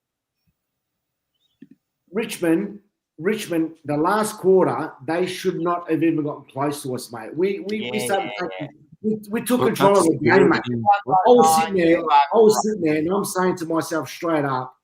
Richmond, the last quarter, they should not have even gotten close to us, mate. We took control of the game, mate. I was sitting there, and I'm saying to myself straight up,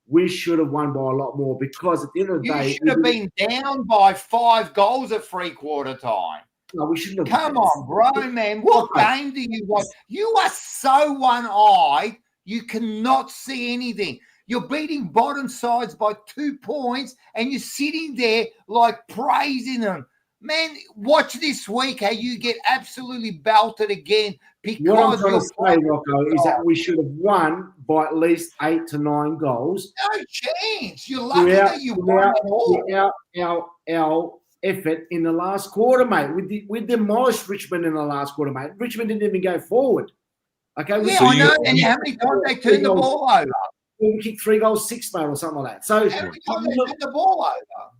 we should have won by a lot more, because at the end of the day, you should have been down by 5 goals at 3/4 time. No, we shouldn't have. Come on, bro, man. What game do you want? You are so one-eyed, you cannot see anything. You're beating bottom sides by 2 points, and you're sitting there like praising them. Man, watch this week how you get absolutely belted again. Because what I'm trying to say, Rocco, is that we should have won by at least 8 to 9 goals. No chance. You're lucky that you won it all. Our effort in the last quarter, mate. We demolished Richmond in the last quarter, mate. Richmond didn't even go forward. Okay. I know. And how many times they turned the ball over? We kicked 3 goals, 6, mate, or something like that. So how many times they turned the ball over?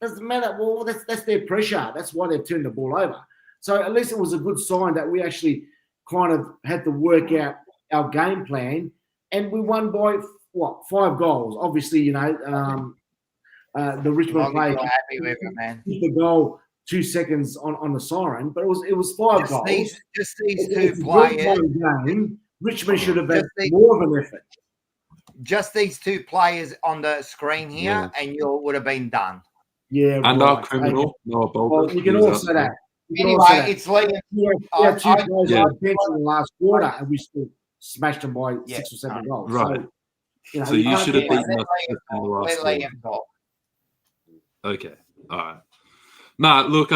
Doesn't matter. Well, that's their pressure. That's why they've turned the ball over. So at least it was a good sign that we actually kind of had to work out our game plan, and we won by 5 goals. Obviously, you know, the Richmond player happy man. Hit the goal 2 seconds on the siren, but it was 5 goals. Just these 2 players. Richmond should have had more of an effort. Just these 2 players on the screen here, and you would have been done. Yeah, and our criminal. Well, you can also say that. Anyway, it's Liam. Yeah, 2 players on the bench in the last quarter, and we still smashed them by 6 or 7 goals. Right. So, you know, so you should have beaten us in the last quarter. Okay. All right. Nah, look,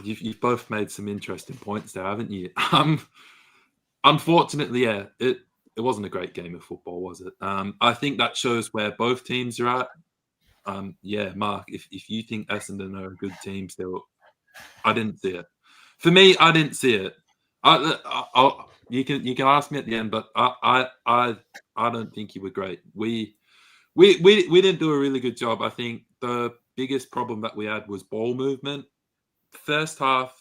you've both made some interesting points there, haven't you? Unfortunately, yeah, it wasn't a great game of football, was it? I think that shows where both teams are at. Yeah, Mark, if you think Essendon are a good team still, I didn't see it. For me, I didn't see it. You can ask me at the end, but I don't think you were great. We didn't do a really good job. I think the biggest problem that we had was ball movement. First half,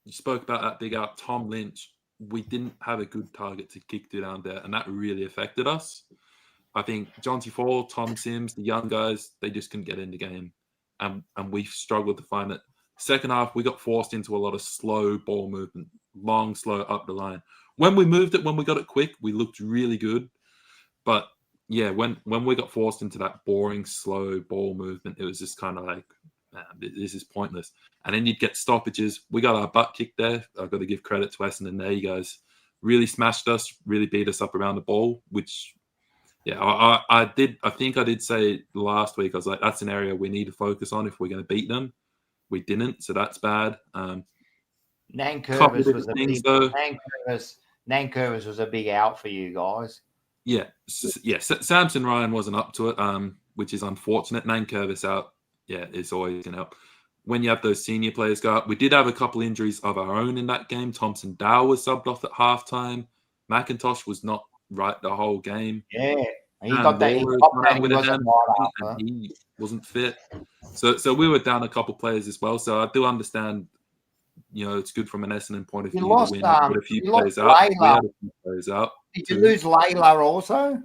you spoke about that big out, Tom Lynch. We didn't have a good target to kick to down there, and that really affected us. I think Jonty Fall, Tom Sims, the young guys, they just couldn't get in the game, and we struggled to find it. Second half, we got forced into a lot of slow ball movement, long, slow up the line. When we moved it, when we got it quick, we looked really good. But yeah, when we got forced into that boring, slow ball movement, it was just kind of like, man, this is pointless. And then you'd get stoppages. We got our butt kicked there. I've got to give credit to Essendon there. You guys really smashed us, really beat us up around the ball, which, yeah, I think I did say last week, I was like, that's an area we need to focus on if we're going to beat them. We didn't, so that's bad. Nankervis was a big out for you guys. Yeah. Samson Ryan wasn't up to it, which is unfortunate. Nankervis out, yeah, it's always going to help. When you have those senior players go up, we did have a couple injuries of our own in that game. Thompson Dow was subbed off at halftime. McIntosh was not right the whole game. Yeah. He wasn't fit. So we were down a couple players as well. So I do understand, you know, it's good from an Essendon point of view to win. But a few players out. We had a few players out. Did you lose Layla also?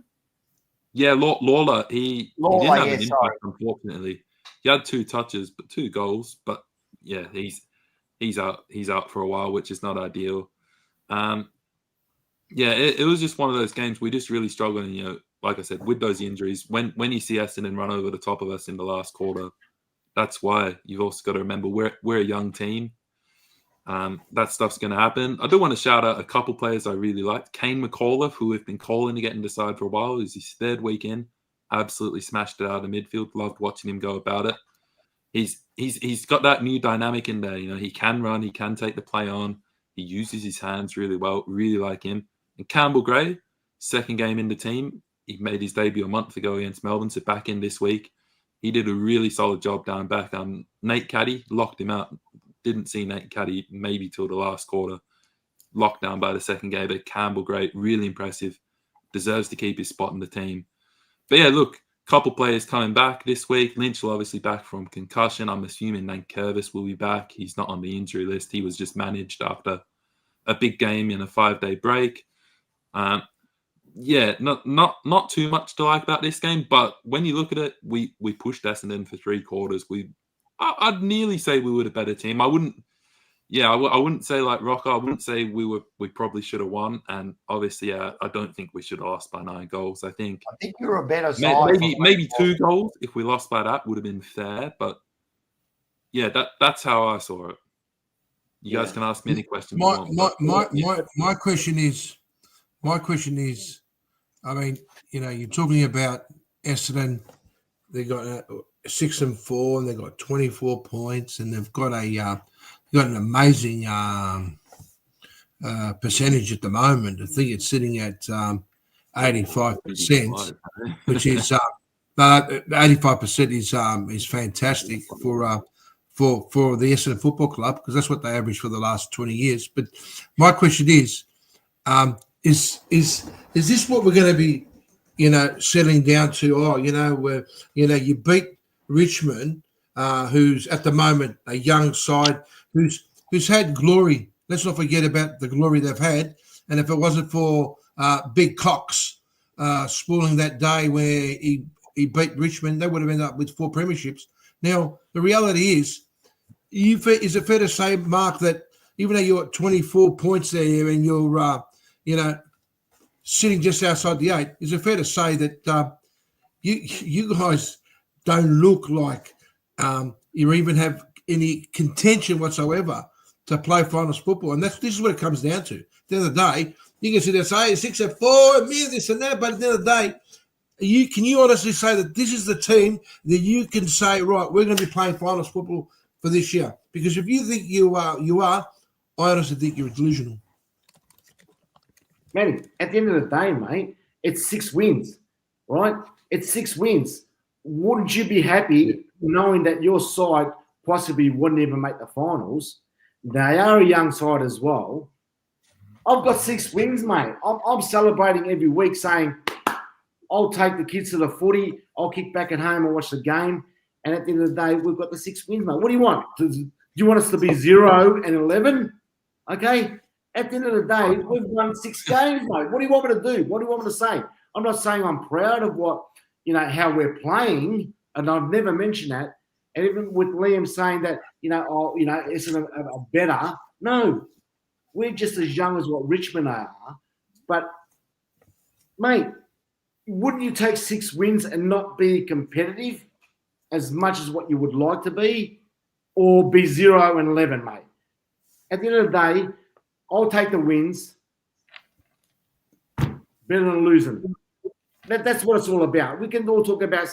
Yeah, Lawler. He didn't have an impact, unfortunately. He had 2 touches, but 2 goals. But yeah, he's out. He's out for a while, which is not ideal. Yeah, it was just one of those games we just really struggled. And, you know, like I said, with those injuries, when you see Essendon run over the top of us in the last quarter, that's why you've also got to remember we're a young team. That stuff's going to happen. I do want to shout out a couple players I really liked. Kane McAuliffe, who we've been calling to get in the side for a while, is his 3rd week in. Absolutely smashed it out of midfield. Loved watching him go about it. He's got that new dynamic in there. You know, he can run, he can take the play on. He uses his hands really well. Really like him. And Campbell Gray, 2nd game in the team. He made his debut a month ago against Melbourne, so back in this week. He did a really solid job down back. Nate Caddy locked him out. Didn't see Nate Caddy maybe till the last quarter. Locked down by the 2nd game. But Campbell Gray, really impressive. Deserves to keep his spot in the team. But yeah, look, couple players coming back this week. Lynch will obviously back from concussion. I'm assuming Nankervis will be back. He's not on the injury list. He was just managed after a big game in a 5-day break. Yeah, not too much to like about this game, but when you look at it, we pushed Essendon for 3 quarters. I'd nearly say we were the better team. I wouldn't say like Rocco. I wouldn't say we probably should have won, and obviously, I don't think we should have lost by 9 goals. I think you were a better side. Maybe 2 goals if we lost by that would have been fair, but yeah, that's how I saw it. You guys can ask me any questions. My question is, I mean, you're talking about Essendon. They got 6-4, and they got 24 points, and they've got an amazing percentage at the moment. I think it's sitting at 85%, which is 85% is fantastic for the Essendon Football Club, because that's what they averaged for the last 20 years. But my question is this what we're going to be, settling down to? Where you beat Richmond, who's at the moment a young side who's had glory. Let's not forget about the glory they've had. And if it wasn't for Big Cox spoiling that day where he beat Richmond, they would have ended up with 4 premierships. Now, the reality is it fair to say, Mark, that even though you're at 24 points there and you're, sitting just outside the 8, is it fair to say that you guys don't look like you even have any contention whatsoever to play finals football? And this is what it comes down to. At the end of the day, you can sit there and say 6-4, and this and that, but at the end of the day, can you honestly say that this is the team that you can say, right, we're going to be playing finals football for this year? Because if you think you are, I honestly think you're delusional. Manny, at the end of the day, mate, it's 6 wins, right? It's 6 wins. Wouldn't you be happy knowing that your side possibly wouldn't even make the finals? They are a young side as well. I've got 6 wins, mate. I'm celebrating every week, saying I'll take the kids to the footy. I'll kick back at home and watch the game. And at the end of the day, we've got the 6 wins, mate. What do you want? Do you want us to be 0-11? Okay. At the end of the day, we've won 6 games, mate. What do you want me to do? What do you want me to say? I'm not saying I'm proud of how we're playing, and I've never mentioned that. And even with Liam saying that, Essendon are better. No, we're just as young as what Richmond are. But, mate, wouldn't you take 6 wins and not be competitive as much as what you would like to be, or be 0-11, mate? At the end of the day, I'll take the wins better than losing. That's what it's all about. We can all talk about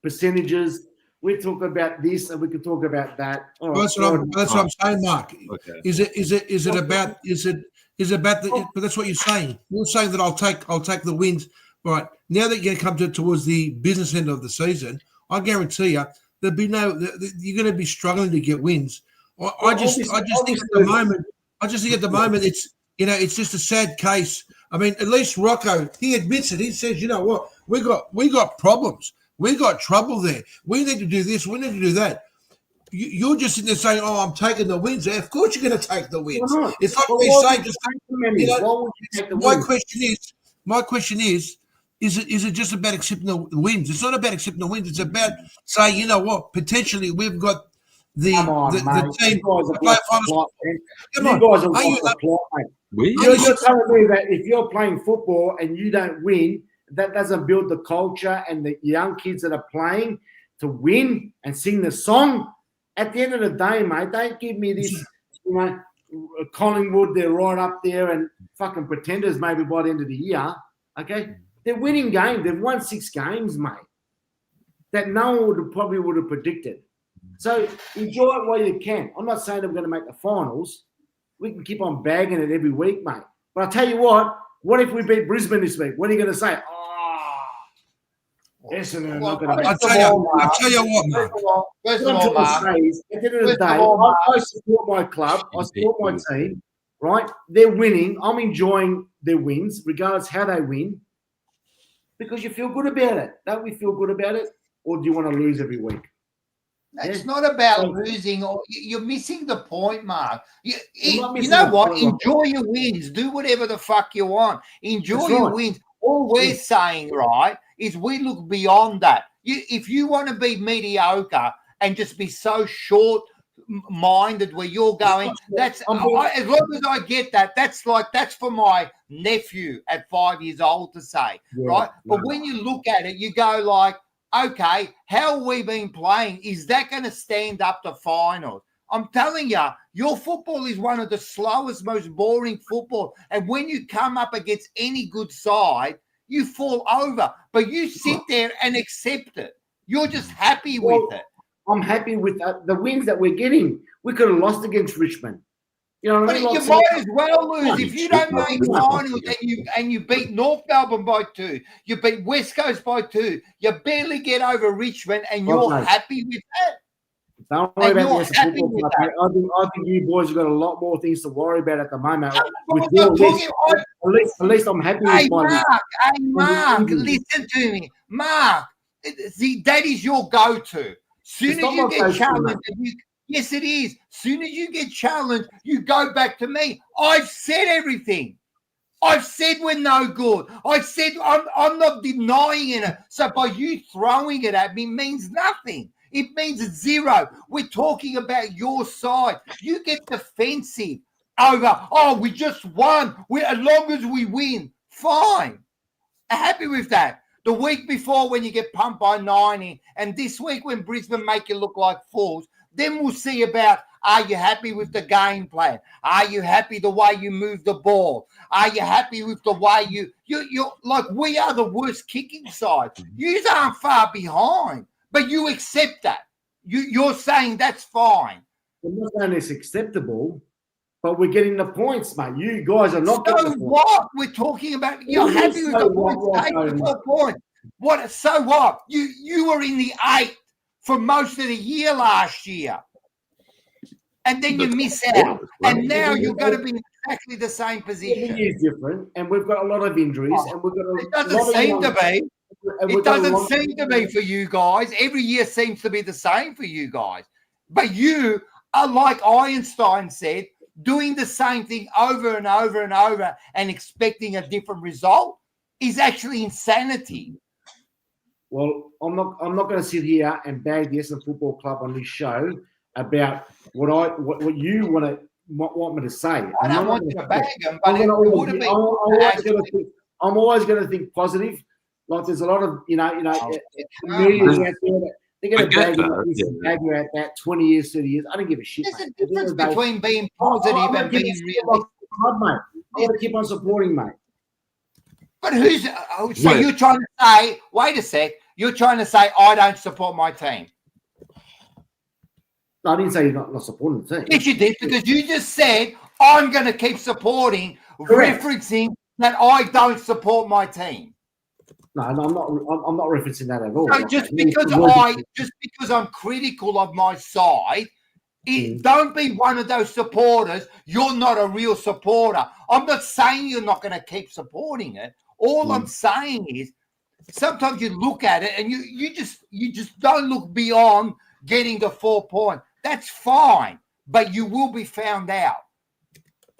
percentages. We talk about this and we can talk about that. All right, that's what I'm saying, Mark. Okay. Is it about the? But that's what you're saying. You're saying that I'll take the wins. Right now that you're going to come towards the business end of the season, I guarantee you there'll be you're going to be struggling to get wins. I just think at the moment. It's just a sad case. I mean, at least Rocco, he admits it. He says, you know what, we got problems. We got trouble there. We need to do this. We need to do that. You're just sitting there saying, "Oh, I'm taking the wins." Of course, you're going to take the wins. It's like they say. Just my question is it just about accepting the wins? It's not about accepting the wins. It's about saying, you know what, potentially we've got the team. You're telling me that if you're playing football and you don't win, that doesn't build the culture and the young kids that are playing to win and sing the song. At the end of the day, mate, don't give me this, Collingwood, they're right up there and fucking pretenders maybe by the end of the year. Okay? They're winning games. They've won 6 games, mate, that no one probably would have predicted. So enjoy it while you can. I'm not saying that we're going to make the finals. We can keep on bagging it every week, mate. But I'll tell you what if we beat Brisbane this week? What are you going to say? Essendon not going to I'll tell you what, Mark. First of all, Mark, at the end of the day, I support my club. I support my team, right? They're winning. I'm enjoying their wins, regardless how they win. because you feel good about it. Don't we feel good about it? Or do you want to lose every week? It's not about losing, or you're missing the point, Mark. You know what? Enjoy your wins. Do whatever the fuck you want. Enjoy your wins. All we're saying, right, is we look beyond that. If you want to be mediocre and just be so short-minded where you're going, as long as I get that, that's for my nephew at 5 years old to say, right? But when you look at it, you go like, okay, how have we been playing? Is that going to stand up to finals? I'm telling you, your football is one of the slowest, most boring football. And when you come up against any good side, you fall over. But you sit there and accept it. You're just happy with it. I'm happy with the wins that we're getting. We could have lost against Richmond. You know what I mean? You might as well lose if you don't make finals and you beat North Melbourne by 2. You beat West Coast by 2. You barely get over Richmond, and you're happy with that. Don't worry about the football club. I think you boys have got a lot more things to worry about at the moment. At least I'm happy with my Mark, listen to me. Mark, see, that is your go-to. Soon as you get challenged, yes, it is. Soon as you get challenged, you go back to me. I've said everything. I've said we're no good. I said I'm not denying it. So by you throwing it at me means nothing. It means 0. We're talking about your side. You get defensive over, we just won. As long as we win, fine. Happy with that. The week before when you get pumped by 90, and this week when Brisbane make you look like fools, then we'll see about, are you happy with the game plan? Are you happy the way you move the ball? Are you happy with the way you're like, we are the worst kicking side. You aren't far behind, but you accept that. You're saying that's fine. I'm not saying it's acceptable, but we're getting the points, mate. You guys are not getting the points. What? We're talking about, you're happy with the points. Take the 4 points. What? So what? You were in the 8th for most of the year last year. And then you miss out. And now you're going to be in exactly the same position. It is different, and we've got a lot of injuries. And we've got it doesn't seem to be. It doesn't seem to be for you guys. Every year seems to be the same for you guys. But you are, like Einstein said, doing the same thing over and over and over and expecting a different result is actually insanity. Well, I'm not going to sit here and bag the Essendon Football Club on this show about what you want me to say. I don't want you to bag them, but I'm always going to think positive. Like there's a lot of media out there that they're going to bag you at that 20 years, 30 years. I don't give a shit. There's a difference between being positive and being realistic. Mate. I'm going to keep on supporting, mate. But you're trying to say, wait a sec, you're trying to say I don't support my team. No, I didn't say you're not supporting the team. Yes, you did, because you just said I'm going to keep supporting, referencing that I don't support my team. No, I'm not referencing that at all. So just because I'm critical of my side, don't be one of those supporters. You're not a real supporter. I'm not saying you're not going to keep supporting it. All I'm saying is sometimes you look at it and you just don't look beyond getting the 4 points. That's fine, but you will be found out.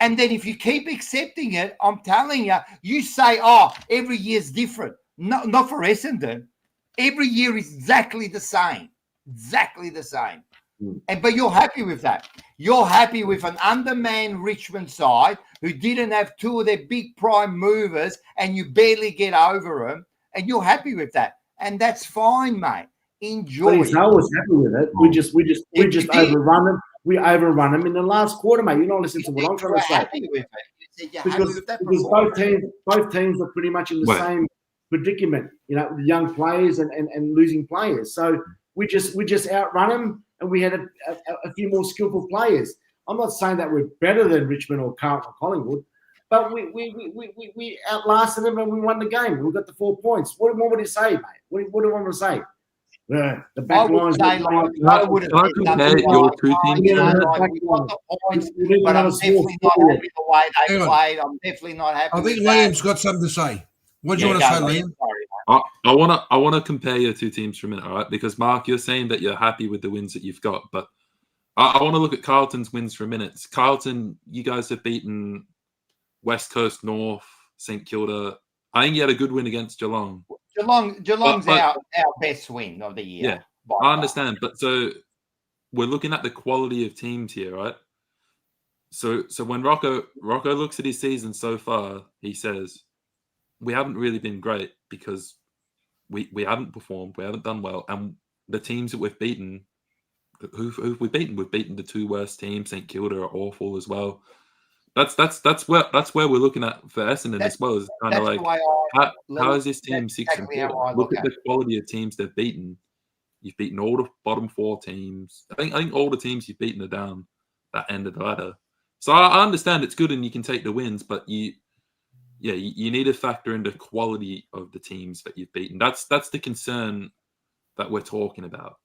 And then if you keep accepting it, I'm telling you, you say, every year's different. No, not for Essendon. Every year is exactly the same. Exactly the same. But you're happy with that. You're happy with an undermanned Richmond side who didn't have 2 of their big prime movers and you barely get over them. And you're happy with that. And that's fine, mate. Enjoy it. I was happy with it. We just overrun them. We overrun them in the last quarter, mate. You're not listening to what I'm trying to say. Happy with it. Because both teams are pretty much in the same predicament, with young players and losing players. So we just outrun them, and we had a few more skillful players. I'm not saying that we're better than Richmond or Carlton or Collingwood, but we outlasted them and we won the game. We got the 4 points. What would you say, mate? What do you want to say? The back lines. I would have compared your 2 teams. We got the points, but I'm definitely not happy the way they played. I'm definitely not happy. I think Liam's got something to say. What do you want to say, Liam? I want to compare your two teams for a minute, all right? Because Mark, you're saying that you're happy with the wins that you've got, but I want to look at Carlton's wins for a minute. Carlton, you guys have beaten West Coast, North, St Kilda. I think you had a good win against Geelong. Geelong's our best win of the year. Yeah, I understand, but so we're looking at the quality of teams here, right? So when Rocco looks at his season so far, he says, we haven't really been great because we haven't performed, we haven't done well, and the teams that we've beaten, who've we beaten? We've beaten the two worst teams. St Kilda are awful as well. That's where we're looking at for Essendon as well. Is kind of like how is this team 6 and 4? Look at the quality of teams they've beaten. You've beaten all the bottom 4 teams. I think all the teams you've beaten are down that end of the ladder. So I understand it's good and you can take the wins, but you need to factor in the quality of the teams that you've beaten. That's the concern that we're talking about.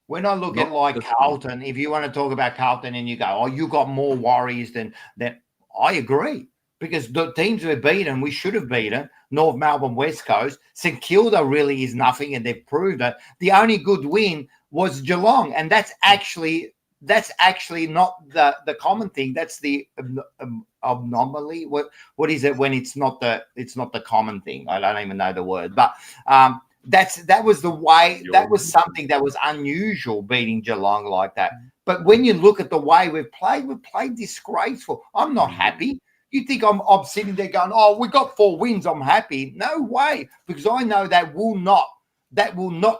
When I look at like Carlton, if you want to talk about Carlton and you go, oh, you got more worries than that, I agree. Because the teams we've beaten, we should have beaten. North Melbourne, West Coast. St Kilda really is nothing, and they've proved it. The only good win was Geelong, and that's actually not the common thing. That's the anomaly. What is it when it's not the common thing? I don't even know the word, but that was the way. That was something that was unusual, beating Geelong like that. But when you look at the way we've played disgraceful. I'm not happy. You think I'm sitting there going, oh, we got 4 wins, I'm happy. No way, because I know that will not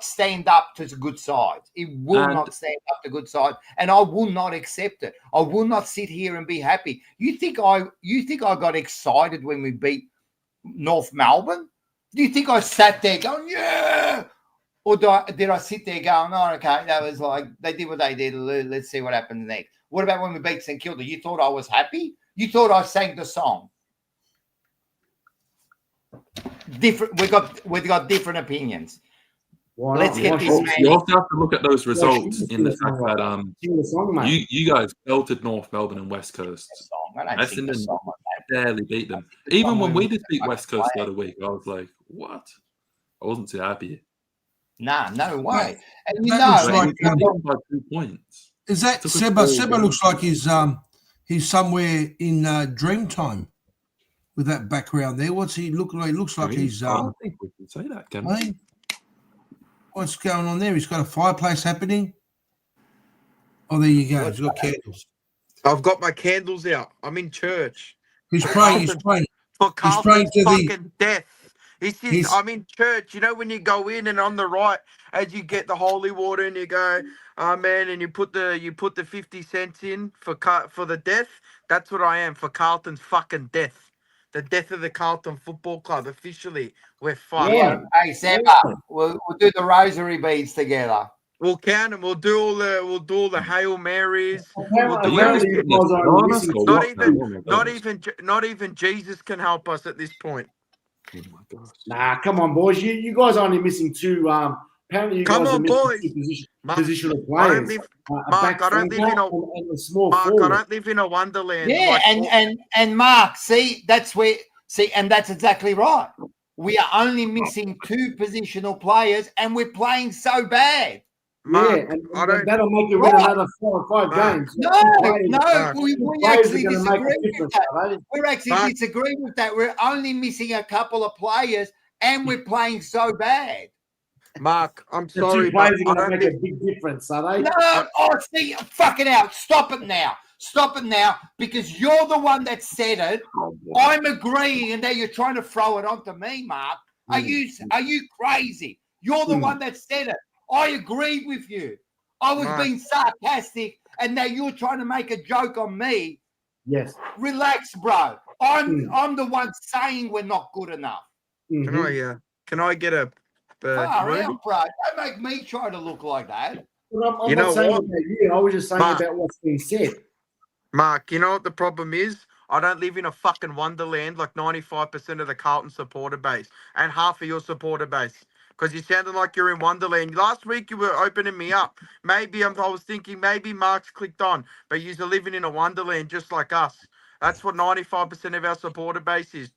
stand up to the good side. It will not stand up to good side, and I will not accept it. I will not sit here and be happy. You think I got excited when we beat North Melbourne? Do you think I sat there going, yeah? Or did I sit there going, oh, okay, that was like, they did what they did. Let's see what happens next. What about when we beat St Kilda? You thought I was happy? You thought I sang the song. Different. We got different opinions. Let's get this. You also have to look at those results in the fact that you guys belted North Melbourne and West Coast. Essendon barely beat them. Even when we did beat West Coast the other week, I was like, what? I wasn't too happy. Nah, no way. And like, by 2 points. Is that Seba? Seba looks like he's somewhere in Dreamtime with that background there. What's he look like? He looks like he's. I don't think we can say that, can we? What's going on there? He's got a fireplace happening. Oh, there you go. He's got candles. I've got my candles out. I'm in church. He's praying. He's praying. For Carlton's fucking death. I'm in church. You know when you go in and on the right, as you get the holy water and you go, amen, and you put the 50 cents in for the death. That's what I am for Carlton's fucking death. The death of the Carlton Football Club. Officially, we're fucked. Yeah. Hey, Seba, we'll do the rosary beads together. We'll count them. We'll do all the Hail Marys. Not even Jesus can help us at this point. Oh my gosh. Nah, come on, boys. You guys are only missing 2. Apparently, you guys are missing 2 positional players. Mark, I don't live in a wonderland. Yeah, and Mark, that's exactly right. We are only missing 2 positional players, and we're playing so bad. Mark, and that'll make you win another 4 or 5 games. No, we actually disagree with that. We're actually disagreeing with that. We're only missing a couple of players, and we're playing so bad. Mark, I'm the sorry, 2 players are going to make a big difference, are they? No, see, fucking out. Stop it now, because you're the one that said it. I'm agreeing, and now you're trying to throw it onto me, Mark. Are you crazy? You're the one that said it. I agreed with you. I was being sarcastic, and now you're trying to make a joke on me. Yes. Relax, bro. I'm the one saying we're not good enough. Can I get a far out, bro? Don't make me try to look like that. Well, I'm not saying about you. I was just saying about what's being said. Mark, you know what the problem is? I don't live in a fucking wonderland like 95% of the Carlton supporter base and half of your supporter base. Because you sounded like you're in Wonderland. Last week you were opening me up. Maybe I was thinking maybe Mark's clicked on, but you're living in a Wonderland just like us. That's what 95% of our supporter base is.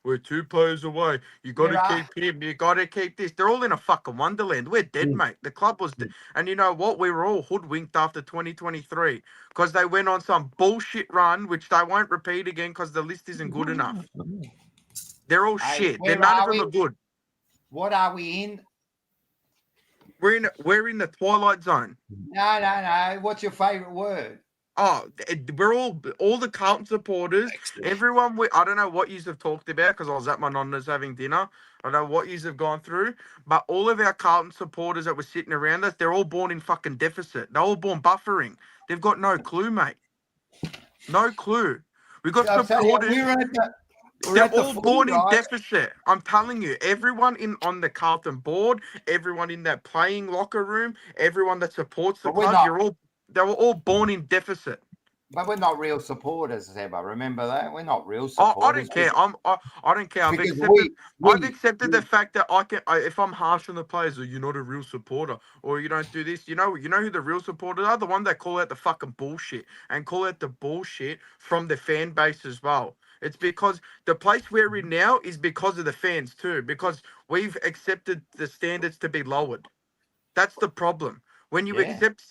We're 2 players away. You got to keep him. You got to keep this. They're all in a fucking wonderland. We're dead, mate. The club was dead. And you know what? We were all hoodwinked after 2023 because they went on some bullshit run, which they won't repeat again because the list isn't good enough. They're all shit. None of them are good. What are we in? We're in the twilight zone. No. What's your favourite word? Oh, we're all the Carlton supporters. Everyone. I don't know what yous have talked about because I was at my nonna's having dinner. I don't know what yous have gone through, but all of our Carlton supporters that were sitting around us, they're all born in fucking deficit. They're all born buffering. They've got no clue, mate. No clue. We got supporters. They're all born in deficit. I'm telling you, everyone on the Carlton board, everyone in that playing locker room, everyone that supports the club, they were all born in deficit. But we're not real supporters, Zeba. Remember that? We're not real supporters. I don't care. I don't care. I've accepted the fact that if I'm harsh on the players, or you're not a real supporter, or you don't do this, you know who the real supporters are? The one that call out the fucking bullshit and call out the bullshit from the fan base as well. It's because the place we're in now is because of the fans too, because we've accepted the standards to be lowered. That's the problem. When you accept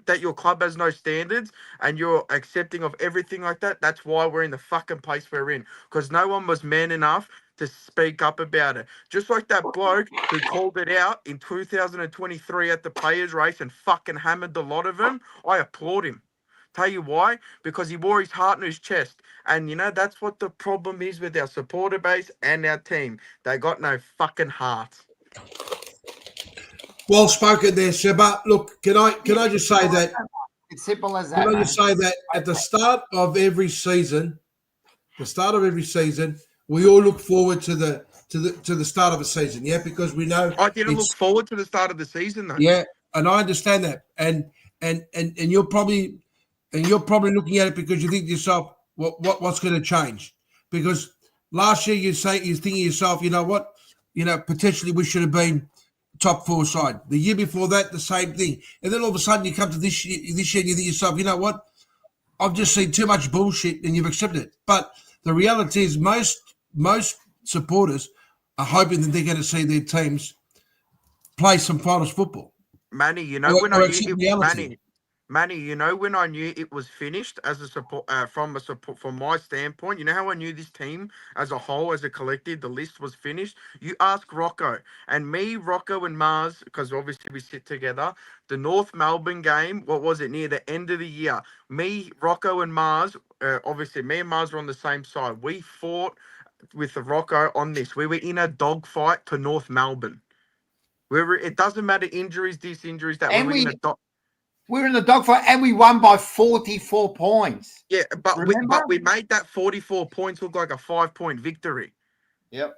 that your club has no standards and you're accepting of everything like that, that's why we're in the fucking place we're in. Because no one was man enough to speak up about it. Just like that bloke who called it out in 2023 at the players race and fucking hammered the lot of them, I applaud him. Tell you why? Because he wore his heart on his chest. And, that's what the problem is with our supporter base and our team. They got no fucking heart. Well spoken there, Seba. Look, can I just say that? It's simple as that. Can I just say that at the start of every season, we all look forward to the start of a season, yeah, because we know I didn't look forward to the start of the season though. Yeah, and I understand that. And you're probably looking at it because you think to yourself, what's going to change? Because last year you're thinking to yourself, you know what? Potentially we should have been top 4 side. The year before that, the same thing. And then all of a sudden you come to this year and you think to yourself, you know what? I've just seen too much bullshit and you've accepted it. But the reality is most supporters are hoping that they're going to see their teams play some finals football. Manny, when I knew it was finished as a support from my standpoint, you know how I knew this team as a whole, as a collective, the list was finished. You ask Rocco and me, Rocco and Mars, because obviously we sit together. The North Melbourne game, what was it, near the end of the year? Me, Rocco and Mars, obviously me and Mars were on the same side. We fought with the Rocco on this. We were in a dogfight to North Melbourne. It doesn't matter injuries, that. And we're in the dogfight and we won by 44 points. Yeah, but we made that 44 points look like a 5-point victory. Yep.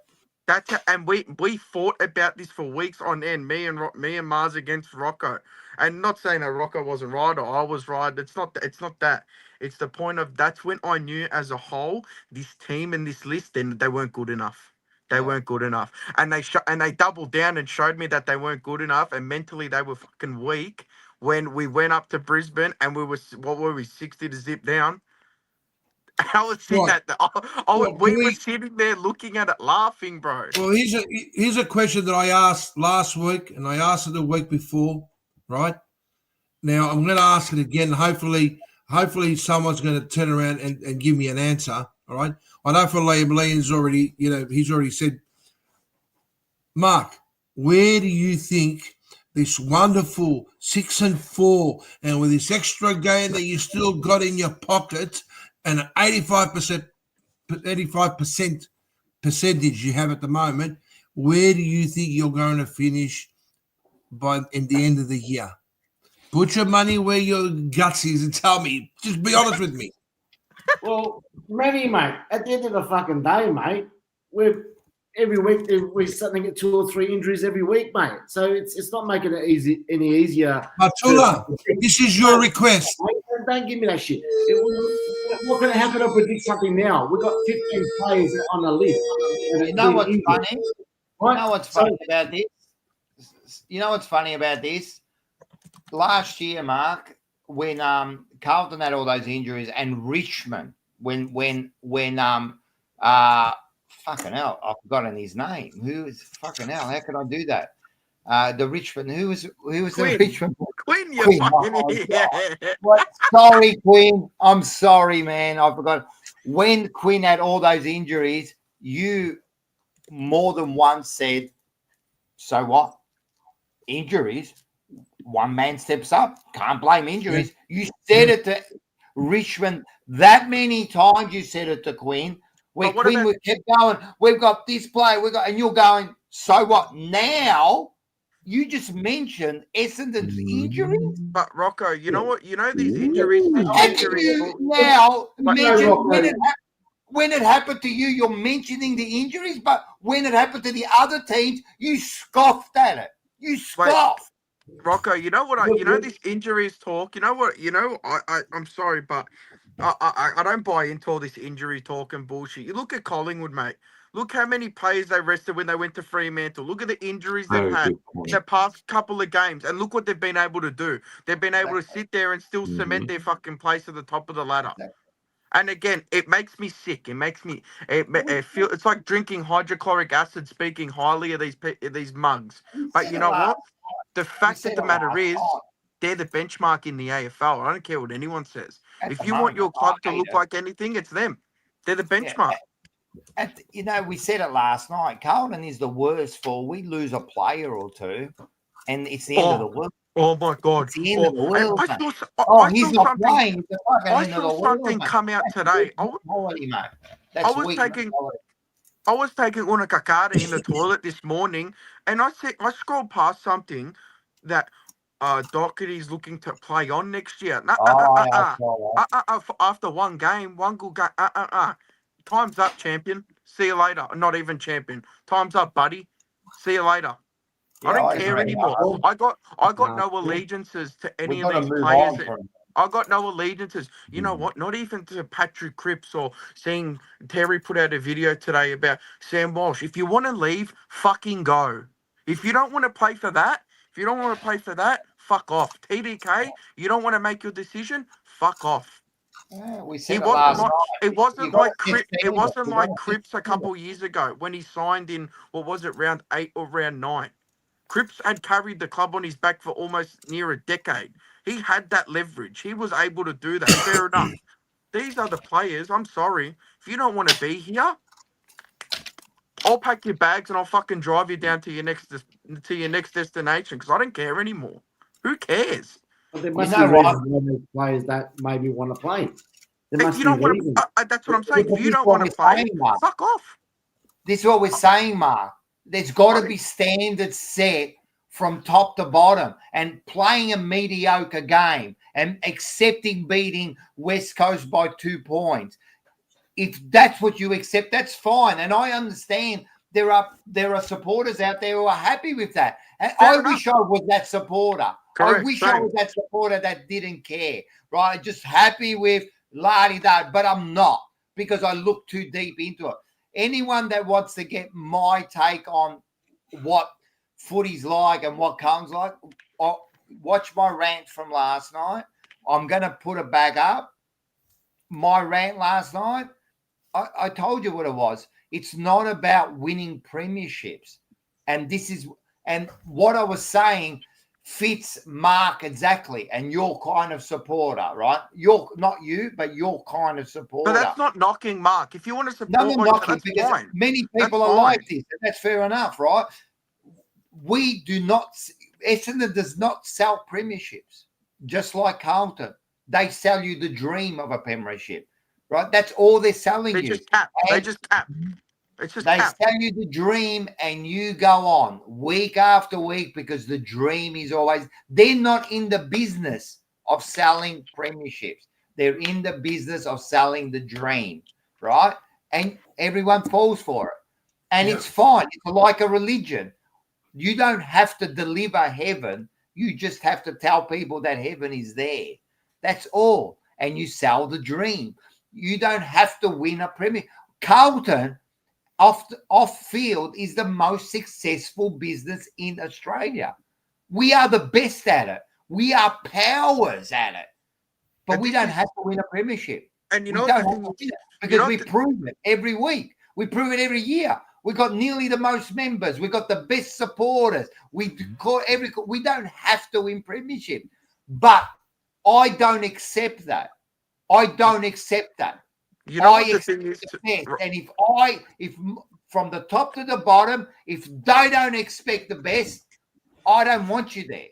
And we fought about this for weeks on end. Me and Mars against Rocco, and not saying that Rocco wasn't right or I was right. It's not that. It's the point of that's when I knew as a whole this team and this list then they weren't good enough. They weren't good enough, and they doubled down and showed me that they weren't good enough, and mentally they were fucking weak. When we went up to Brisbane and we were 60 to zip down. I was sitting we were sitting there looking at it, laughing, bro. Well, here's a question that I asked last week and I asked it the week before, right? Now I'm going to ask it again. Hopefully someone's going to turn around and give me an answer. All right. I know for Liam's already, he's already said, Mark, where do you think this wonderful 6-4 and with this extra game that you still got in your pocket and an 85% percentage you have at the moment, where do you think you're going to finish in the end of the year? Put your money where your guts is and tell me. Just be honest with me. Well, Manny, mate, at the end of the fucking day, mate, every week we suddenly get 2 or 3 injuries every week, mate. So it's not making it any easier. Matula, this is your request. Don't give me that shit. What can happen to predict something now? We've got 15 players on the list. You know what's funny? Right? You know what's funny about this? You know what's funny about this? Last year, Mark, when Carlton had all those injuries and Richmond when fucking hell, I've forgotten his name. Who is fucking hell? How could I do that? The Richmond. Who was Quinn. the Richmond? Quinn, you Quinn. fucking Oh, idiot. What? Sorry, Quinn. I'm sorry, man. I forgot. When Quinn had all those injuries, you more than once said, "So what? Injuries. One man steps up. Can't blame injuries." You said it to Richmond that many times. You said it to Quinn. Where Quinn we kept going. We've got this player. And you're going. So what? Now you just mentioned Essendon's injuries. But Rocco, you know what? You know these injuries. Now mention when it happened to you, you're mentioning the injuries, but when it happened to the other teams, you scoffed at it. You scoffed. Rocco, you know what? You know this injuries talk. You know what? You know I'm sorry, but I don't buy into all this injury talk and bullshit. You look at Collingwood, mate. Look how many players they rested when they went to Fremantle. Look at the injuries they've had in the past couple of games, and look what they've been able to do. They've been able to sit there and still cement their fucking place at the top of the ladder. And again, it makes me sick. It makes me feel. It's like drinking hydrochloric acid, speaking highly of these mugs. But you know what? The fact of the matter is, they're the benchmark in the AFL. I don't care what anyone says. If you want your club to look like anything, it's them. They're the benchmark. You know, we said it last night. Carlton is the worst for we lose a player or two, and it's the end of the world. Oh my God! It's the end of the world. He's not playing. I saw something come out today. I was taking una cacada in the toilet this morning, and I scrolled past something that Doherty's looking to play on next year. After one game, one good game. Time's up, champion. See you later. Not even champion. Time's up, buddy. See you later. I don't care anymore. I got no allegiances to any of these players. I got no allegiances. You know what? Not even to Patrick Cripps or seeing Terry put out a video today about Sam Walsh. If you want to leave, fucking go. If you don't want to play for that, fuck off. TDK, you don't want to make your decision, fuck off. Yeah, we said it wasn't like Cripps a couple years ago when he signed in, what was it, round 8 or round 9. Cripps had carried the club on his back for almost near a decade. He had that leverage. He was able to do that. Fair enough. These are the players. I'm sorry. If you don't want to be here, I'll pack your bags and I'll fucking drive you down to your next destination because I don't care anymore. Who cares? Well, there must be reasons why those players that maybe want to play. If you don't want to, that's what I'm saying. If you don't want to play, fuck off. This is what we're saying, Mark. There's got to be standards set from top to bottom, and playing a mediocre game and accepting beating West Coast by 2 points. If that's what you accept, that's fine. And I understand there are supporters out there who are happy with that. And I wish I was that supporter. Correct, I wish I was that supporter that didn't care, right? Just happy with la-di-da, but I'm not because I look too deep into it. Anyone that wants to get my take on what footy's like and what comes like, watch my rant from last night. I'm going to put it back up. My rant last night, I told you what it was. It's not about winning premierships. And what I was saying fits Mark exactly, and your kind of supporter, right? You're not you, but your kind of supporter. But that's not knocking Mark. If you want to support, no, knocking, because fine. Many people are like this, and that's fair enough, right? We do not. Essendon does not sell premierships, just like Carlton. They sell you the dream of a premiership, right? That's all they're selling you. They just cap. They sell you the dream and you go on week after week because the dream is always, they're not in the business of selling premierships. They're in the business of selling the dream, right? And everyone falls for it. And it's fine. It's like a religion. You don't have to deliver heaven. You just have to tell people that heaven is there. That's all. And you sell the dream. You don't have to win a premier. Carlton, off field, is the most successful business in Australia. We are the best at it. We are powers at it. But we don't have to win a premiership. And you we know don't what have the to thing do is? that You because know we what the- prove it every week. We prove it every year. We got nearly the most members. We got the best supporters. We call we don't have to win premiership, but I don't accept that. I don't accept that. you know I what the accept thing is? the best. And if from the top to the bottom, if they don't expect the best, I don't want you there.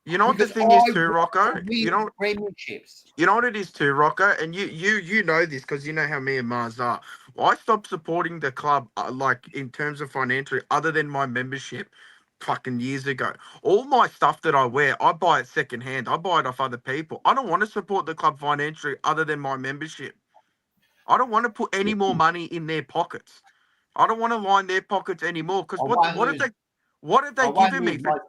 You know what the Because thing is I too, want Rocco? to win premierships. You know what it is too, Rocco, and you know this because you know how me and Mars are. I stopped supporting the club like in terms of financially, other than my membership, fucking years ago. All my stuff that I wear, I buy it secondhand. I buy it off other people. I don't want to support the club financially, other than my membership. I don't want to put any more money in their pockets. I don't want to line their pockets anymore because what have they given me for?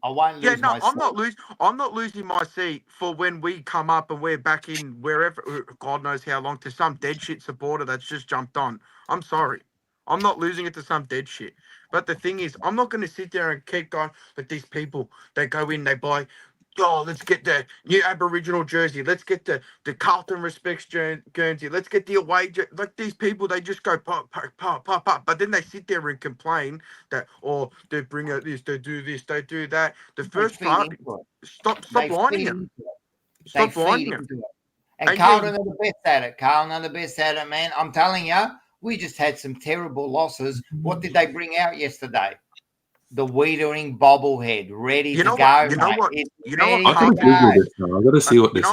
I won't Yeah, lose no, my seat. I'm not losing my seat for when we come up and we're back in wherever, God knows how long, to some dead shit supporter that's just jumped on. I'm sorry. I'm not losing it to some dead shit. But the thing is, I'm not going to sit there and keep going like these people. They go in, they buy, oh, let's get the new Aboriginal jersey. Let's get the Carlton Respects Guernsey. Let's get the away like these people, they just go pop, pop, pop, pop, pop. But then they sit there and complain that, oh, they bring out this, they do this, they do that. The first part, stop whining it. Stop whining it. And Carlton are the best at it. Carlton are the best at it, man. I'm telling you, we just had some terrible losses. What did they bring out yesterday? The Wiedering bobblehead, ready to go. I gotta Google this now. I gotta see what this is.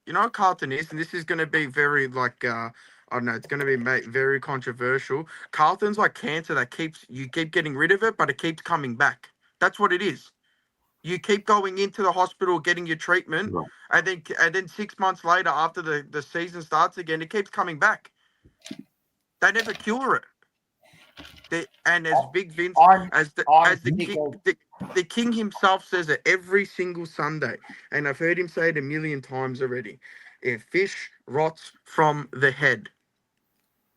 You know what Carlton is, and this is going to be very like I don't know, it's going to be very controversial. Carlton's like cancer that you keep getting rid of it, but it keeps coming back. That's what it is. You keep going into the hospital, getting your treatment, and then 6 months later, after the season starts again, it keeps coming back. They never cure it. And as Big Vince, as the king himself says it every single Sunday, and I've heard him say it a million times already. If fish rots from the head,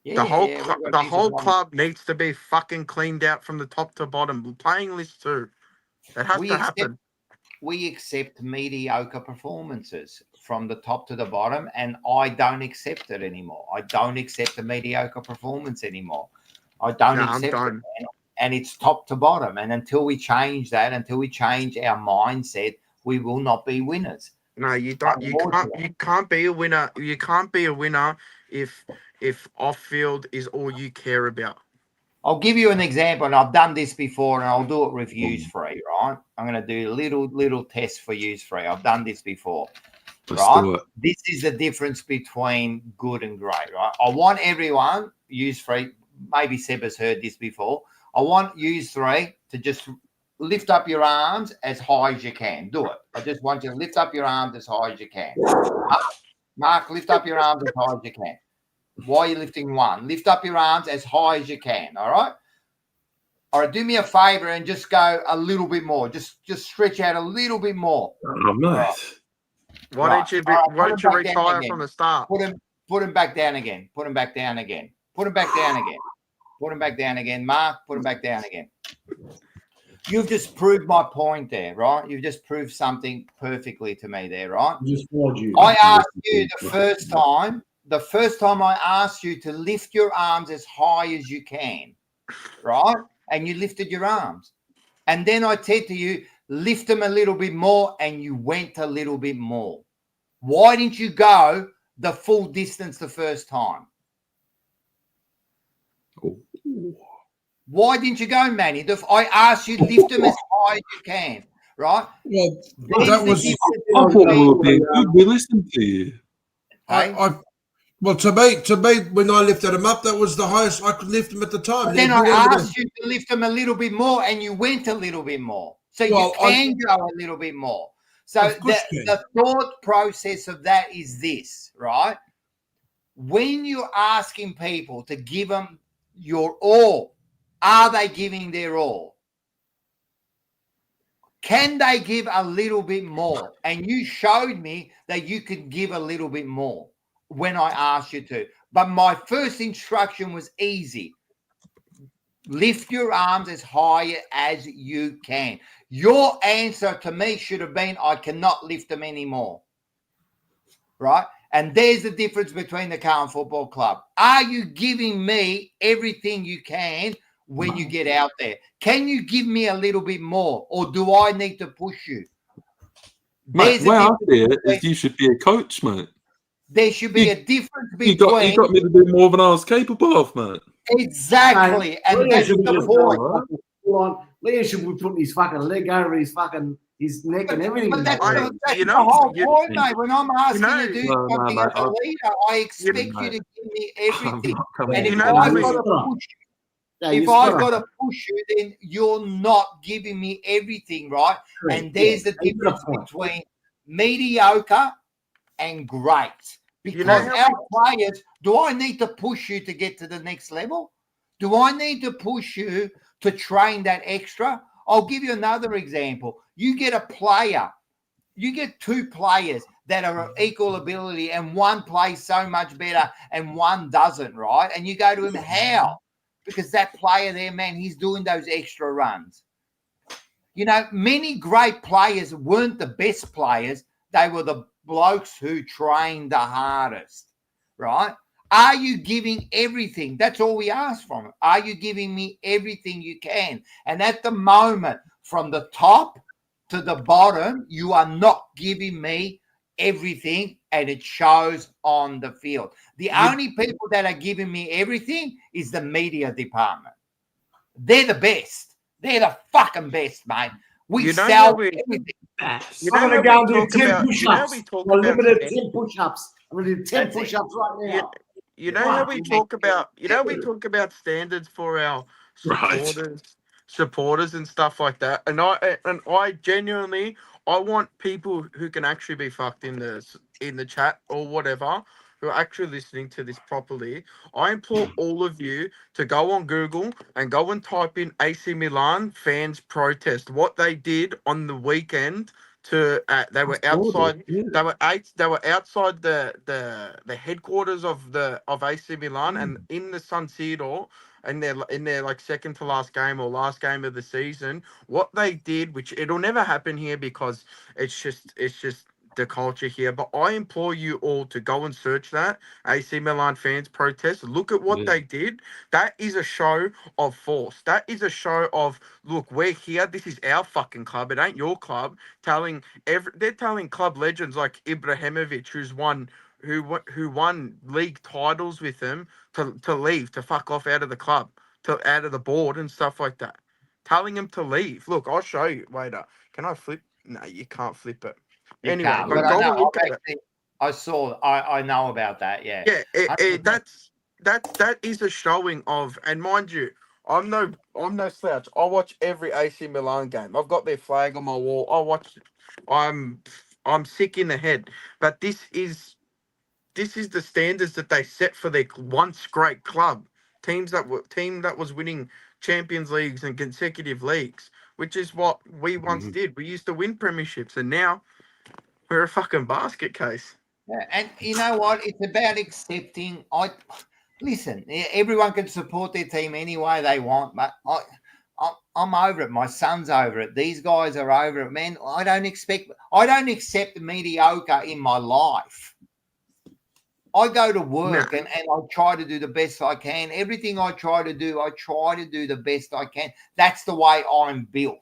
the whole club needs to be fucking cleaned out from the top to bottom. Playing list too. It has to happen. We accept mediocre performances from the top to the bottom, and I don't accept it anymore. I don't accept the mediocre performance anymore. I don't accept it. And it's top to bottom. And until we change that, until we change our mindset, we will not be winners. No, you don't. You can't be a winner. You can't be a winner if off field is all you care about. I'll give you an example, and I've done this before, and I'll do it with use free, right? I'm going to do a little test for use free. I've done this before, right? This is the difference between good and great, right? I want everyone, use free, maybe Seb has heard this before. I want use free to just lift up your arms as high as you can. Do it. I just want you to lift up your arms as high as you can. Mark, lift up your arms as high as you can. Why are you lifting one? Lift up your arms as high as you can, all right? All right, do me a favor and just go a little bit more. Just stretch out a little bit more. Oh, nice. Why don't you retire from the start? Put him back down again. Put him back down again. Put him back down again. Put him back down again. Mark, put him back down again. You've just proved my point there, right? You've just proved something perfectly to me there, right? I asked you the first time I asked you to lift your arms as high as you can, right? And you lifted your arms. And then I said to you, lift them a little bit more, and you went a little bit more. Why didn't you go the full distance the first time? Why didn't you go, Manny? I asked you, lift them as high as you can, right? Well, that was. We listened to you. Well, to me, when I lifted them up, that was the highest I could lift them at the time. But then I asked you to lift them a little bit more, and you went a little bit more. So you can go a little bit more. So the thought process of that is this, right? When you're asking people to give them your all, are they giving their all? Can they give a little bit more? And you showed me that you could give a little bit more when I asked you to. But my first instruction was easy. Lift your arms as high as you can. Your answer to me should have been, I cannot lift them anymore. Right? And there's the difference between the Carlton Football Club. Are you giving me everything you can when you get out there? Can you give me a little bit more, or do I need to push you? Mate, where I see it is you should be a coach, mate. There should be a difference between... You got me to do more than I was capable of, mate. Exactly. And that's the point. Liam should be putting his fucking leg over his neck and everything. But that's the whole point, mate. When I'm asking you to do something as a leader, I expect you to give me everything. And if I've got to push you, then you're not giving me everything, right? And there's the difference between mediocre and great. Because our players, do I need to push you to get to the next level? Do I need to push you to train that extra? I'll give you another example. You get a player, you get two players that are of equal ability, and one plays so much better and one doesn't, right? And you go to him, how? Because that player there, man, he's doing those extra runs. You know, many great players weren't the best players. They were the blokes who trained the hardest, right? Are you giving everything? That's all we ask from it. Are you giving me everything you can? And at the moment, from the top to the bottom, you are not giving me everything, and it shows on the field. The only people that are giving me everything is the media department. They're the best. They're the fucking best, mate. We sell everything. I'm going to go and do 10 push-ups. Limited 10 push-ups. I'm going to do 10 push-ups right now. You know how we talk about, we talk about standards for our supporters and stuff like that. And I genuinely, I want people who can actually be fucked in the chat or whatever, who are actually listening to this properly. I implore all of you to go on Google and go and type in AC Milan fans protest. What they did on the weekend to they were outside. They were outside the headquarters of AC Milan and in the San Siro. In their like second to last game or last game of the season, what they did, which it'll never happen here because it's just the culture here. But I implore you all to go and search that AC Milan fans protest. Look at what they did. That is a show of force. That is a show of, look, we're here. This is our fucking club. It ain't your club. They're telling club legends like Ibrahimovic, who won league titles with them, to leave, to fuck off out of the club, out of the board and stuff like that. Telling him to leave. Look, I'll show you later. Can I flip? No, you can't flip it. Anyway, I saw. I know about that. Yeah. Yeah. That is a showing of, and mind you, I'm no slouch. I watch every AC Milan game. I've got their flag on my wall. I watch. I'm sick in the head, but this is the standards that they set for their once great club. Team that was winning Champions Leagues and consecutive leagues, which is what we once did. We used to win premierships, and now we're a fucking basket case. Yeah, and you know what? It's about accepting. Listen. Everyone can support their team any way they want, but I'm over it. My son's over it. These guys are over it, man. I don't accept mediocre in my life. I go to work and I try to do the best I can. Everything I try to do the best I can. That's the way I'm built.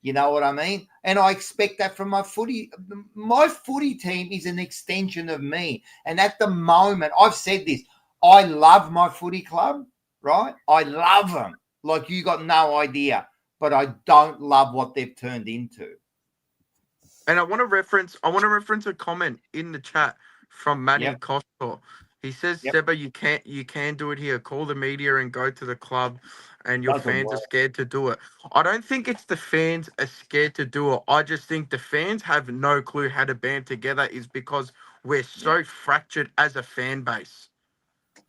You know what I mean? And I expect that from my footy. My footy team is an extension of me. And at the moment, I've said this, I love my footy club, right? I love them. Like you got no idea. But I don't love what they've turned into. And I want to reference a comment in the chat from Manny Costa. He says, Seba, you can do it here. Call the media and go to the club, and your fans are scared to do it. I don't think it's the fans are scared to do it. I just think the fans have no clue how to band together is because we're so fractured as a fan base.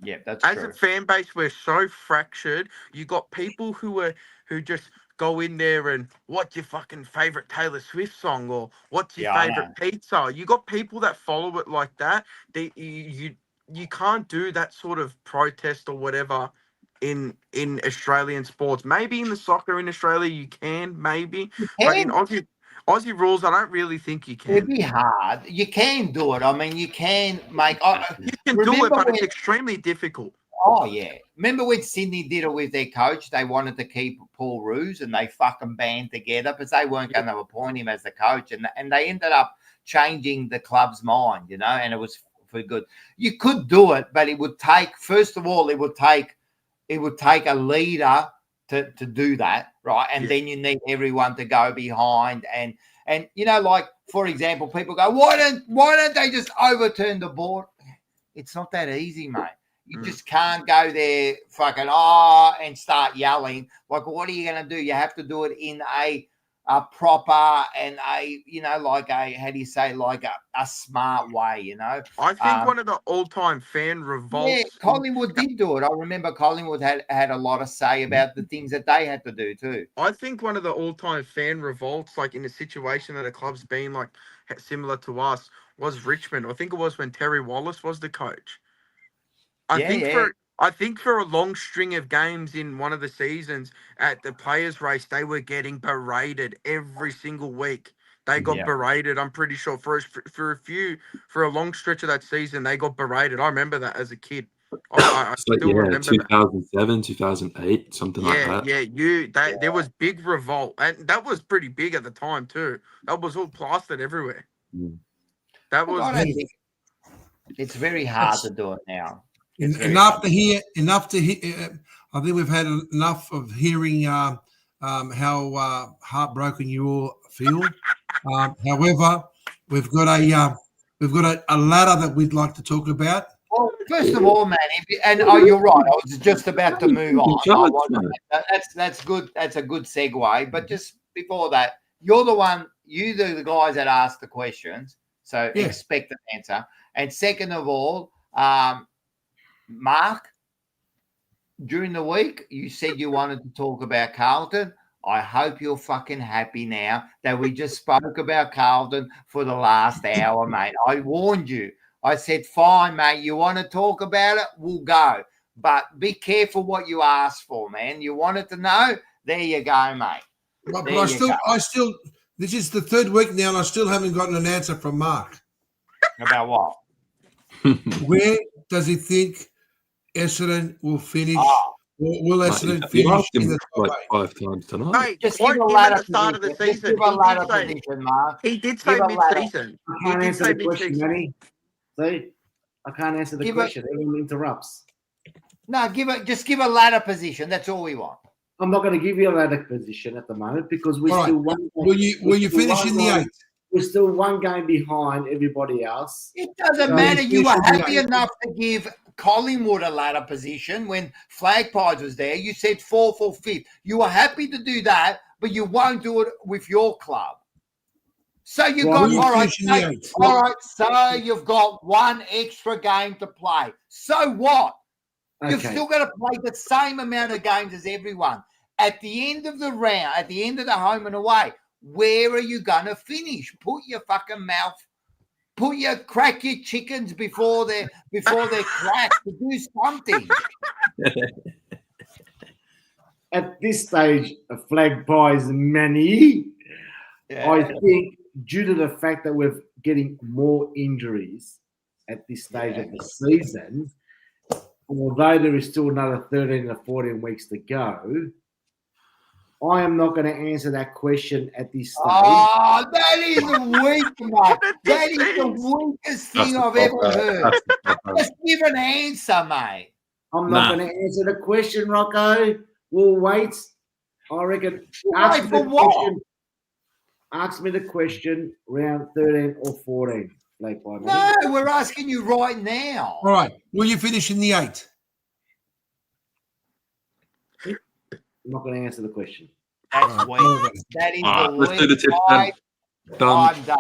Yeah, that's true. As a fan base, we're so fractured. You got people who just go in there and what's your fucking favorite Taylor Swift song or what's your favorite pizza? You got people that follow it like that. You can't do that sort of protest or whatever in Australian sports. Maybe in the soccer in Australia you can, maybe. But in Aussie rules, I don't really think you It'd can. be hard. You can do it. I mean, you can make. You can do it, but it's extremely difficult. Oh, yeah. Remember when Sydney did it with their coach? They wanted to keep Paul Roos and they fucking band together because they weren't going to appoint him as the coach. And they ended up changing the club's mind, you know, and it was for good. You could do it, but it would take, first of all, it would take a leader to do that, right? And then you need everyone to go behind. And you know, like, for example, people go, why don't they just overturn the board? It's not that easy, mate. You just can't go there fucking and start yelling. Like, what are you going to do? You have to do it in a proper and like a smart way, you know. I think one of the all-time fan revolts. Yeah, Collingwood did do it. I remember Collingwood had a lot of say about the things that they had to do too. I think one of the all-time fan revolts, like in a situation that a club's been like similar to us, was Richmond. I think it was when Terry Wallace was the coach. I think for a long string of games in one of the seasons at the players' race, they were getting berated every single week. They got berated. I'm pretty sure for a long stretch of that season, they got berated. I remember that as a kid. I still remember 2007, 2008, something like that. Yeah, there was big revolt, and that was pretty big at the time too. That was all plastered everywhere. That was. It's very hard to do it now. Enough to hear. I think we've had enough of hearing how heartbroken you all feel. However, we've got a ladder that we'd like to talk about. Well, first of all, man, you're right. I was just about to move on. That's good. That's a good segue. But just before that, you're the guys that ask the questions, so expect an answer. And second of all, Mark, during the week, you said you wanted to talk about Carlton. I hope you're fucking happy now that we just spoke about Carlton for the last hour, mate. I warned you. I said, fine, mate, you want to talk about it? We'll go. But be careful what you ask for, man. You wanted to know? There you go, mate. But I still, this is the third week now, and I still haven't gotten an answer from Mark. About what? Where does he think Essendon will finish? Will Essendon finish in the top 5 times tonight? Mate, just give him at the start of the season. He did say mid-season. I can't answer the question, Manny. See, I can't answer the question. Everyone interrupts. No, just give a ladder position. That's all we want. I'm not going to give you a ladder position at the moment because we're still one. Will you finish in the 8th? We're still one game behind everybody else. It doesn't matter. You were happy enough to give Collingwood a ladder position when Flag Pies was there. You said 4th or 5th. You were happy to do that, but you won't do it with your club. So you've got So you've got one extra game to play. So what? You've still got to play the same amount of games as everyone. At the end of the round, at the end of the home and away, where are you going to finish? Put your fucking mouth, crack your chickens before they're cracked. To do something. At this stage, a Flag Pies Manny, I think due to the fact that we're getting more injuries at this stage of the season, although there is still another 13 to 14 weeks to go, I am not going to answer that question at this stage. Oh, that is weak, mate. That is the weakest thing I've ever heard. Just give an answer, mate. I'm not going to answer the question, Rocco. We'll wait. I reckon. Ask me the question round 13 or 14. No, we're asking you right now. All right. Will you finish in the 8th? I'm not going to answer the question. That's weak. That is the weak. Let's do the tip then.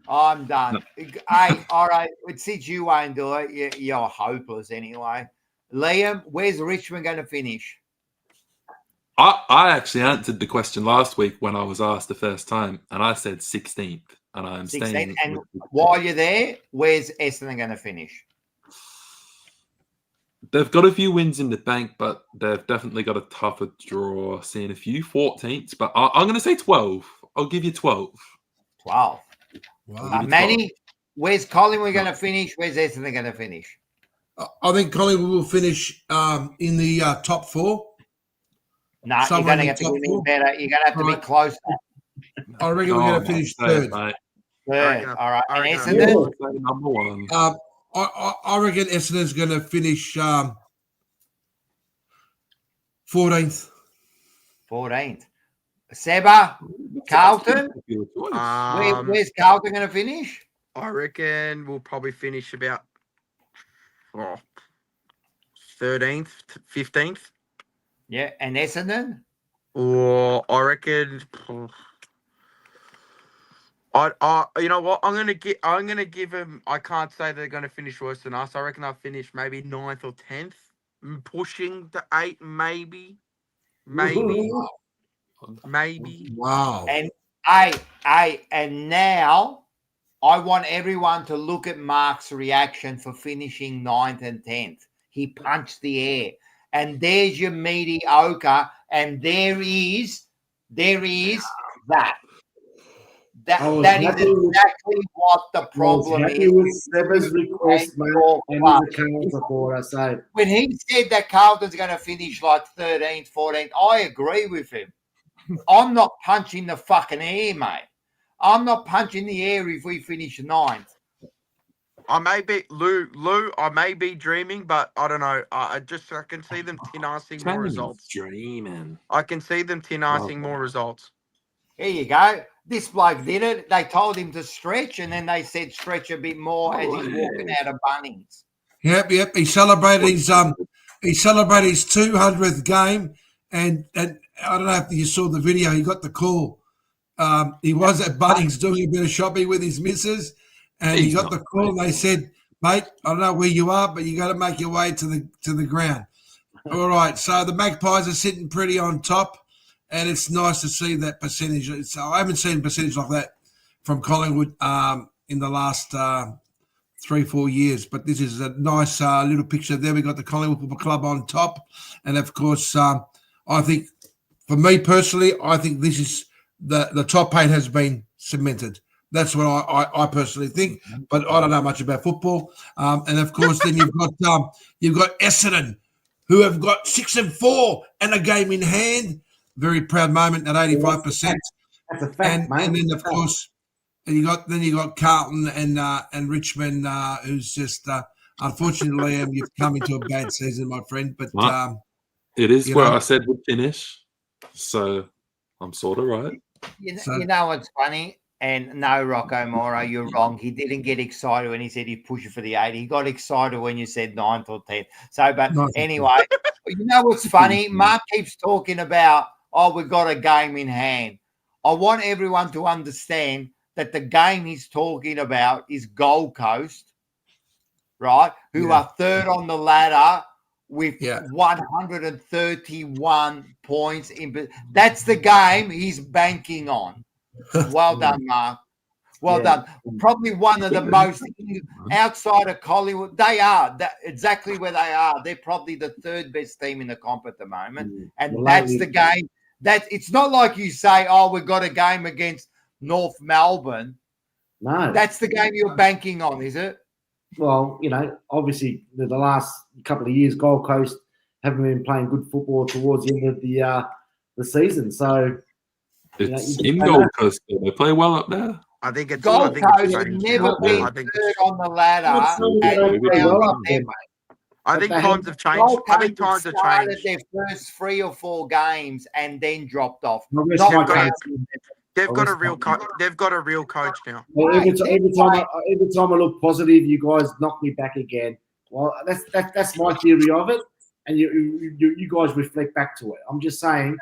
I'm done. Hey, all right. Since you won't do it, you're hopeless anyway. Liam, where's Richmond going to finish? I actually answered the question last week when I was asked the first time, and I said 16th, and I'm staying. And while you're there, where's Essendon going to finish? They've got a few wins in the bank, but they've definitely got a tougher draw. Seeing a few 14ths, but I'm going to say 12. I'll give you 12. 12. Wow. Manny, where's Collingwood going to finish? Where's Essendon going to finish? I think Collingwood will finish in the top 4. No, you're going to have to give me better. You're going to have to be closer. I reckon we're going to finish third. Third. All right. And Essendon? Number 1. I reckon Essendon's going to finish 14th. 14th. Seba, Carlton? Where's Carlton going to finish? I reckon we'll probably finish about 13th, 15th. Yeah, and Essendon? Or I reckon. You know what? I'm gonna give them. I can't say they're gonna finish worse than us. I reckon they'll finish maybe 9th or 10th, pushing to 8, maybe. Wow. And and now I want everyone to look at Mark's reaction for finishing 9th and 10th. He punched the air. And there's your mediocre, and there is that. That is exactly what the problem is. With Seba's request, mate, when he said that Carlton's going to finish like 13th, 14th, I agree with him. I'm not punching the fucking air, mate. I'm not punching the air if we finish 9th. I may be Lou. I may be dreaming, but I don't know. I can see them tin-icing more results. Dreaming. I can see them tin-icing more results. Here you go. This bloke did it. They told him to stretch, and then they said stretch a bit more as he's walking out of Bunnings. Yep. He celebrated his 200th game, and I don't know if you saw the video. He got the call. He was at Bunnings doing a bit of shopping with his missus. And he got the call, and they said, mate, I don't know where you are, but you got to make your way to the ground. All right, so the Magpies are sitting pretty on top, and it's nice to see that percentage. I haven't seen a percentage like that from Collingwood in the last 3-4 years, but this is a nice little picture there. We got the Collingwood Football Club on top, and of course, I think, for me personally, I think this is the top 8 has been cemented. That's what I personally think, but I don't know much about football. And of course, then you've got Essendon, who have got 6-4 and a game in hand. Very proud moment at 85%. That's a fact, mate. And then of course, you got Carlton and Richmond, who's just unfortunately you've come into a bad season, my friend. But it is where I said we'd finish, so I'm sort of right. You know what's funny? And no, Rocco Moro, you're wrong. He didn't get excited when he said he'd push it for the 8. He got excited when you said 9th or 10th. So, but anyway, you know what's funny? Mark keeps talking about, we've got a game in hand. I want everyone to understand that the game he's talking about is Gold Coast, right? Who are third on the ladder with 131 points. That's the game he's banking on. Well done, Mark. Well done. Probably one of the most outside of Collingwood. They are exactly where they are. They're probably the 3rd best team in the comp at the moment. And that's the game. It's not like you say, we've got a game against North Melbourne. No. That's the game you're banking on, is it? Well, obviously the last couple of years, Gold Coast haven't been playing good football towards the end of the season. So it's in Gold Coast. They play well up there. I think it's Gold Coast have never been third on the ladder. I think times have changed. I think times have changed. Their first 3 or 4 games and then dropped off. They've got a real coach. They've got a real coach now. Well, every time I look positive, you guys knock me back again. Well, that's my theory of it, and you guys reflect back to it. I'm just saying,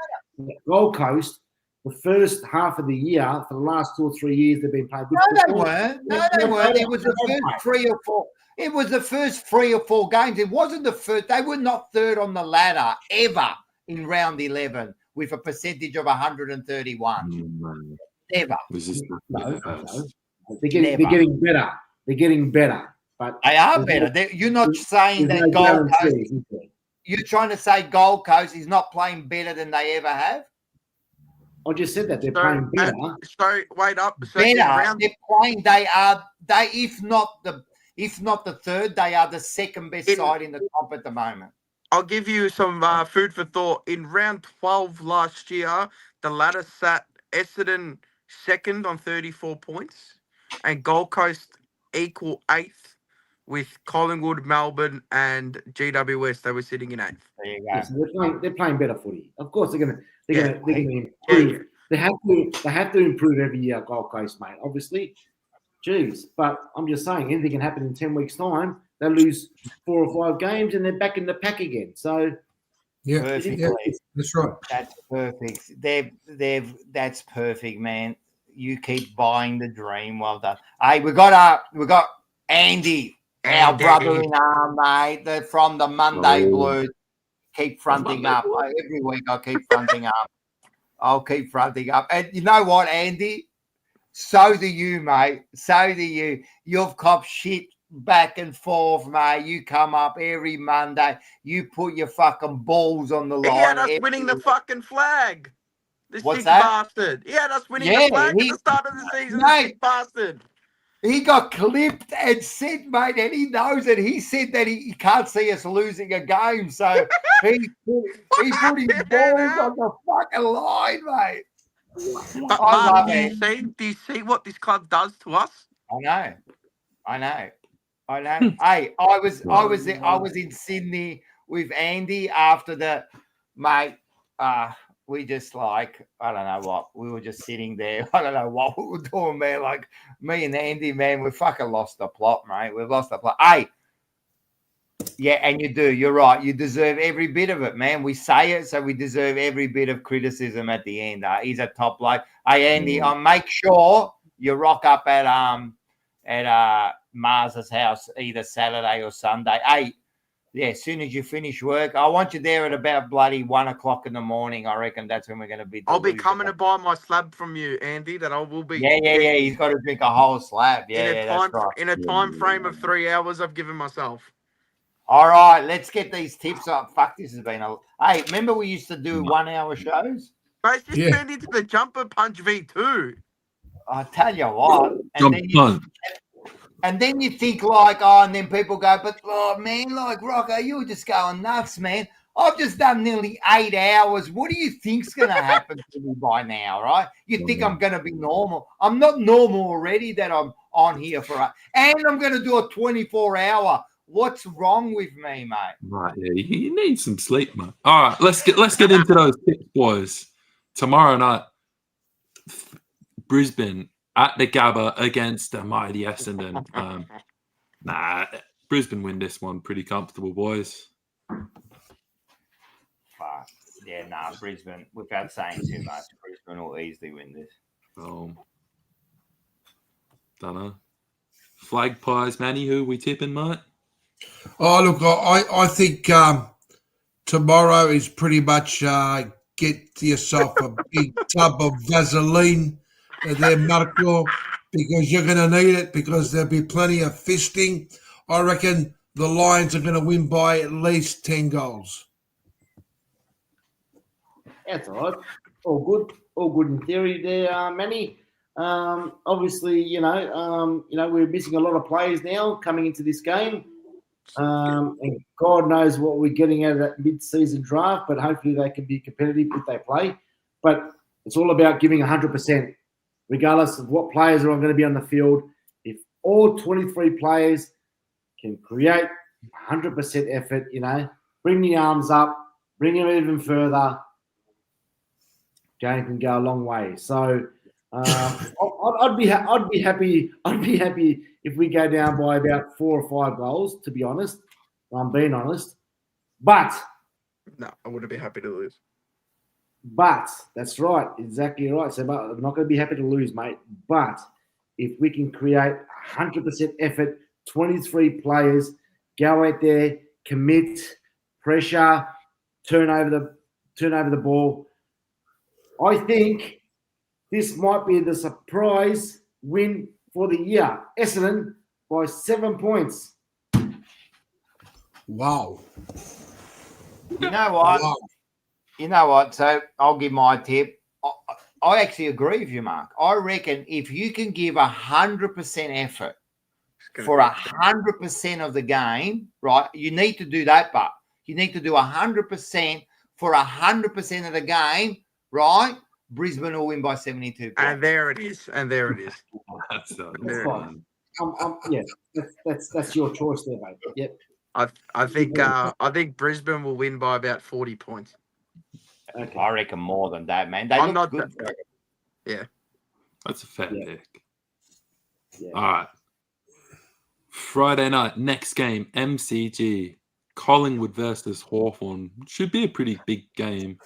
Gold Coast, the first half of the year, for the last 2 or 3 years, they've been playing good football. No, they weren't. It was the first 3 or 4. It was the first 3 or 4 games. It wasn't the first. They were not third on the ladder ever in round 11 with a percentage of 131. Never. They're getting better. They're getting better. But they are better. You're not saying that Gold Coast. You're trying to say Gold Coast is not playing better than they ever have? I just said that they're playing better. So wait up. So Better. They're playing. They if not the third, they are the second best side in the comp at the moment. I'll give you some food for thought. In round 12 last year, the ladder sat Essendon second on 34 points, and Gold Coast equal 8th, with Collingwood, Melbourne, and GWS. They were sitting in 8th. There you go. Yeah, so they're playing better footy. Of course, they're gonna improve. Yeah. They have to improve every year, Gold Coast, mate. Obviously, jeez. But I'm just saying, anything can happen in 10 weeks' time. They lose 4 or 5 games and they're back in the pack again. So that's right. That's perfect. That's perfect, man. You keep buying the dream. Well done. Hey, we got Andy, our brother-in-arm, mate, from the Monday Blues. Keep fronting up. Every week I keep fronting up. I'll keep fronting up. And you know what, Andy? So do you, mate. So do you. You've copped shit back and forth, mate. You come up every Monday. You put your fucking balls on the line. He had us winning the fucking flag. This What's sick that? bastard. He had us winning the flag at the start of the season. This sick bastard. He got clipped and said, mate, and he knows it. He said that he can't see us losing a game. So he put his balls on the fucking line, mate. But Mark, do you see what this club does to us? I know. Hey, I was in Sydney with Andy after the mate. We just I don't know what. We were just sitting there. I don't know what we were doing, man. Like me and Andy, man, we fucking lost the plot, mate. We've lost the plot. Hey, yeah, and you do. You're right. You deserve every bit of it, man. We say it, so we deserve every bit of criticism at the end. He's a top bloke. Hey, Andy, make sure you rock up at Mars's house either Saturday or Sunday. Hey, yeah, as soon as you finish work, I want you there at about bloody 1 o'clock in the morning. I reckon that's when we're going to be. I'll be coming to buy my slab from you, Andy. That I will be. Yeah. He's got to drink a whole slab. That's right. In a time frame of 3 hours, I've given myself. All right, let's get these tips up. Fuck, this has been a. Hey, remember we used to do 1 hour shows? But it's just turned into the Jumper Punch V2. I tell you what. And then you think and then people go, but man, Rocco, you were just going nuts, man. I've just done nearly 8 hours. What do you think's going to happen to me by now, right? You think I'm going to be normal? I'm not normal already that I'm on here and I'm going to do a 24-hour. What's wrong with me, mate? Right, yeah, you need some sleep, mate. All right, let's get into those tips, boys. Tomorrow night, Brisbane at the Gabba against the mighty Essendon. Brisbane win this one pretty comfortable, boys. Fuck. Yeah, Brisbane, without saying too much, Brisbane will easily win this. Don't know. Flag pies, Manny, who we tipping, mate? Oh, look, I think tomorrow is pretty much get yourself a big tub of Vaseline there, Marco, because you're going to need it because there'll be plenty of fisting. I reckon the Lions are going to win by at least 10 goals. That's all right. All good in theory there, Manny. Obviously, we're missing a lot of players now coming into this game. And God knows what we're getting out of that mid-season draft, but hopefully they can be competitive if they play. But it's all about giving 100%, regardless of what players are going to be on the field. If all 23 players can create 100% effort, bring the arms up, bring them even further, game can go a long way. So I'd be happy if we go down by about 4 or 5 goals, to be honest. I'm being honest. But no, I wouldn't be happy to lose. But that's right, exactly right. So I'm not going to be happy to lose, mate. But if we can create 100% effort, 23 players, go out there, commit, pressure, turn over the ball, I think this might be the surprise win for the year. Essendon by 7 points. Wow. You know what? Wow. You know what? So I'll give my tip. I actually agree with you, Mark. I reckon if you can give 100% effort for 100% of the game, right? You need to do that, but you need to do 100% for 100% of the game, right? Brisbane will win by 72 points. And there it is. That's fine. Yeah, that's your choice there, mate. Yep. I think Brisbane will win by about 40 points. Okay. I reckon more than that, man. They I'm look not good. Yeah. That's a fair pick. Yeah. All right. Friday night, next game, MCG. Collingwood versus Hawthorn. Should be a pretty big game.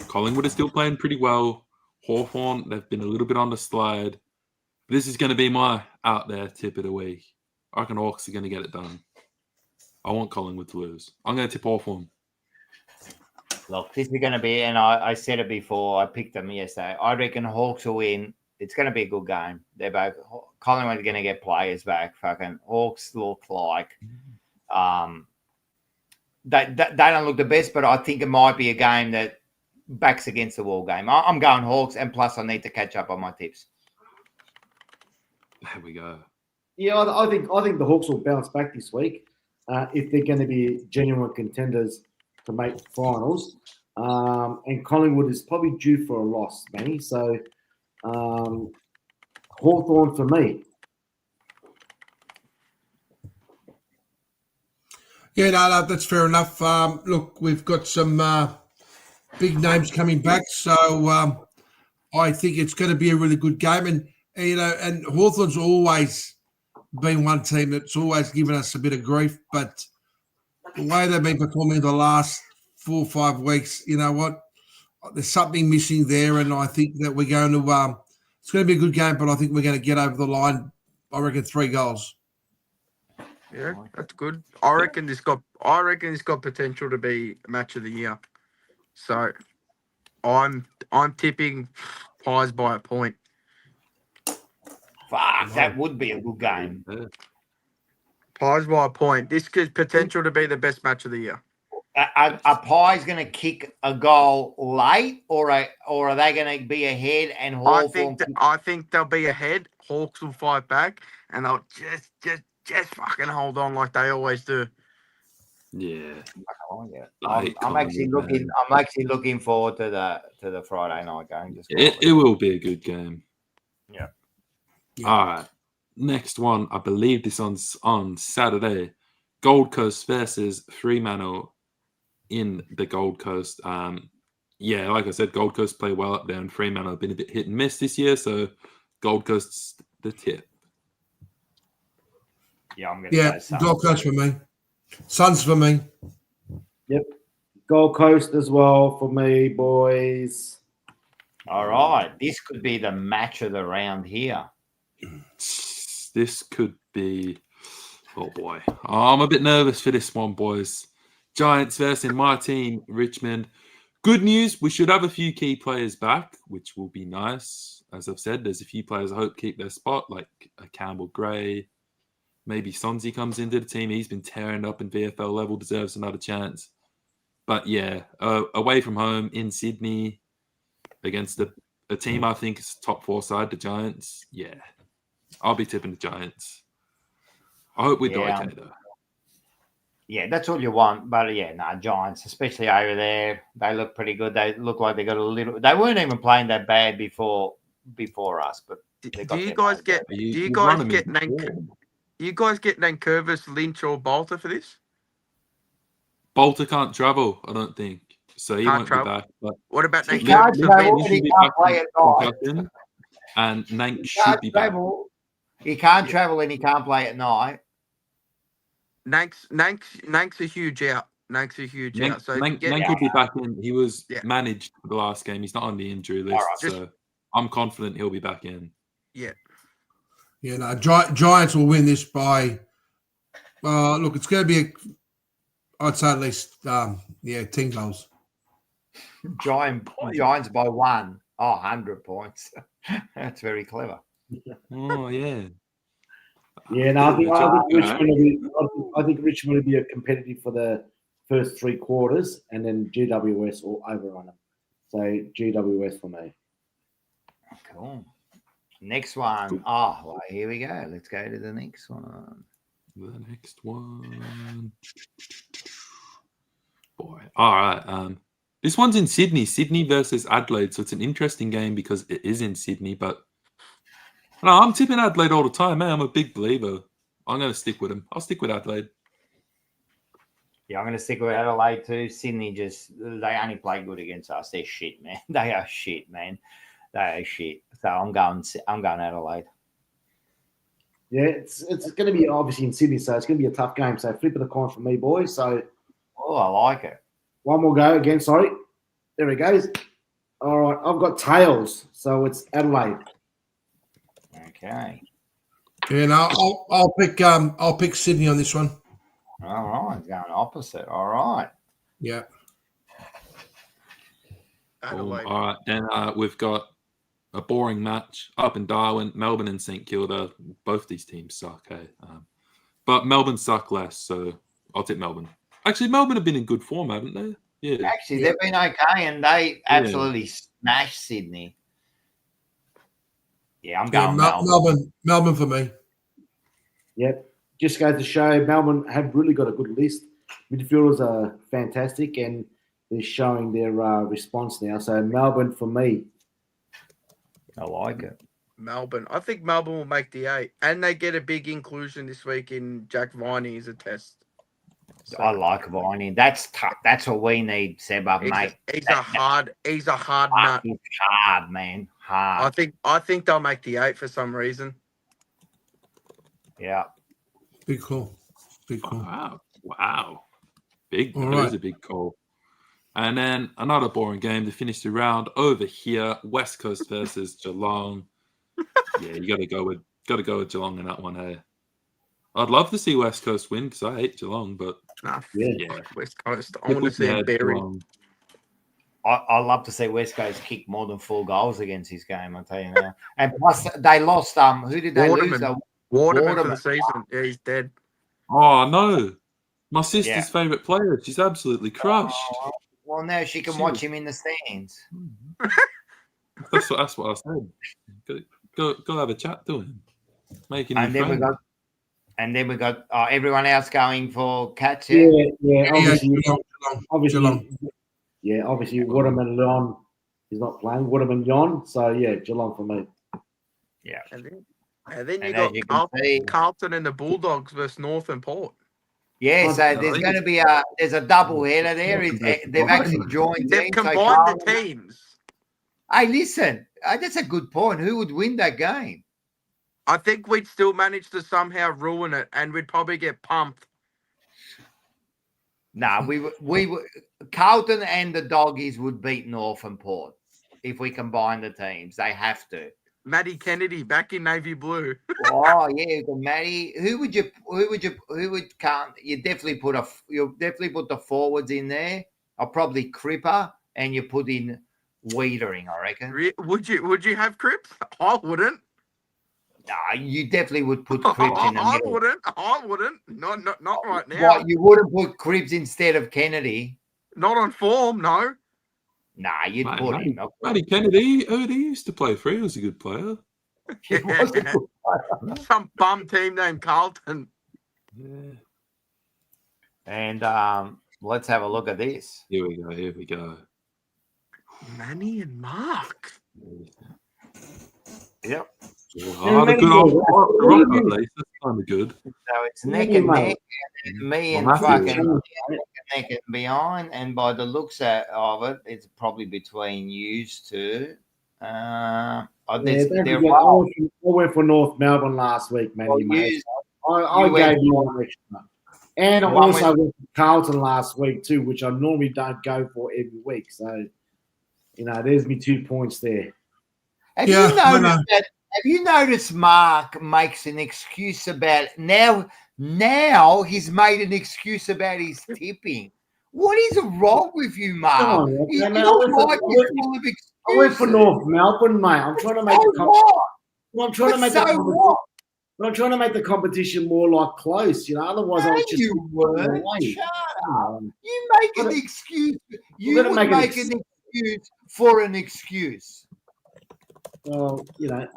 Collingwood is still playing pretty well. Hawthorn, they've been a little bit on the slide. This is going to be my out there tip of the week. I reckon Hawks are going to get it done. I want Collingwood to lose. I'm going to tip Hawthorn. Look, this is going to be, and I said it before, I picked them yesterday. I reckon Hawks will win. It's going to be a good game. They're both, Collingwood are going to get players back. Fucking Hawks look like, they don't look the best, but I think it might be a game that backs against the wall game. I'm going Hawks, and plus I need to catch up on my tips. There we go. Yeah, I think the Hawks will bounce back this week if they're going to be genuine contenders to make finals. And Collingwood is probably due for a loss, Manny. So Hawthorn for me. Yeah, no, that's fair enough. Look, we've got some big names coming back, so I think it's going to be a really good game. And and Hawthorn's always been one team that's always given us a bit of grief, but the way they've been performing the last 4 or 5 weeks, you know what? There's something missing there, and I think that we're going to. It's going to be a good game, but I think we're going to get over the line. I reckon 3 goals. Yeah, that's good. I reckon this got potential to be match of the year. So, I'm tipping Pies by a point. Fuck, that would be a good game. Pies by a point. This could potential to be the best match of the year. Are Pies going to kick a goal late, or are they going to be ahead? And Hawthorn? I think they'll be ahead. Hawks will fight back, and they'll just fucking hold on like they always do. Yeah. I'm actually looking forward to the Friday night game. It will be a good game. Yeah. All right. Next one, I believe this on Saturday. Gold Coast versus Fremantle in the Gold Coast. Yeah, like I said, Gold Coast play well up there, and Fremantle have been a bit hit and miss this year, so Gold Coast's the tip. Yeah, I'm going to say Gold Coast for me. Suns for me. Yep. Gold Coast as well for me, boys. All right. This could be the match of the round here. This could be... Oh, boy. I'm a bit nervous for this one, boys. Giants versus my team, Richmond. Good news, we should have a few key players back, which will be nice. As I've said, there's a few players I hope keep their spot, like a Campbell Gray. Maybe Sonzi comes into the team. He's been tearing up in VFL level, deserves another chance. But yeah, away from home in Sydney against a team I think is top 4 side, the Giants. Yeah, I'll be tipping the Giants. I hope we do okay, though. Yeah, that's all you want. But yeah, Giants, especially over there, they look pretty good. They look like they got a little. They weren't even playing that bad before us. But do you guys get Nankervis, Lynch, or Bolter for this? Bolter can't travel, I don't think. So he won't be back. But what about Nank? He can't travel, and he can't play at night. And Nank should be back. He can't travel and he can't play at night. Nank's a huge out. Nank's a huge out. So Nank will be back in. He was managed for the last game. He's not on the injury list. Right. So I'm confident he'll be back in. Yeah. Yeah, no, Giants will win this by, look, it's going to be, I'd say at least, 10 goals. Giants by 1. 100 points. That's very clever. Oh, yeah. Yeah, no, I think Richmond will be competitive for the first 3 quarters, and then GWS will overrun them. So GWS for me. Cool. Next one. Oh, well, here we go. Let's go to the next one. The next one. Boy. All right. This one's in Sydney. Sydney versus Adelaide. So it's an interesting game because it is in Sydney. But no, I'm tipping Adelaide all the time, man. I'm a big believer. I'm going to stick with him. I'll stick with Adelaide. Yeah, I'm going to stick with Adelaide too. Sydney they only play good against us. They're shit, man. They are shit, man. They are shit. So I'm going Adelaide. Yeah, it's going to be obviously in Sydney, so it's going to be a tough game. So flip of the coin for me, boys. So, I like it. One more go again. Sorry, there it goes. All right, I've got tails, so it's Adelaide. Okay. Yeah, no, I'll pick Sydney on this one. All right, going opposite. All right. Yeah. All right, then we've got a boring match up in Darwin, Melbourne and St Kilda. Both these teams suck, hey? But Melbourne suck less, so I'll take Melbourne. Actually, Melbourne have been in good form, haven't they? Yeah. Actually, they've been okay, and they absolutely smashed Sydney. Yeah, I'm going Melbourne. Melbourne for me. Yep. Just goes to show Melbourne have really got a good list. Midfielders are fantastic, and they're showing their response now. So Melbourne for me. I like it. Melbourne. I think Melbourne will make the 8. And they get a big inclusion this week in Jack Viney as a test. So, I like Viney. That's tough. That's what we need, Seb, mate. He's a hard nut. He's hard, man. Hard. I think they'll make the 8 for some reason. Yeah. Big call. Big call. Wow. Big. All That right. is a big call. And then another boring game to finish the round over here. West Coast versus Geelong. Yeah, you got to go with Geelong in that one. Hey, I'd love to see West Coast win because I hate Geelong, but West Coast. I want to see him buried. I love to see West Coast kick more than 4 goals against this game. I'll tell you now. And plus, they lost. Who did they lose? Waterman for the season. Yeah, he's dead. Oh no, my sister's favorite player. She's absolutely crushed. Oh, well, now she can watch him in the stands. That's what I said. Go have a chat to him. Make him and then friend. we got everyone else going for Cats. Yeah. Geelong. Yeah, obviously Waterman Leon is not playing. Waterman Yon. So yeah, Geelong for me. Yeah. And then you got Carlton and the Bulldogs versus North and Port. Yeah, so there's going to be there's a double header there. They've actually joined. They've combined the teams. Hey, listen, that's a good point. Who would win that game? I think we'd still manage to somehow ruin it, and we'd probably get pumped. No, we Carlton and the Doggies would beat North and Port if we combine the teams. They have to. Matty Kennedy back in navy blue. Oh yeah, Matty. Who would can't you definitely put the forwards in there? I'll probably Cripper and you put in Wiedering, I reckon. Would you have Cripps? I wouldn't. No, you definitely would put Cripps in the middle. I wouldn't. Not right now. What, you wouldn't put Cripps instead of Kennedy? Not on form, no. Nah, you'd put him. Matty Kennedy, he used to play for. He was a good player. Some bum team named Carlton. Yeah. And let's have a look at this. Here we go. Manny and Mark. Yep. Oh, the good old rock, at least. That's kind of good. So it's neck and neck, and me and fucking neck and behind. And by the looks of it, it's probably between yous two. I went for North Melbourne last week, man. I gave you one extra. And I also went for Carlton last week too, which I normally don't go for every week. So, there's me 2 points there. Have you noticed Mark makes an excuse about now he's made an excuse about his tipping? What is wrong with you, Mark? I went for North Melbourne, mate. I'm trying to make I'm trying to make the competition more like close, Otherwise, I was just. You weren't. Shut up. You make an excuse. You would make an excuse for an excuse. Well, you know,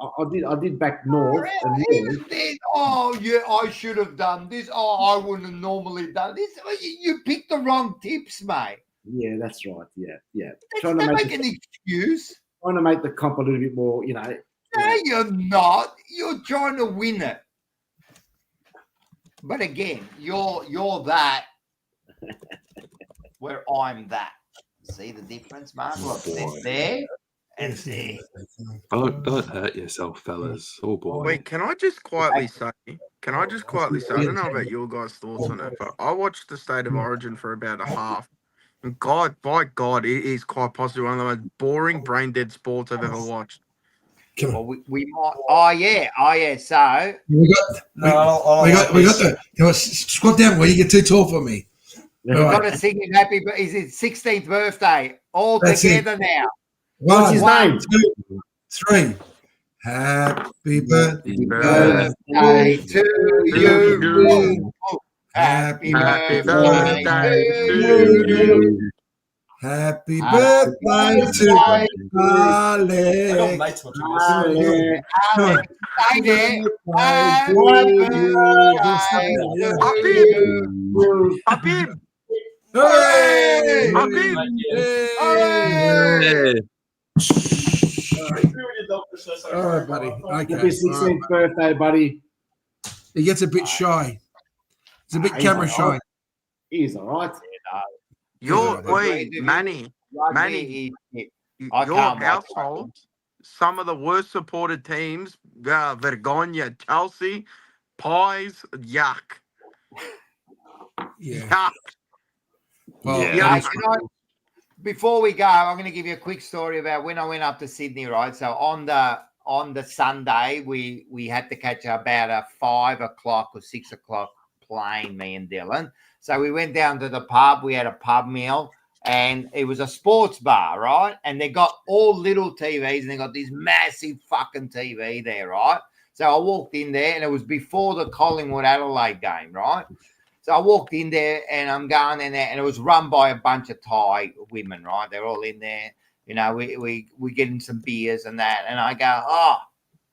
I did back north. Even then, oh yeah, I should have done this. Oh, I wouldn't have normally done this. You picked the wrong tips, mate. Yeah, that's right. Yeah. Trying to make an excuse. Trying to make the comp a little bit more, you know. No, you're not. You're trying to win it. But again, you're that where I'm that. See the difference, Mark? Look, there and there. Don't hurt yourself, fellas. Oh boy. Wait, can I just quietly say? I don't know about your guys' thoughts on it, but I watched the State of Origin for about a half. And God, by God, it is quite possibly one of the most boring, brain dead sports I've ever watched. Well, we might. Oh yeah. So we got the. Squat down where you get too tall for me. We've got to sing him happy. But is his 16th birthday all together now? What's his name? 2, 3. Happy birthday to you. Happy birthday to you. Happy birthday to Alex. Up him! Hooray! Up him! Hooray! All right, buddy. Okay. Happy 16th birthday, buddy. He gets a bit shy. He's a bit camera shy. He's all right. Manny, your household, some of the worst supported teams, Vergonia, Chelsea, Pies, yuck. Yeah. Yuck. Well, Yeah. Before we go, I'm going to give you a quick story about when I went up to Sydney, right? So on the Sunday, we had to catch about a 5 o'clock or 6 o'clock plane, me and Dylan. So we went down to the pub. We had a pub meal, and it was a sports bar, right? And they got all little TVs, and they got this massive fucking TV there, right? So I walked in there, and it was before the Collingwood-Adelaide game, right? So I walked in there, and I'm going in there, and it was run by a bunch of Thai women, right? They're all in there. You know, we getting some beers and that, and I go,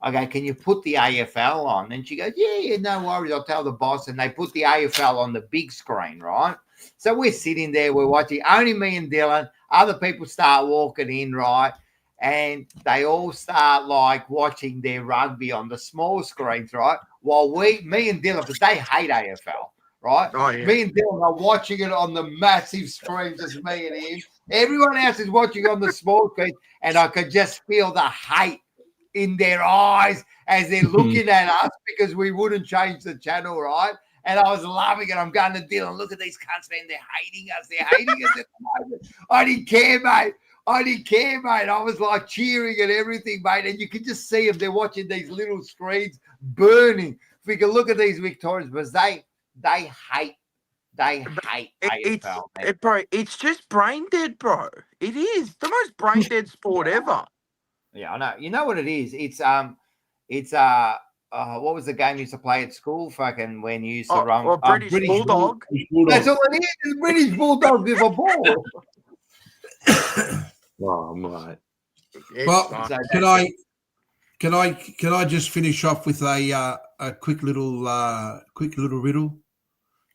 okay, can you put the AFL on? And she goes, yeah, no worries. I'll tell the boss. And they put the AFL on the big screen, right? So we're sitting there, we're watching, only me and Dylan. Other people start walking in, right? And they all start like watching their rugby on the small screens, right? While me and Dylan, because they hate AFL, right? Oh, yeah. Me and Dylan are watching it on the massive screen, just me and him. Everyone else is watching on the small screen, and I could just feel the hate in their eyes as they're looking at us because we wouldn't change the channel, right? And I was loving it. I'm going to Dylan, look at these cunts, man. They're hating us. They're hating us at the moment. I didn't care, mate. I was like cheering and everything, mate. And you can just see them. They're watching these little screens burning. If we can look at these Victorians, because they hate AFL. Bro, it's just brain dead, bro. It is the most brain dead sport ever. Yeah, I know. You know what it is? It's what was the game you used to play at school? Fucking when you used to run British Bulldog. That's all it is. It's British Bulldog with a ball. Oh, mate. Well, can I just finish off with a quick little riddle?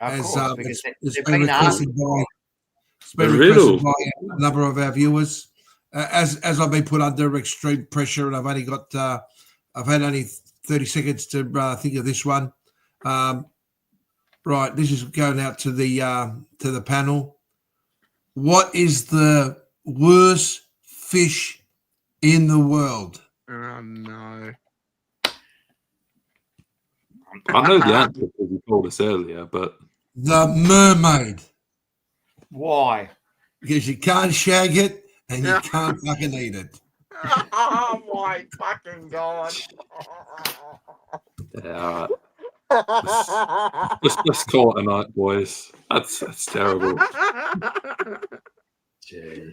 It's been requested by a number of our viewers. As I've been put under extreme pressure, and I've had only 30 seconds to think of this one. Right, this is going out to the panel. What is the worst fish in the world? Oh no! I know the answer because you told us earlier, but the mermaid. Why? Because you can't shag it and you can't fucking eat it. Oh my fucking God! Yeah. Let's call it a night, boys. That's terrible.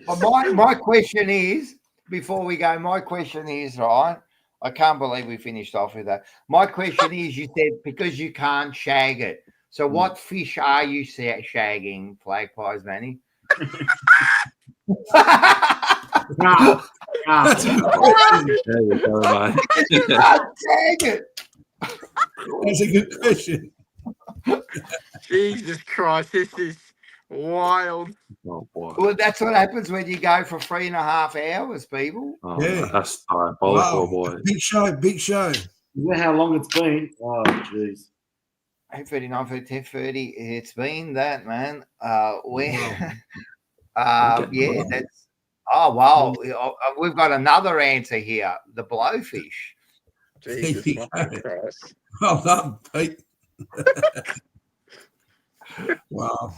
But my question is, before we go, my question is, right? I can't believe we finished off with that. My question is, you said because you can't shag it. So what fish are you shagging, Flag Pies, Manny? That's a good question. There you go, mate. Dang it. That's a good question. Jesus Christ, this is wild. Oh, boy. Well, that's what happens when you go for 3.5 hours, people. Oh, Yeah. that's diabolical, Wow. boy. Big show, big show. You know how long it's been? Oh, jeez. 8:30, 9:30, 10:30. It's been that, man. Yeah, that's. Oh, wow. We've got another answer here. The blowfish. Jesus There you fucking go. Christ. Well done, Pete. Wow.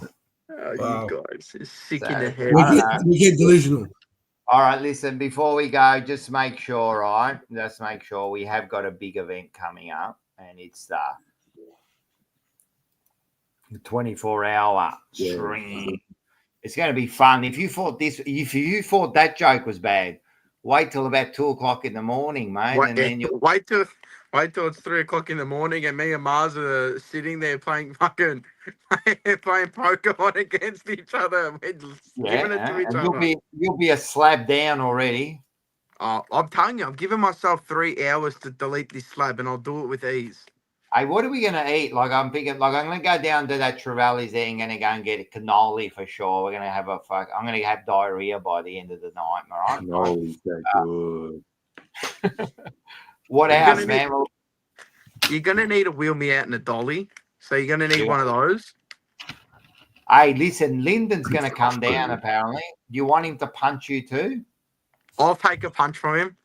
Oh, Wow. you guys is sick in So, the head. We get delusional. All right, listen, before we go, just make sure, right? Just make sure we have got a big event coming up, and it's the 24-hour stream. It's going to be fun. If you thought that joke was bad, wait till about 2:00 in the morning, mate, and then you wait till it's 3:00 in the morning, and me and Mars are sitting there playing playing Pokemon against each other. We're giving it to each and other. you'll be a slab down already. I'm telling you, I'm giving myself 3 hours to delete this slab, and I'll do it with ease. Hey, what are we going to eat? Like, I'm thinking, like, I'm going to go down to that Trevali's there and going to go and get a cannoli for sure. We're going to have I'm going to have diarrhea by the end of the night, all right? Cannoli's so good. What else, man? You're going to need to wheel me out in a dolly. So you're going to need one of those. Hey, listen, Lyndon's going to come down, apparently. Do you want him to punch you too? I'll take a punch from him.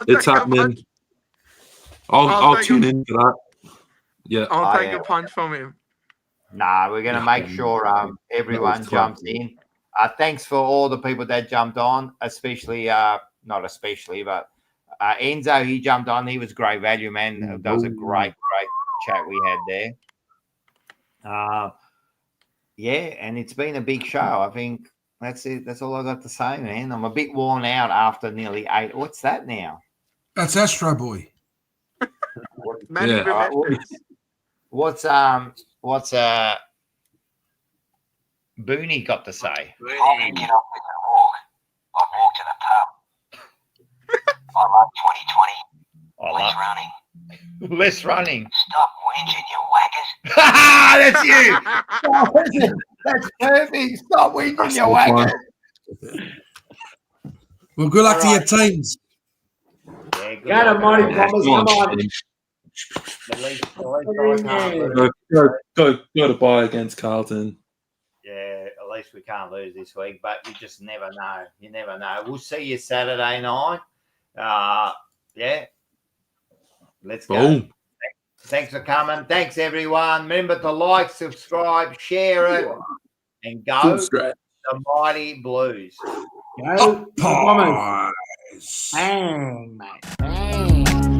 It's happening. I'll tune in for that. Yeah. I'll take a punch from him. Nah, we're going to make sure everyone jumps in. Thanks for all the people that jumped on, especially, not especially, but Enzo, he jumped on. He was great value, man. That was a great chat we had there. Yeah, and it's been a big show. I think that's it. That's all I got to say, man. I'm a bit worn out after nearly 8. What's that now? That's Astro Boy. What's Booney got to say? Bobby, get up with the walk. I walked to the pub. I love 2020. Less running. Less running. Stop whinging, you whackers. That's you. That's perfect. Stop whinging, you whackers. Well, good luck to your teams. Yeah, Got him, Marty Thomas. Come on. Go to buy against Carlton. Yeah, at least we can't lose this week, but you just never know. You never know. We'll see you Saturday night. Yeah. Let's go. Boom. Thanks for coming. Thanks, everyone. Remember to like, subscribe, share it, and go the Mighty Blues. Go. Bang, mate. Bang.